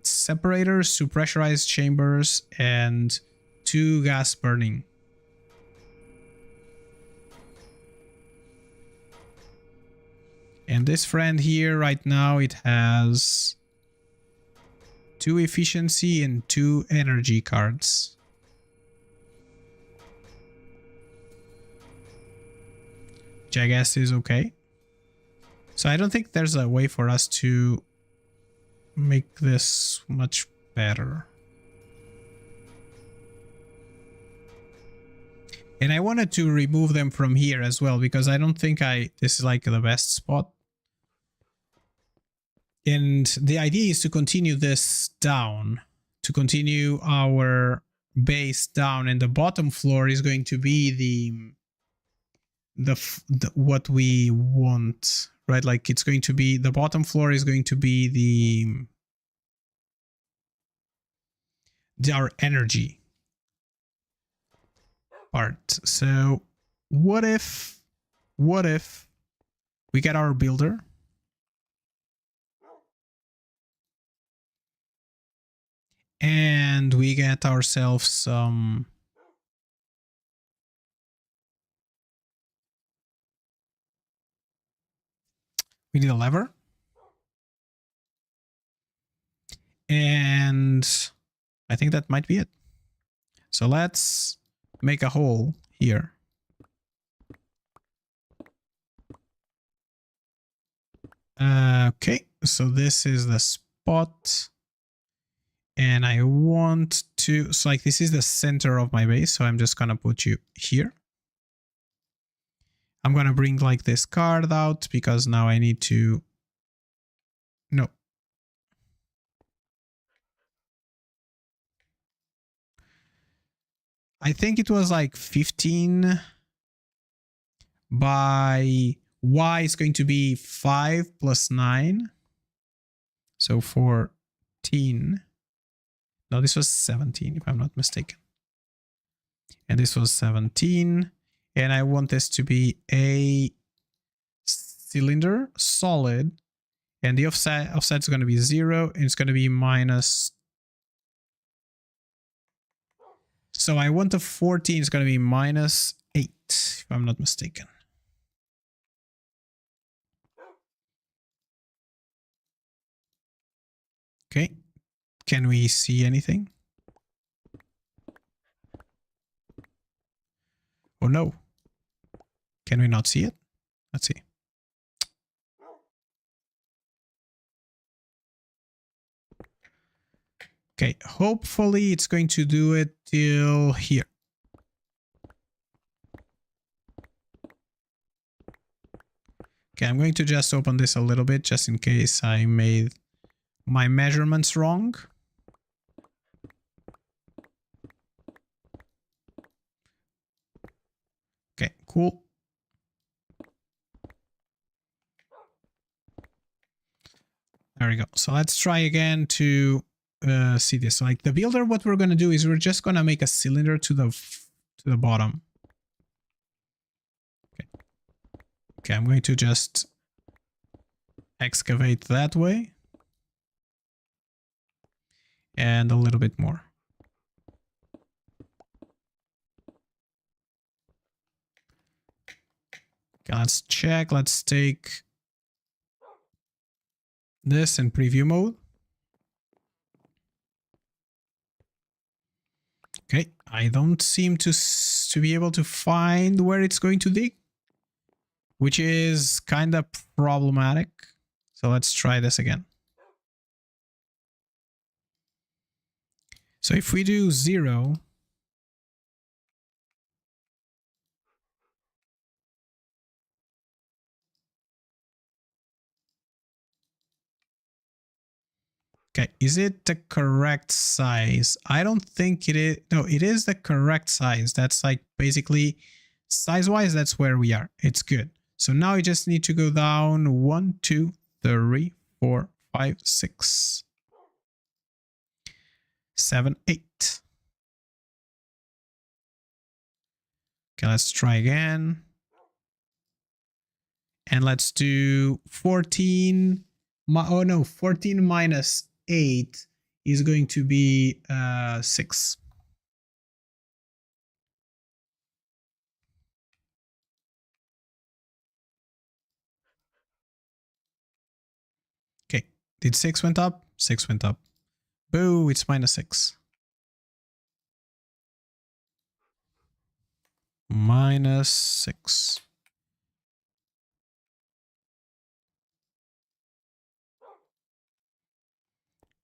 separators, 2 pressurized chambers, and 2 gas burning. And this friend here right now, it has 2 efficiency and 2 energy cards. Which I guess is okay. So I don't think there's a way for us to make this much better. And I wanted to remove them from here as well, because I don't think this is like the best spot. And the idea is to continue this down, to continue our base down, and the bottom floor is going to be the what we want, right? Like it's going to be, the bottom floor is going to be our energy part. So what if we get our builder? And we get ourselves some... We need a lever. And I think that might be it. So let's make a hole here. Okay, so this is the spot. And I want to, so like this is the center of my base. So I'm just going to put you here. I'm going to bring like this card out because now I need to, no. I think it was like 15 by y is going to be 5 plus 9. So 14. No, this was 17 if I'm not mistaken. And this was 17. And I want this to be a cylinder, solid. And the offset is going to be 0. And it's going to be minus. So I want the 14 is going to be minus 8, if I'm not mistaken. Okay. Can we see anything? Oh no. Can we not see it? Let's see. Okay, hopefully it's going to do it till here. Okay, I'm going to just open this a little bit just in case I made my measurements wrong. Okay, cool. There we go. So let's try again to see this. So like the builder, what we're going to do is we're just going to make a cylinder to the bottom. Okay. Okay, I'm going to just excavate that way. And a little bit more. Okay, let's check. Let's take this in preview mode. Okay, I don't seem to be able to find where it's going to dig, which is kind of problematic. So let's try this again. So if we do 0, okay, is it the correct size? I don't think it is. No, it is the correct size. That's like basically size-wise, that's where we are. It's good. So now you just need to go down 1, 2, 3, 4, 5, 6, 7, 8. Okay, let's try again. And let's do 14. Oh no, 14 minus 8 is going to be 6. Okay, did 6 went up? 6 went up. Boo, it's minus 6. Minus 6.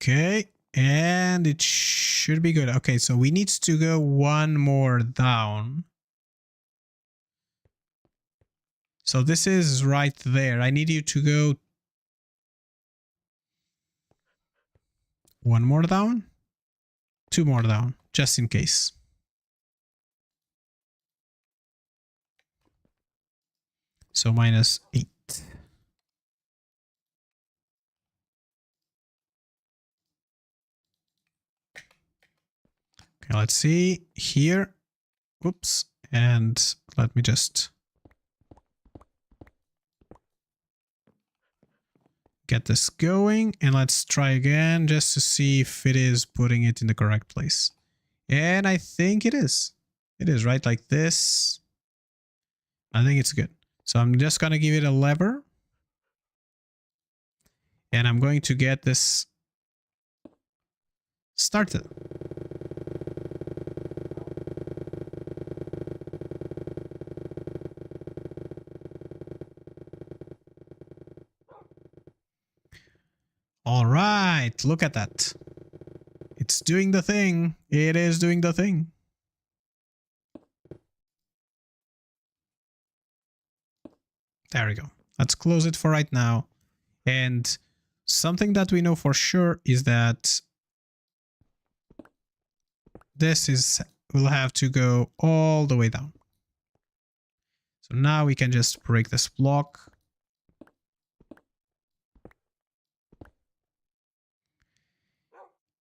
Okay, and it should be good. Okay, so we need to go one more down. So this is right there. I need you to go one more down, 2 more down, just in case. So minus 8. Okay, let's see here. Oops. And let me just get this going. And let's try again just to see if it is putting it in the correct place. And I think it is. It is, right? Like this. I think it's good. So I'm just going to give it a lever. And I'm going to get this started. All right, look at that. It's doing the thing. It is doing the thing. There we go. Let's close it for right now. And something that we know for sure is that this will have to go all the way down. So now we can just break this block.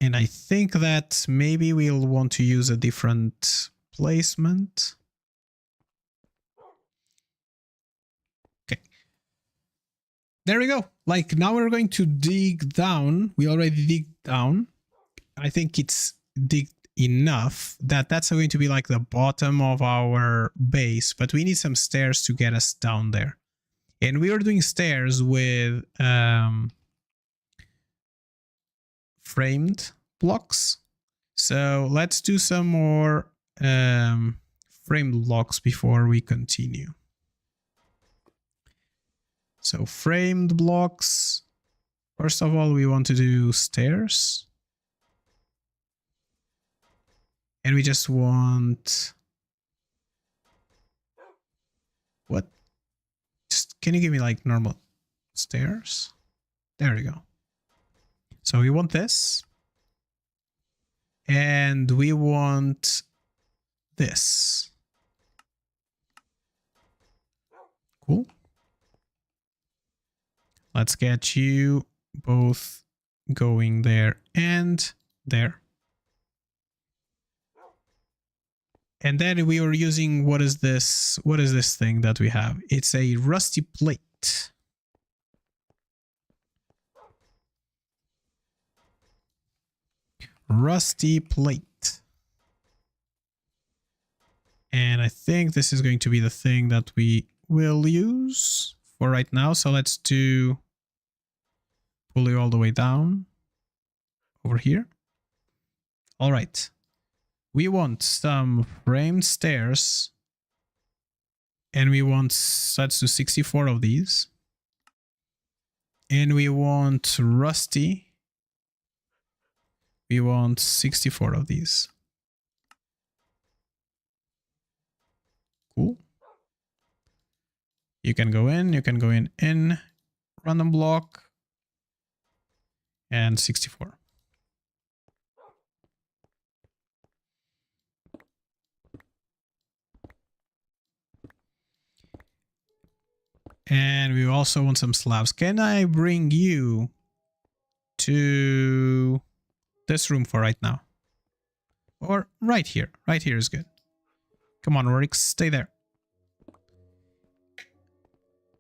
And I think that maybe we'll want to use a different placement. Okay. There we go. Like now we're going to dig down. We already dig down. I think it's dig enough that that's going to be like the bottom of our base, but we need some stairs to get us down there. And we are doing stairs with framed blocks. So let's do some more framed blocks before we continue. So framed blocks. First of all, we want to do stairs. And we just want... What? Just, can you give me like normal stairs? There we go. So we want this. And we want this. Cool. Let's get you both going there and there. And then we are using, what is this? What is this thing that we have? It's a rusty plate. Rusty plate. And I think this is going to be the thing that we will use for right now. So let's do pull you all the way down over here. All right. We want some framed stairs. And we want, let's do 64 of these. And we want rusty. We want 64 of these. Cool. You can go in, random block, and 64. And we also want some slabs. Can I bring you to this room for right now? Or right here. Right here is good. Come on, Rorik, stay there.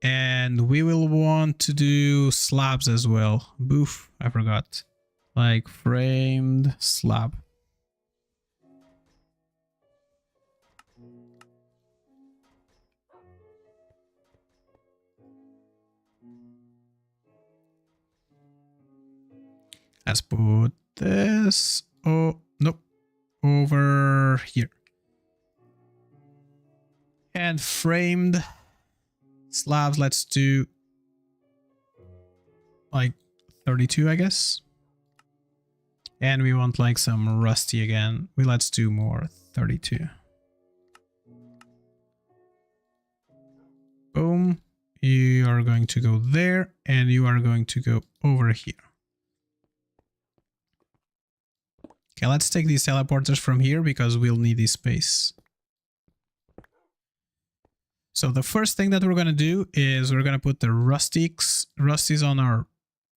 And we will want to do slabs as well. Boof, I forgot. Like framed slab. Let's put this, oh, nope, over here. And framed slabs, let's do like 32, I guess. And we want like some rusty again. Let's do more, 32. Boom. You are going to go there and you are going to go over here. Okay, let's take these teleporters from here because we'll need this space. So the first thing that we're going to do is we're going to put the rusties on our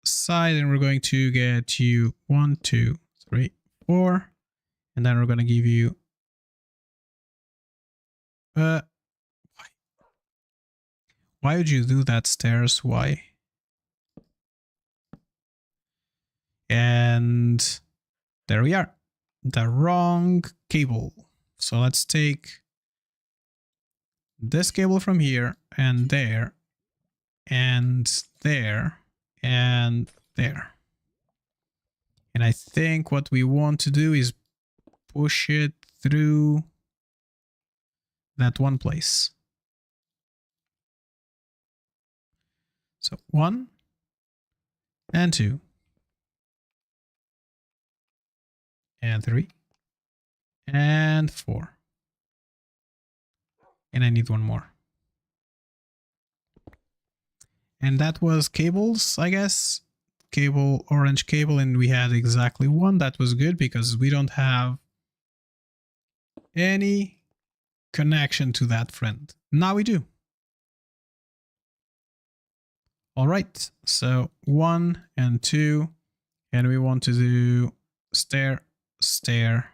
side, and we're going to get you 1, 2, 3, 4, and then we're going to give you why would you do that, stairs? Why? And there we are. The wrong cable. So let's take this cable from here and there and there and there. And I think what we want to do is push it through that one place. So 1 and 2 and 3 and 4. And I need one more. And that was cables, I guess. Cable, orange cable, and we had exactly one. That was good because we don't have any connection to that friend. Now we do. All right, so 1 and 2, and we want to do stair, stair,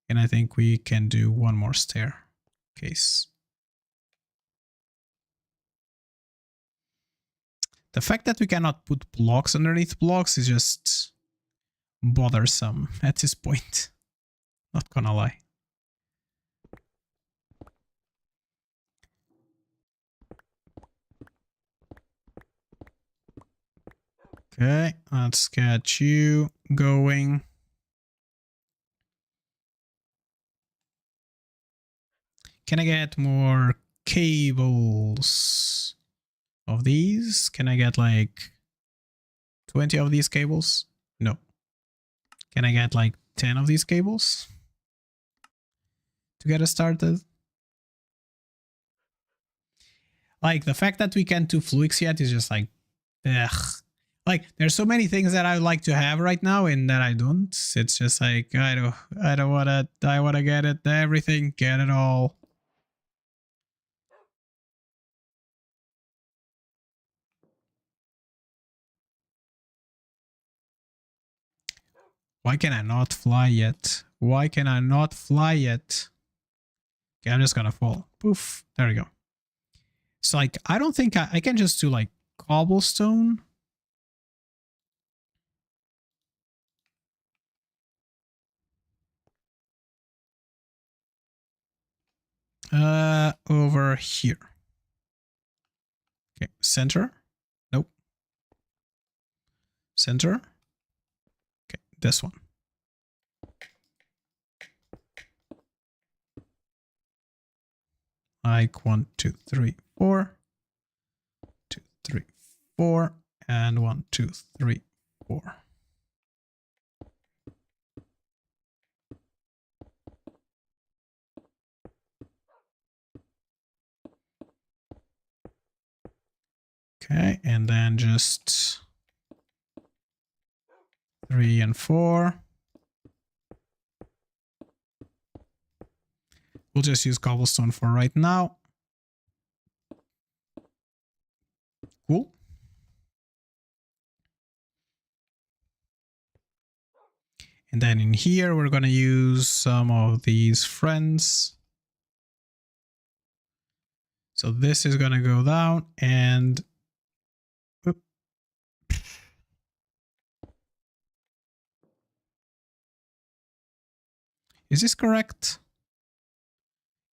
and I think we can do one more stair case. The fact that we cannot put blocks underneath blocks is just bothersome at this point. Not gonna lie. Okay, let's get you going. Can I get more cables? of these. Can I get like 20 of these cables? No. Can I get like 10 of these cables to get us started? Like the fact that we can't do fluids yet is just like, ugh. Like there's so many things that I would like to have right now and that I don't. It's just like I don't wanna get it, everything, get it all. Why can I not fly yet? Why can I not fly yet? Okay, I'm just gonna fall. Poof. There we go. So like I don't think I can just do like cobblestone. Over here. Okay, center. Nope. Center. Okay, this one. Like 1, 2, 3, 4. 2, 3, 4. And 1, 2, 3, 4. Okay, and then just 3 and 4. We'll just use cobblestone for right now. Cool. And then in here, we're going to use some of these friends. So this is going to go down and... Oop. Is this correct?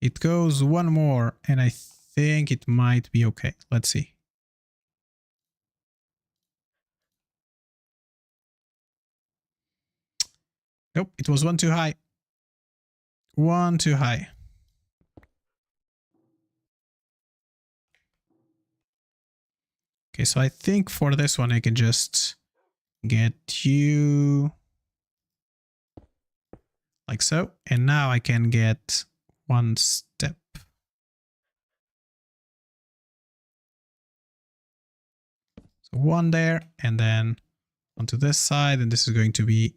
It goes one more, and I think it might be okay. Let's see. Nope, it was one too high. One too high. Okay, so I think for this one I can just get you like so. And now I can get one step. So one there, and then onto this side, and this is going to be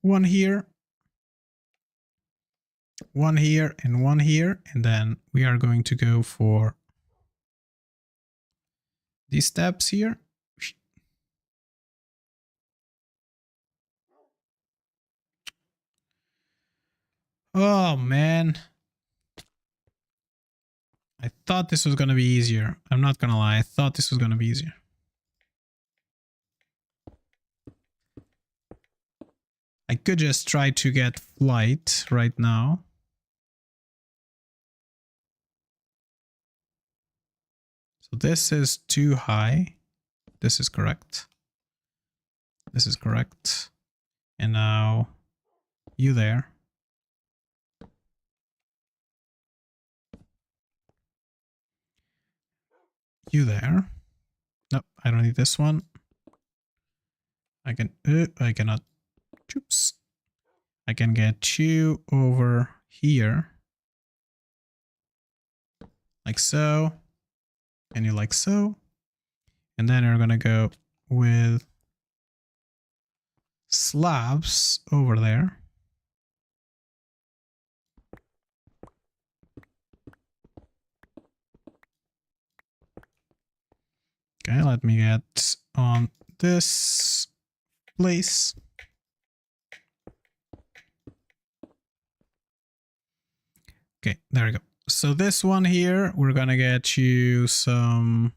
one here, one here, and one here. And then we are going to go for these steps here. Oh man. I thought this was going to be easier. I'm not going to lie. I thought this was going to be easier. I could just try to get flight right now. So this is too high. This is correct. This is correct. And now you there. You there. Nope, I don't need this one. I cannot. Oops. I can get you over here. Like so. And you like so. And then we're gonna go with slabs over there. Okay, let me get on this place. Okay, there we go. So this one here, we're gonna get you some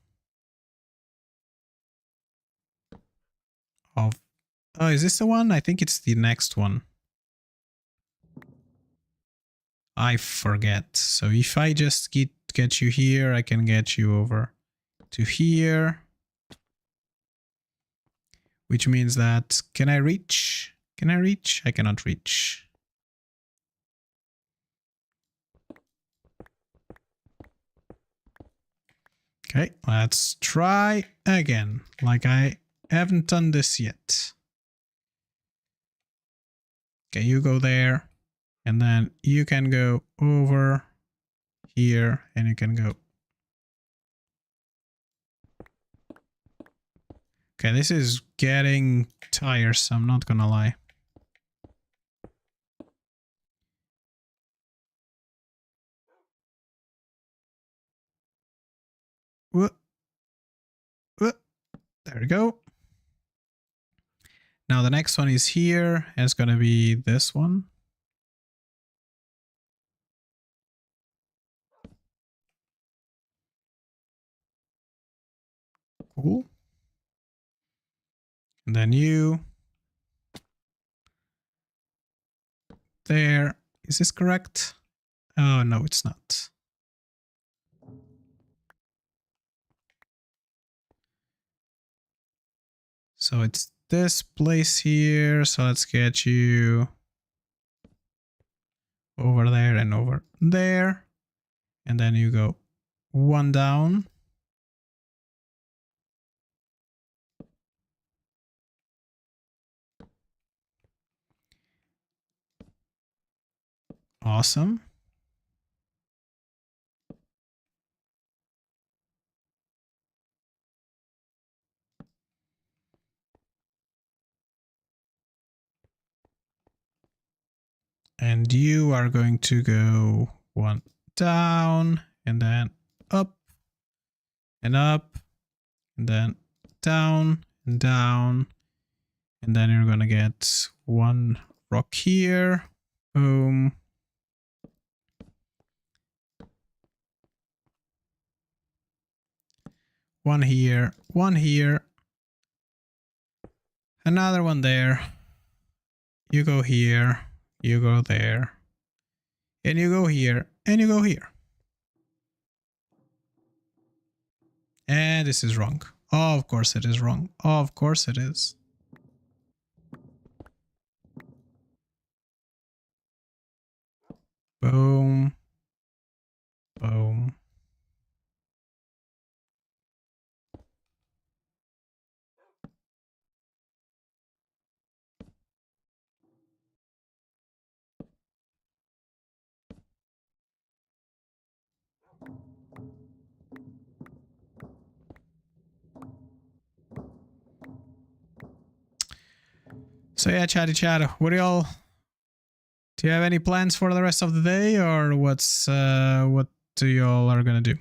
of... Oh, is this the one? I think it's the next one. I forget. So if I just get you here, I can get you over to here. Which means that, can I reach? Can I reach? I cannot reach. Okay, let's try again. Like I haven't done this yet. Okay, you go there. And then you can go over here and you can go. Okay, this is getting tiresome, not gonna lie. Whoop. Whoop. There we go. Now the next one is here, and it's gonna be this one. Cool. And then you. There. Is this correct? Oh, no, it's not. So it's this place here. So let's get you over there and over there. And then you go one down. Awesome. And you are going to go one down and then up and up and then down and down. And then you're going to get one rock here. Boom. One here, one here. Another one there. You go here, you go there. And you go here, and you go here. And this is wrong. Oh, of course it is wrong. Oh, of course it is. Boom. Boom. So yeah, chatty chat. What do you have any plans for the rest of the day, or what do y'all are gonna do?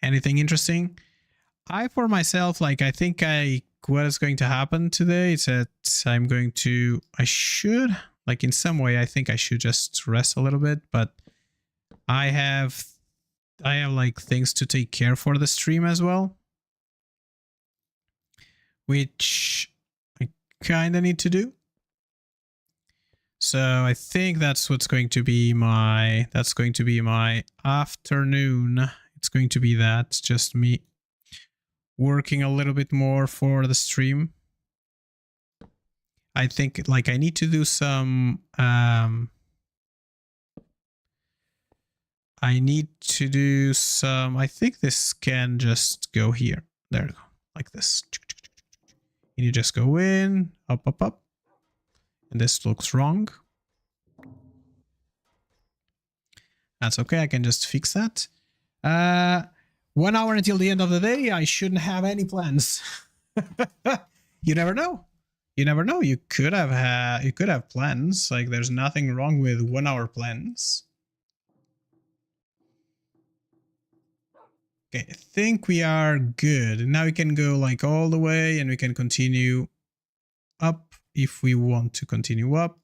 Anything interesting? I for myself, like I think what is going to happen today is that I should, like in some way I think I should just rest a little bit, but I have like things to take care for the stream as well, which I kind of need to do. So I think that's going to be my afternoon. It's going to be that, just me working a little bit more for the stream. I think like I need to do some I think this can just go here. There we go. Like this. And you just go in, up, up, up. And this looks wrong. That's okay. I can just fix that. 1 hour until the end of the day. I shouldn't have any plans. You never know. You never know. You could have plans. Like there's nothing wrong with 1 hour plans. Okay, I think we are good. Now we can go like all the way and we can continue up if we want to continue up.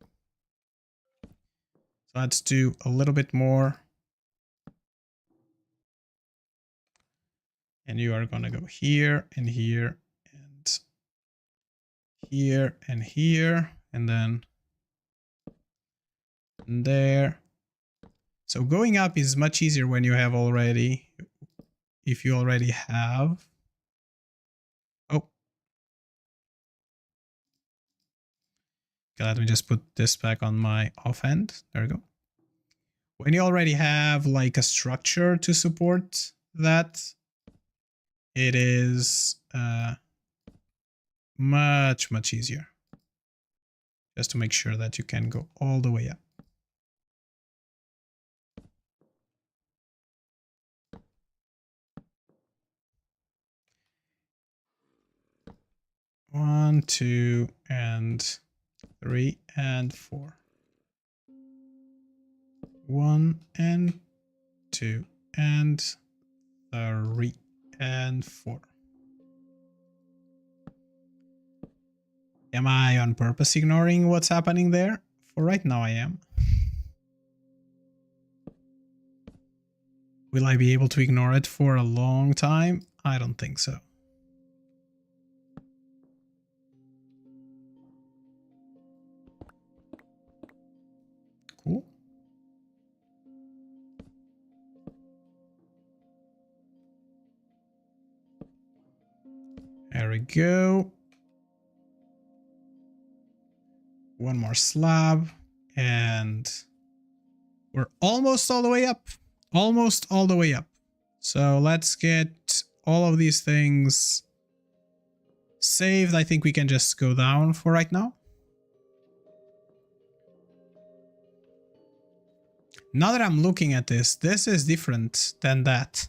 So let's do a little bit more. And you are going to go here and here and here and here and then there. So going up is much easier when you have already, if you already have. Oh. Okay, let me just put this back on my offhand. There we go. when you already have like a structure to support that, it is much easier. Just to make sure that you can go all the way up. One, 2, and 3, and 4. 1 and 2 and 3 and 4. Am I on purpose ignoring what's happening there? For right now I am. Will I be able to ignore it for a long time? I don't think so. Cool. There we go. One more slab, and we're almost all the way up. Almost all the way up. So let's get all of these things saved. I think we can just go down for right now. Now that I'm looking at this, this is different than that.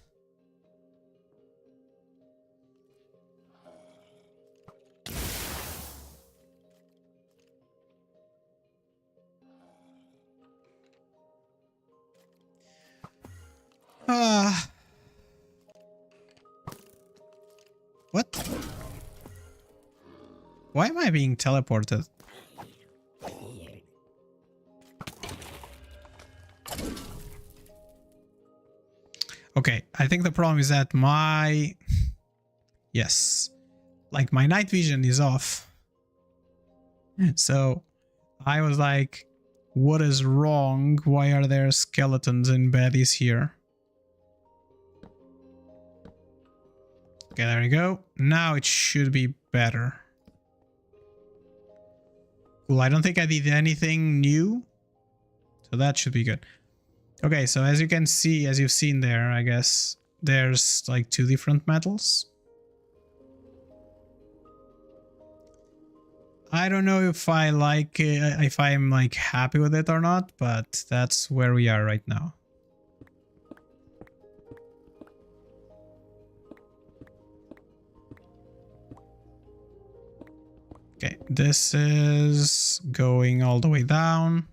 What? Why am I being teleported? Okay, I think the problem is that my... Yes. Like, my night vision is off. So, I was like, what is wrong? Why are there skeletons and baddies here? Okay, there we go. Now it should be better. Cool, I don't think I did anything new. So that should be good. Okay, so as you can see, as you've seen there, I guess, there's like 2 different metals. I don't know if I like it, if I'm like happy with it or not, but that's where we are right now. Okay, this is going all the way down.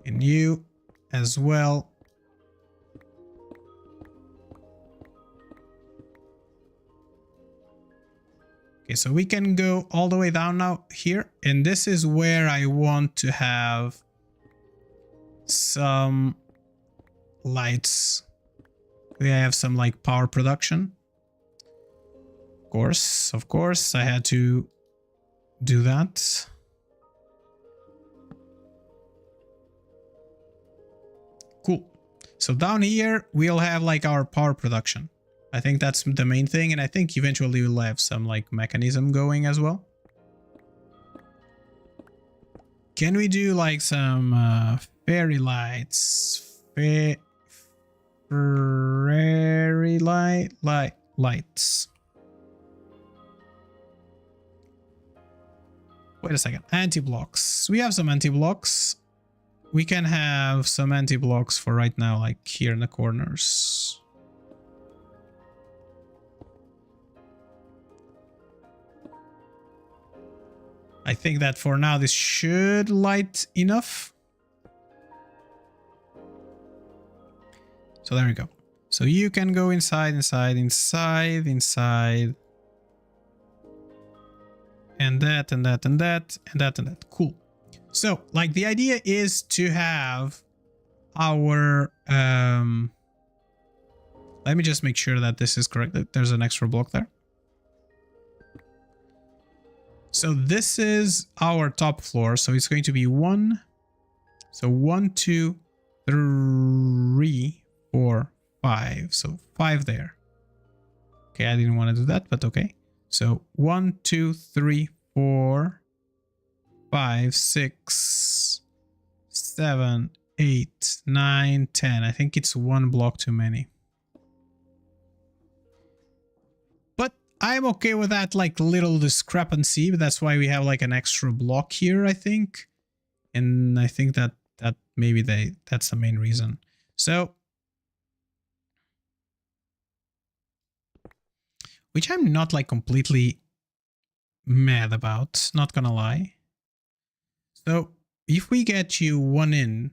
And you as well. Okay, so we can go all the way down now here. And this is where I want to have some lights. We have some like power production. Of course, I had to do that. Cool. So down here, we'll have like our power production. I think that's the main thing, and I think eventually we'll have some like mechanism going as well. Can we do like some fairy lights? Fairy lights. Wait a second. Anti-blocks. We have some anti-blocks. We can have some anti-blocks for right now, like here in the corners. I think that for now this should light enough. So there we go. So you can go inside. And that, and that, and that, and that, and that. Cool. So, like, the idea is to have our... let me just make sure that this is correct. That there's an extra block there. So this is our top floor. So it's going to be 1. So 1, 2, 3, 4, 5. So 5 there. Okay, I didn't want to do that, but okay. So 1, 2, 3, 4, 5, 6, 7, 8, 9, 10. I think it's one block too many. But I'm okay with that, like, little discrepancy. But that's why we have like an extra block here, I think. And I think that maybe that's the main reason. So, which I'm not like completely mad about, not gonna lie. So if we get you one in,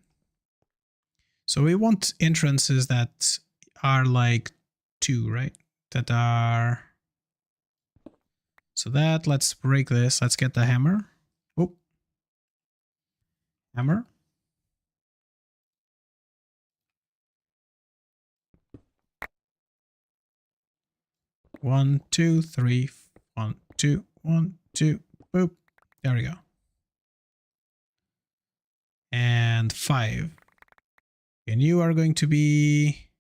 so we want entrances that are like 2, right? That are, so that, let's break this. Let's get the hammer. Oh, hammer. One, two, three, 1, 2, 1, 2, boop. There we go. And 5. And you are going to be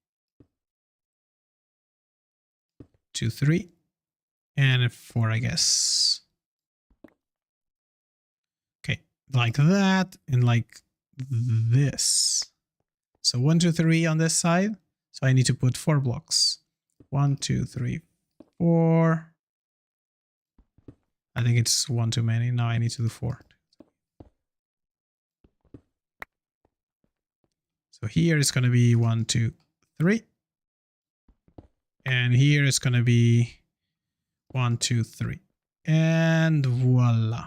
2, 3, and 4, I guess. Okay, like that, and like this. So 1, 2, 3 on this side. So I need to put 4 blocks. 1, 2, 3, 4. I think it's 1 too many. Now I need to do 4. So here it's going to be 1, 2, 3. And here it's going to be 1, 2, 3. And voila.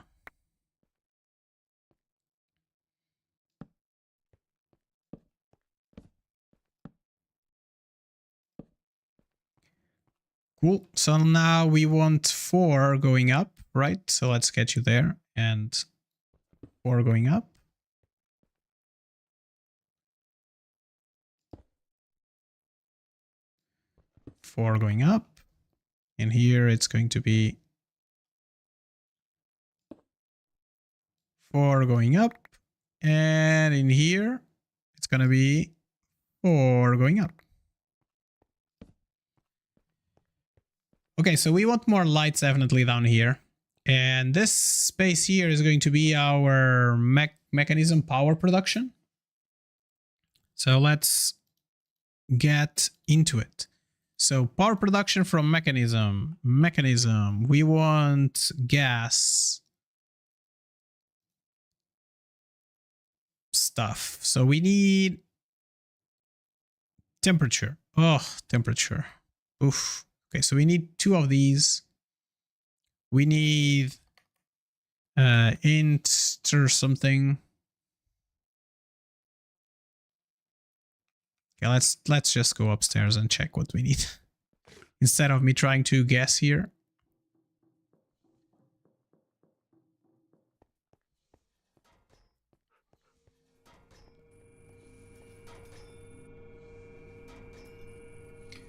Cool. So now we want 4 going up, right? So let's get you there. And 4 going up. Four going up. And here it's going to be 4 going up. And in here, it's going to be 4 going up. Okay, so we want more lights definitely down here. And this space here is going to be our mechanism power production. So let's get into it. So power production from mechanism. We want gas stuff. So we need temperature. Oh, temperature. Oof. Okay, so we need 2 of these. We need int or something. Okay, let's just go upstairs and check what we need. Instead of me trying to guess here.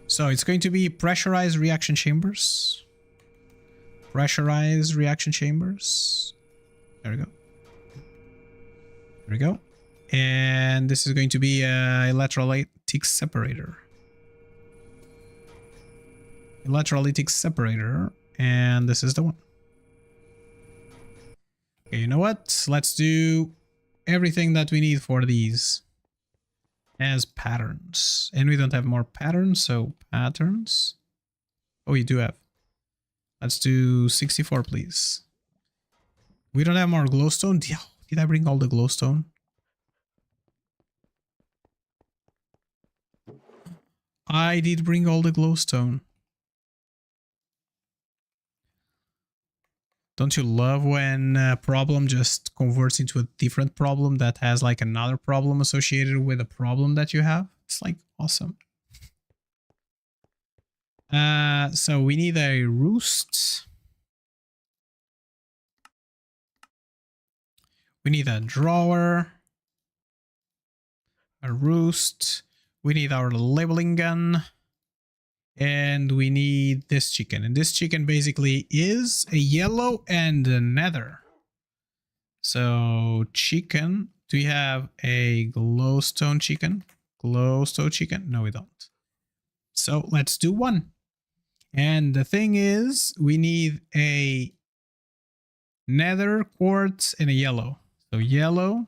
So it's going to be pressurized reaction chambers. Pressurized reaction chambers. There we go. There we go. And this is going to be a electrolytic separator. Electrolytic separator. And this is the one. Okay, you know what? Let's do everything that we need for these as patterns. And we don't have more patterns, so patterns. Oh, you do have. Let's do 64, please. We don't have more glowstone. Did I bring all the glowstone? I did bring all the glowstone. Don't you love when a problem just converts into a different problem that has like another problem associated with a problem that you have? It's like awesome. So we need a roost. We need a drawer. A roost. We need our labeling gun. And we need this chicken. And this chicken basically is a yellow and a nether. So chicken. Do we have a glowstone chicken? Glowstone chicken? No, we don't. So let's do one. And the thing is, we need a nether quartz and a yellow. So yellow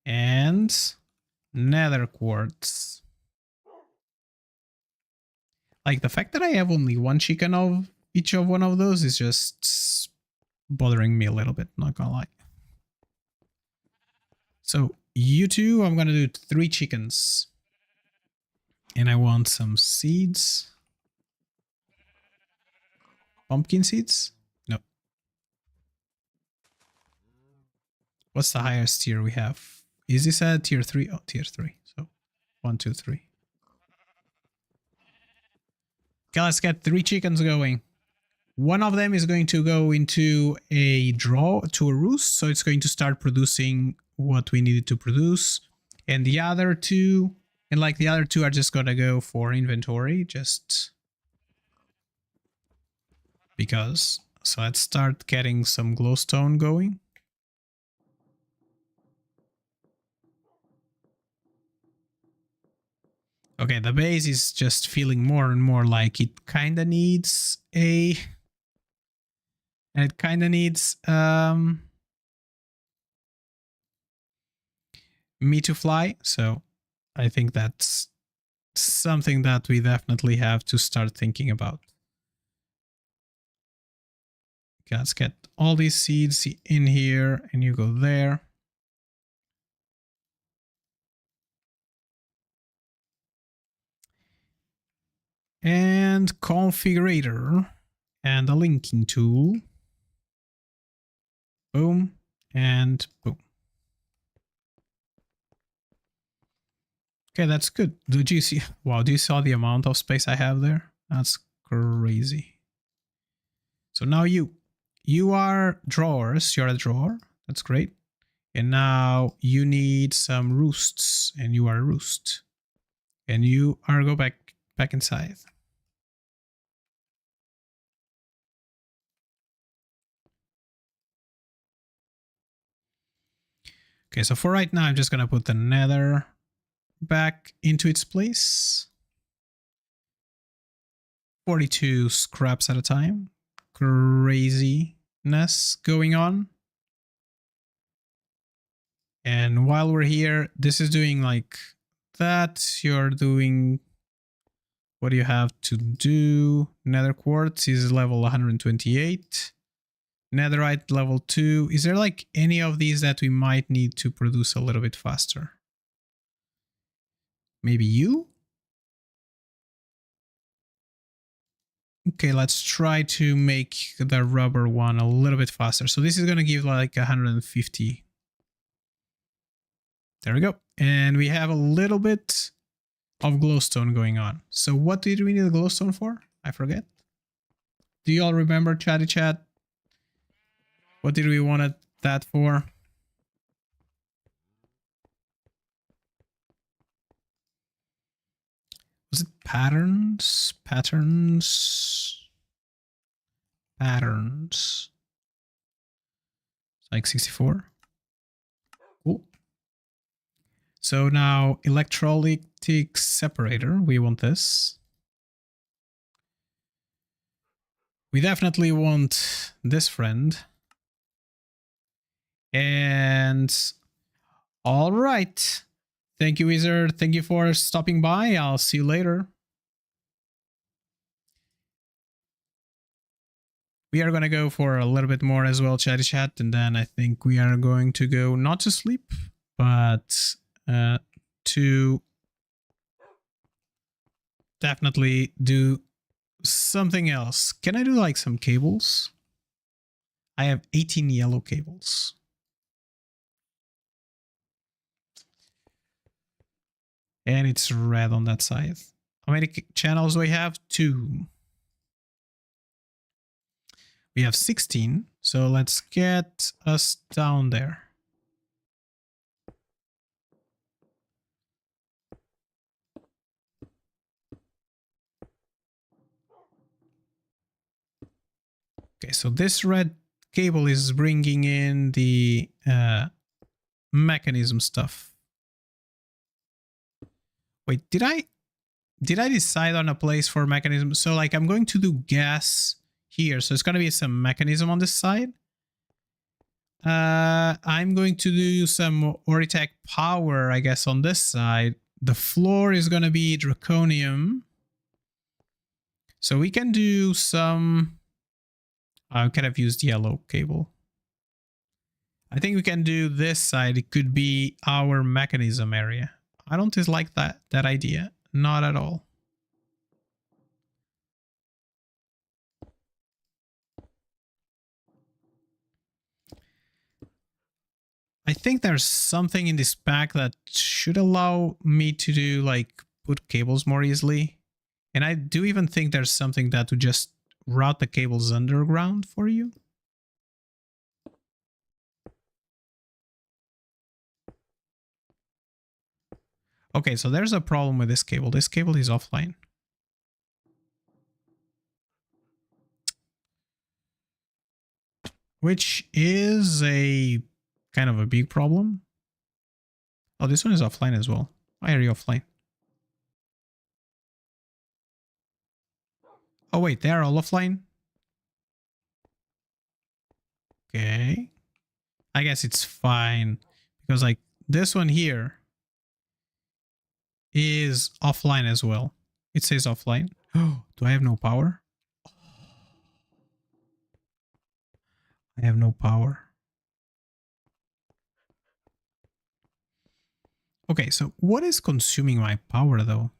and nether quartz. Like the fact that I have only one chicken of each of one of those is just bothering me a little bit, not gonna lie. So you two, I'm gonna do 3 chickens. And I want some seeds. Pumpkin seeds? No. What's the highest tier we have? Is this a tier 3? Oh, tier 3. So 1, 2, 3. Okay, let's get 3 chickens going. One of them is going to go into a roost, so it's going to start producing what we needed to produce. And the other two, the other two are just gonna go for inventory, just because. So let's start getting some glowstone going. Okay, the base is just feeling more and more like it kind of needs me to fly. So I think that's something that we definitely have to start thinking about. Okay, let's get all these seeds in here and you go there. And configurator and a linking tool. Boom and boom. Okay, that's good. Did you see? Wow, do you saw the amount of space I have there? That's crazy. So now you are drawers. You're a drawer. That's great. And now you need some roosts, and you are a roost. And you are go back inside. Okay, so for right now, I'm just gonna put the nether back into its place. 42 scraps at a time. Craziness going on. And while we're here, this is doing like that. You're doing what do you have to do? Nether quartz is level 128. Netherite level 2. Is there like any of these that we might need to produce a little bit faster? Maybe you? Okay, let's try to make the rubber one a little bit faster. So this is going to give like 150. There we go. And we have a little bit of glowstone going on. So what did we need the glowstone for? I forget. Do you all remember, chatty chat? What did we want that for? Was it patterns? Patterns. Patterns. Like 64. Cool. So now electrolytic separator. We want this. We definitely want this friend. And all right. Thank you, Wizard. Thank you for stopping by. I'll see you later. We are going to go for a little bit more as well, chatty chat. And then I think we are going to go not to sleep, but to definitely do something else. Can I do like some cables? I have 18 yellow cables. And it's red on that side. How many channels do we have? 2. We have 16. So let's get us down there. Okay, so this red cable is bringing in the mechanism stuff. Wait, did I decide on a place for mechanism? So like I'm going to do gas here. So it's going to be some mechanism on this side. I'm going to do some Oritech power, I guess, on this side. The floor is going to be draconium. So we can do some... I could have used yellow cable. I think we can do this side. It could be our mechanism area. I don't dislike that idea. Not at all. I think there's something in this pack that should allow me to do, like, put cables more easily. And I do even think there's something that would just route the cables underground for you. Okay, so there's a problem with this cable. This cable is offline. Which is a kind of a big problem. Oh, this one is offline as well. Why are you offline? Oh wait, they are all offline? Okay. I guess it's fine. Because like this one here is offline as well. It says offline. Oh, do I have no power? I have no power. Okay, so what is consuming my power though?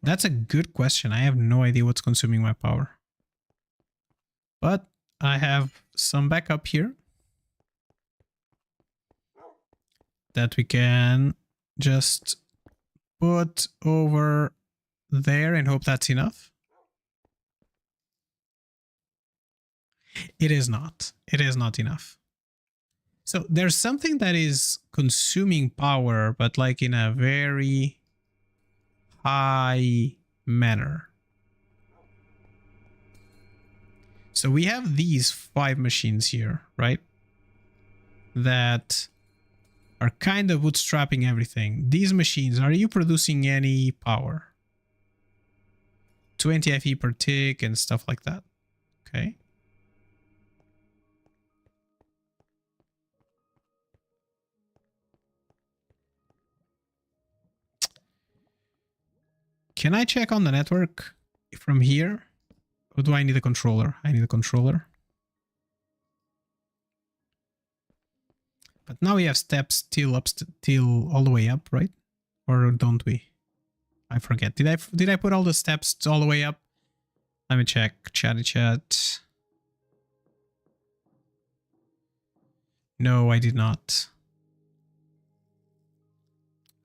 That's a good question. I have no idea what's consuming my power. But I have some backup here that we can just put over there and hope that's enough. It is not. It is not enough. So there's something that is consuming power, but like in a very high manner. So we have these 5 machines here, right? That are kind of bootstrapping everything. These machines, are you producing any power? 20 FE per tick and stuff like that. Okay. Can I check on the network from here? Or do I need a controller? I need a controller. But now we have steps till all the way up, right? Or don't we? I forget. Did I put all the steps all the way up? Let me check. Chatty chat. No, I did not.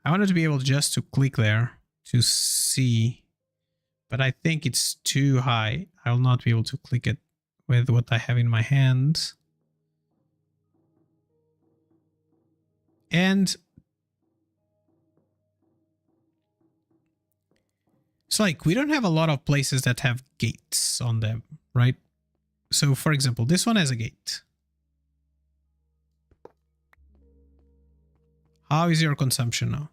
I wanted to be able just to click there to see, but I think it's too high. I will not be able to click it with what I have in my hand. And it's like we don't have a lot of places that have gates on them, right? So for example, this one has a gate. How is your consumption now?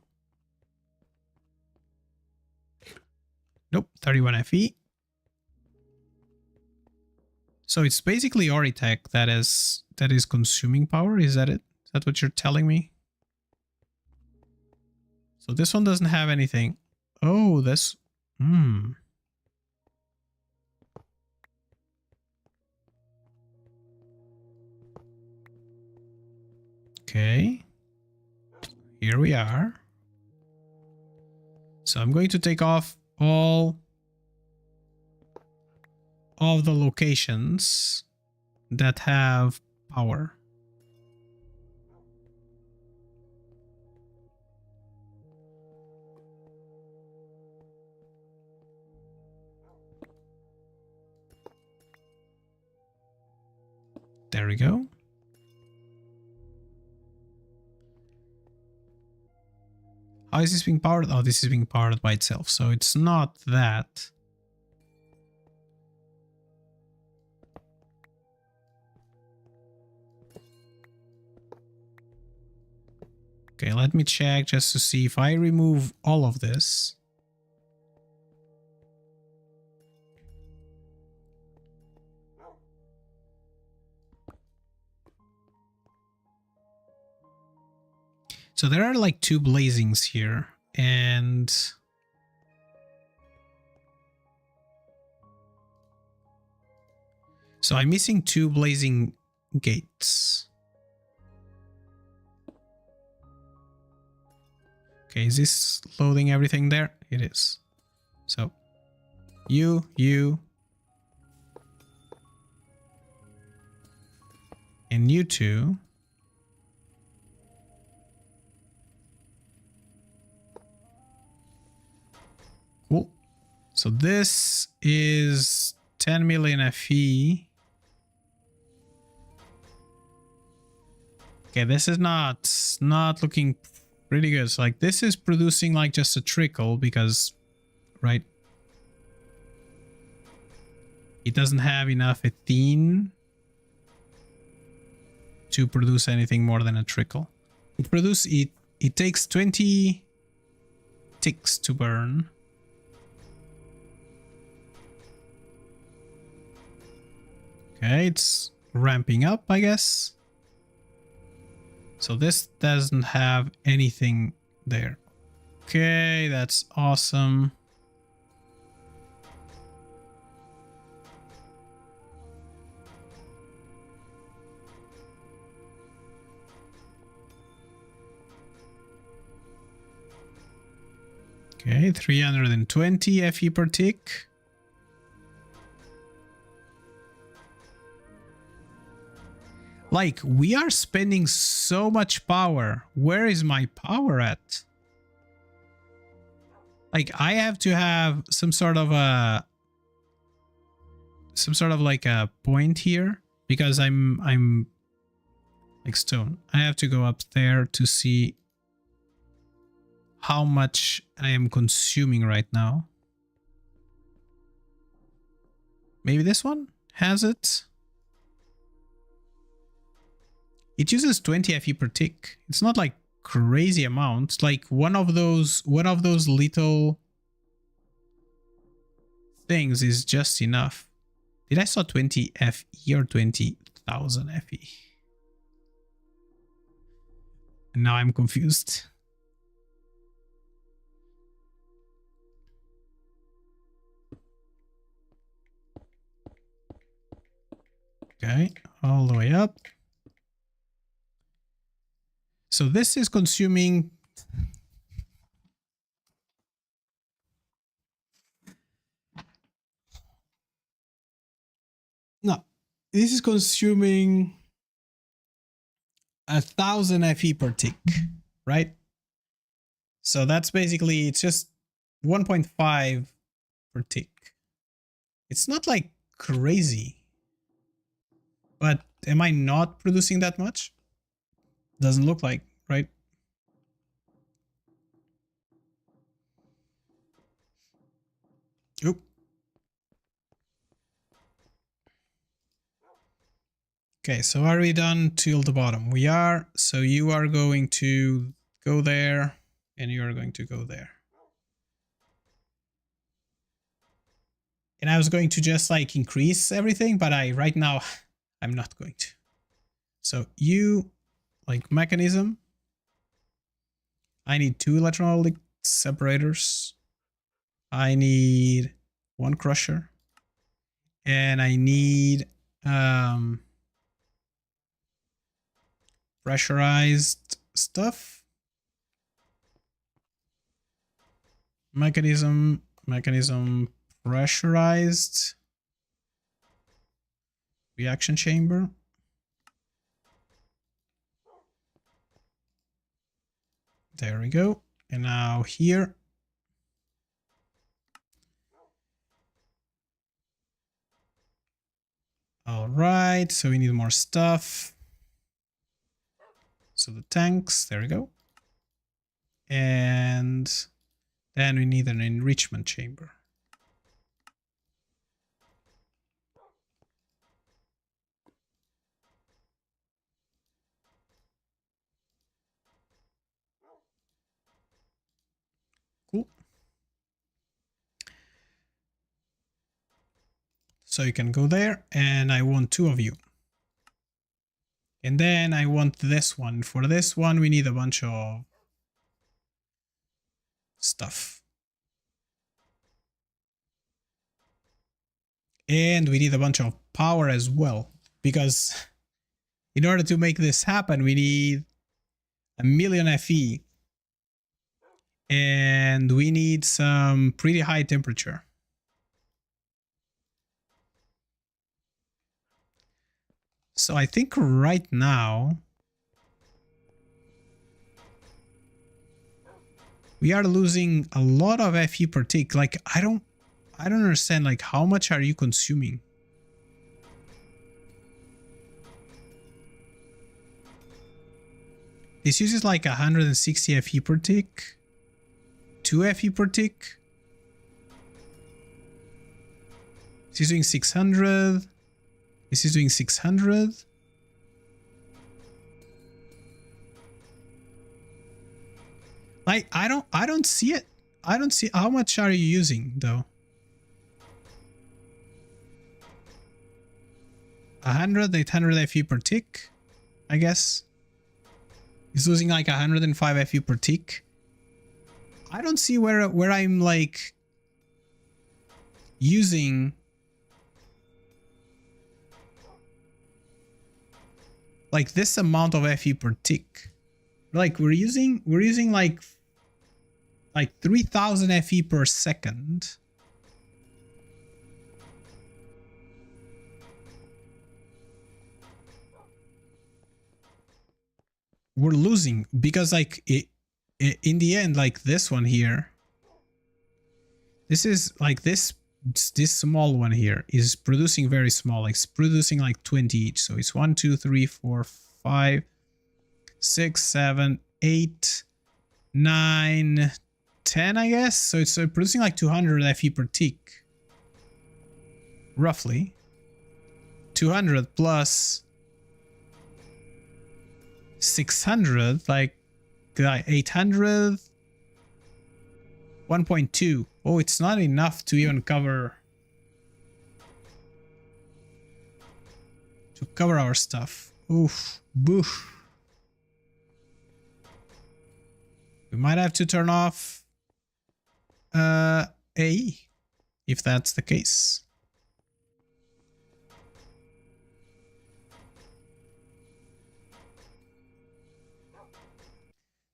Nope, 31 FE. So it's basically Oritech that is consuming power. Is that it? Is that what you're telling me? So this one doesn't have anything. Oh, this. Okay. Here we are. So I'm going to take off all of the locations that have power. There we go. How is this being powered? Oh, this is being powered by itself. So it's not that. Okay, let me check just to see if I remove all of this. So there are like 2 blazings here, and so I'm missing 2 blazing gates. Okay, is this loading everything there? It is. So you, and you two. Cool. So this is 10 million FE. Okay, this is not looking pretty good. So like this is producing like just a trickle because, right? It doesn't have enough ethene to produce anything more than a trickle. It takes 20 ticks to burn. Okay, it's ramping up, I guess. So this doesn't have anything there. Okay, that's awesome. Okay, 320 FE per tick. Like, we are spending so much power. Where is my power at? Like, I have to have some sort of like a point here because I'm like stone. I have to go up there to see how much I am consuming right now. Maybe this one has it. It uses 20 FE per tick. It's not like crazy amounts. Like one of those little things is just enough. Did I saw 20 FE or 20,000 FE? And now I'm confused. Okay, all the way up. So this is consuming this is consuming 1,000 FE per tick, right? So that's basically, it's just 1.5 per tick. It's not like crazy, but am I not producing that much? Doesn't look like, right? Oop. Okay, so are we done till the bottom? We are. So you are going to go there and you are going to go there. And I was going to just like increase everything, but right now I'm not going to. So you like mechanism. I need 2 electrolytic separators. I need 1 crusher. And I need pressurized stuff. Mechanism pressurized reaction chamber. There we go. And now here. All right, so we need more stuff. So the tanks, there we go. And then we need an enrichment chamber. Cool. So you can go there, and I want 2 of you. And then I want this one. For this one, we need a bunch of stuff. And we need a bunch of power as well. Because in order to make this happen, we need 1,000,000 FE. And we need some pretty high temperature. So I think right now we are losing a lot of FE per tick. Like I don't understand, like how much are you consuming? This uses like 160 FE per tick, 2 FE per tick. This is doing 600. This is doing 600. Like I don't see it. I don't see how much are you using though. 100, 800 FE per tick, I guess. He's losing like 105 FE per tick. I don't see where I'm like using like this amount of FE per tick. Like we're using like 3000 FE per second. We're losing because like in the end, like this one here, this is like this small one here is producing very small, like it's producing like 20 each. So it's 1, 2, 3, 4, 5, 6, 7, 8, 9, 10, I guess. So it's producing like 200 FE per tick, roughly. 200 plus 600, like 800, 1.2. Oh, it's not enough to even cover our stuff. Oof, boof. We might have to turn off A if that's the case.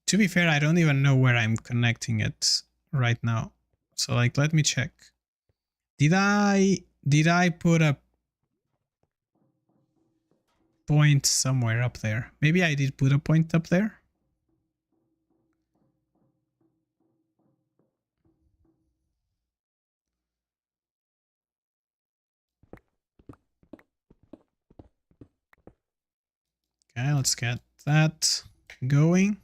To be fair, I don't even know where I'm connecting it right now. So like, let me check. Did I put a point somewhere up there? Maybe I did put a point up there. Okay, let's get that going.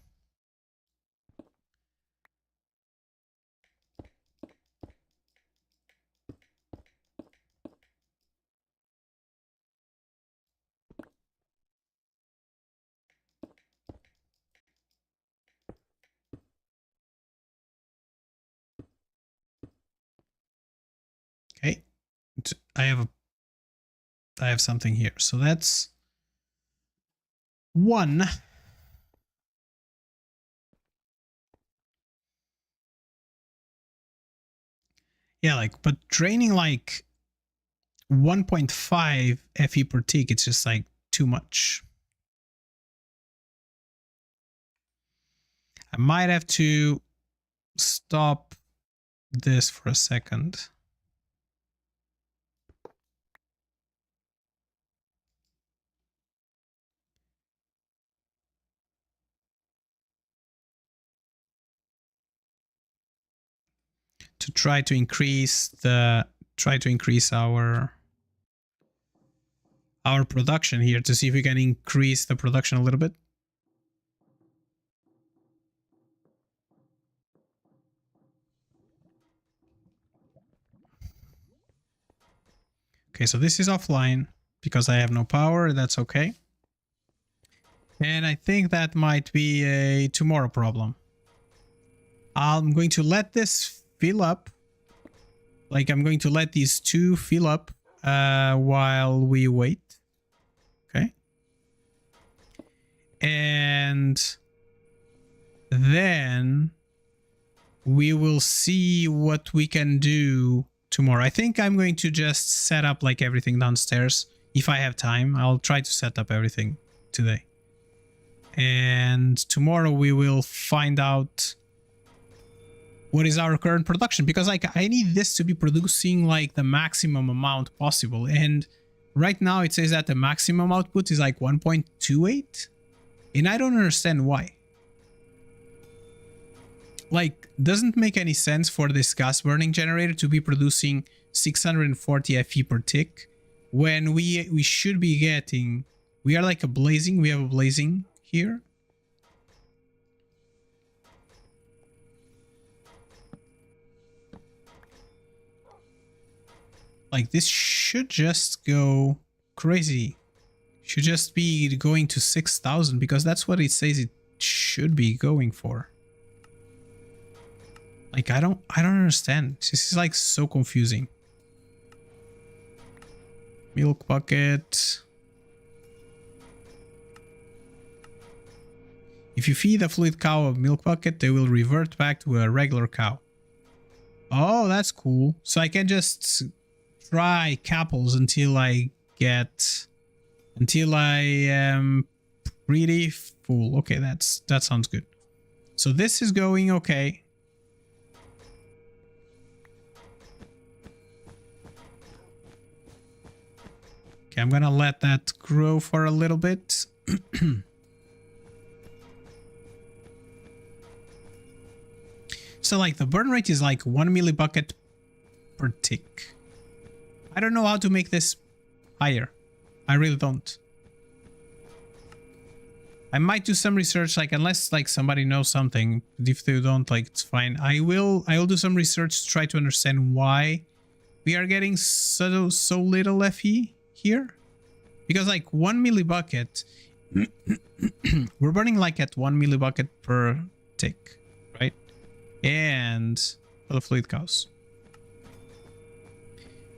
Okay, I have something here. So that's 1. Yeah, like, but draining like 1.5 FE per tick, it's just like too much. I might have to stop this for a second. To try to increase our production here, to see if we can increase the production a little bit. Okay, so this is offline because I have no power. That's okay. And I think that might be a tomorrow problem. I'm going to let this fill up. Like, I'm going to let these two fill up while we wait. Okay. And then we will see what we can do tomorrow. I think I'm going to just set up like everything downstairs. If I have time, I'll try to set up everything today. And tomorrow we will find out what is our current production, because like I need this to be producing like the maximum amount possible. And right now it says that the maximum output is like 1.28, and I don't understand why. Like, doesn't make any sense for this gas burning generator to be producing 640 FE per tick when we should be getting, we are like a blazing, we have a blazing here. Like, this should just go crazy. Should just be going to 6,000, because that's what it says it should be going for. Like, I don't understand. This is like so confusing. Milk bucket. If you feed a fluid cow a milk bucket, they will revert back to a regular cow. Oh, that's cool. So I can just try couples until I am pretty full. Okay, that sounds good. So this is going okay. Okay, I'm gonna let that grow for a little bit. So like the burn rate is like 1 millibucket per tick. I don't know how to make this higher. I really don't. I might do some research, like, unless like somebody knows something. If they don't, like, it's fine. I will do some research to try to understand why we are getting so little FE here. Because like 1 millibucket, we're burning like at 1 millibucket per tick, right? And for the fluid cows.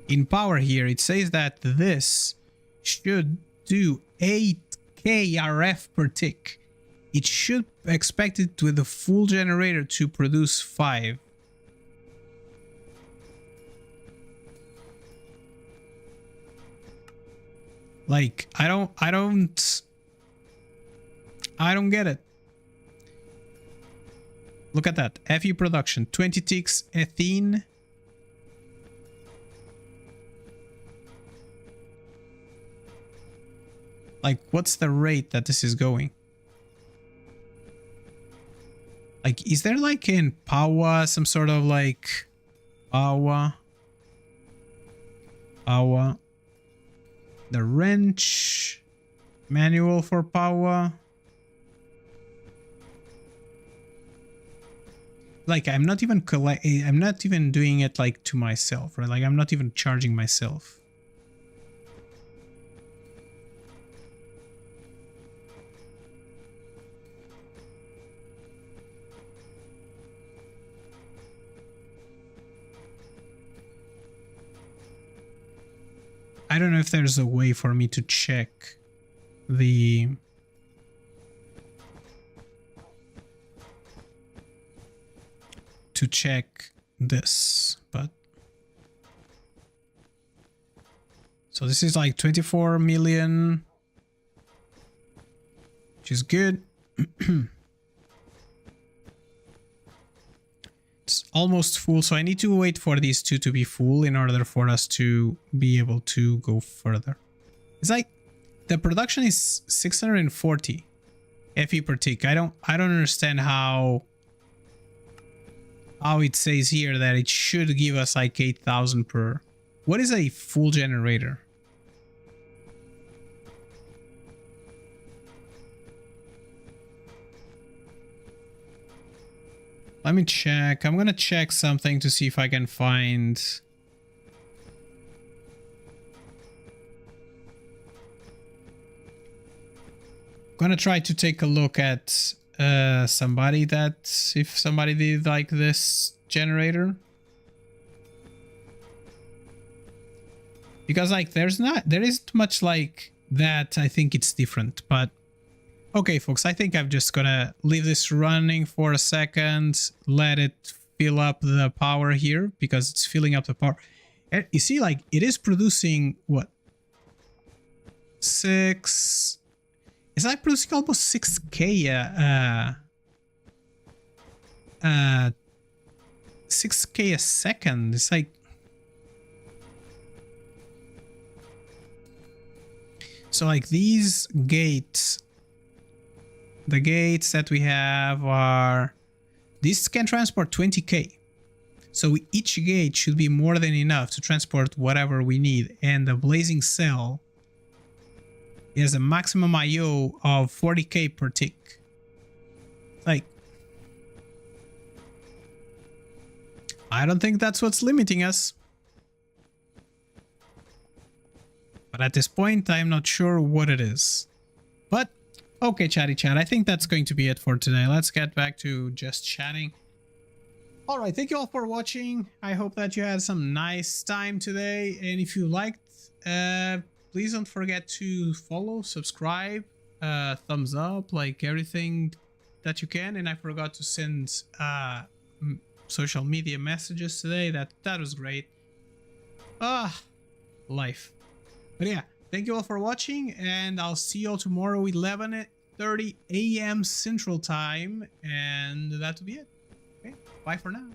In power here, it says that this should do 8k RF per tick. It should expect it with the full generator to produce 5. Like, I don't get it. Look at that. FE production, 20 ticks ethene. Like, what's the rate that this is going? Like, is there like in Paua some sort of like Paua? The wrench manual for Paua? Like, I'm not even doing it like to myself, right? Like, I'm not even charging myself. I don't know if there's a way for me to check the... to check this, but... So this is like 24 million, which is good. It's almost full, so I need to wait for these two to be full in order for us to be able to go further. It's like the production is 640 FE per tick. I don't understand how it says here that it should give us like 8,000 per. What is a full generator? Let me check. I'm gonna check something to see if I can find... Gonna try to take a look at somebody that... if somebody did like this generator. Because like there isn't much like that. I think it's different, but Okay, folks, I think I'm just gonna leave this running for a second, let it fill up the power here, because it's filling up the power. And you see, like, it is producing, what? 6... It's like producing almost 6k, 6k a second. It's like... So, like, these gates... The gates that we have are... These can transport 20k. So each gate should be more than enough to transport whatever we need. And the blazing cell has a maximum IO of 40k per tick. Like... I don't think that's what's limiting us. But at this point, I'm not sure what it is. But... Okay, chatty chat, I think that's going to be it for today. Let's get back to just chatting. Alright, thank you all for watching. I hope that you had some nice time today. And if you liked, please don't forget to follow, subscribe, thumbs up, like everything that you can. And I forgot to send social media messages today. That was great. Life. But yeah. Thank you all for watching, and I'll see you all tomorrow, 11:30 a.m. Central Time, and that'll be it. Okay, bye for now.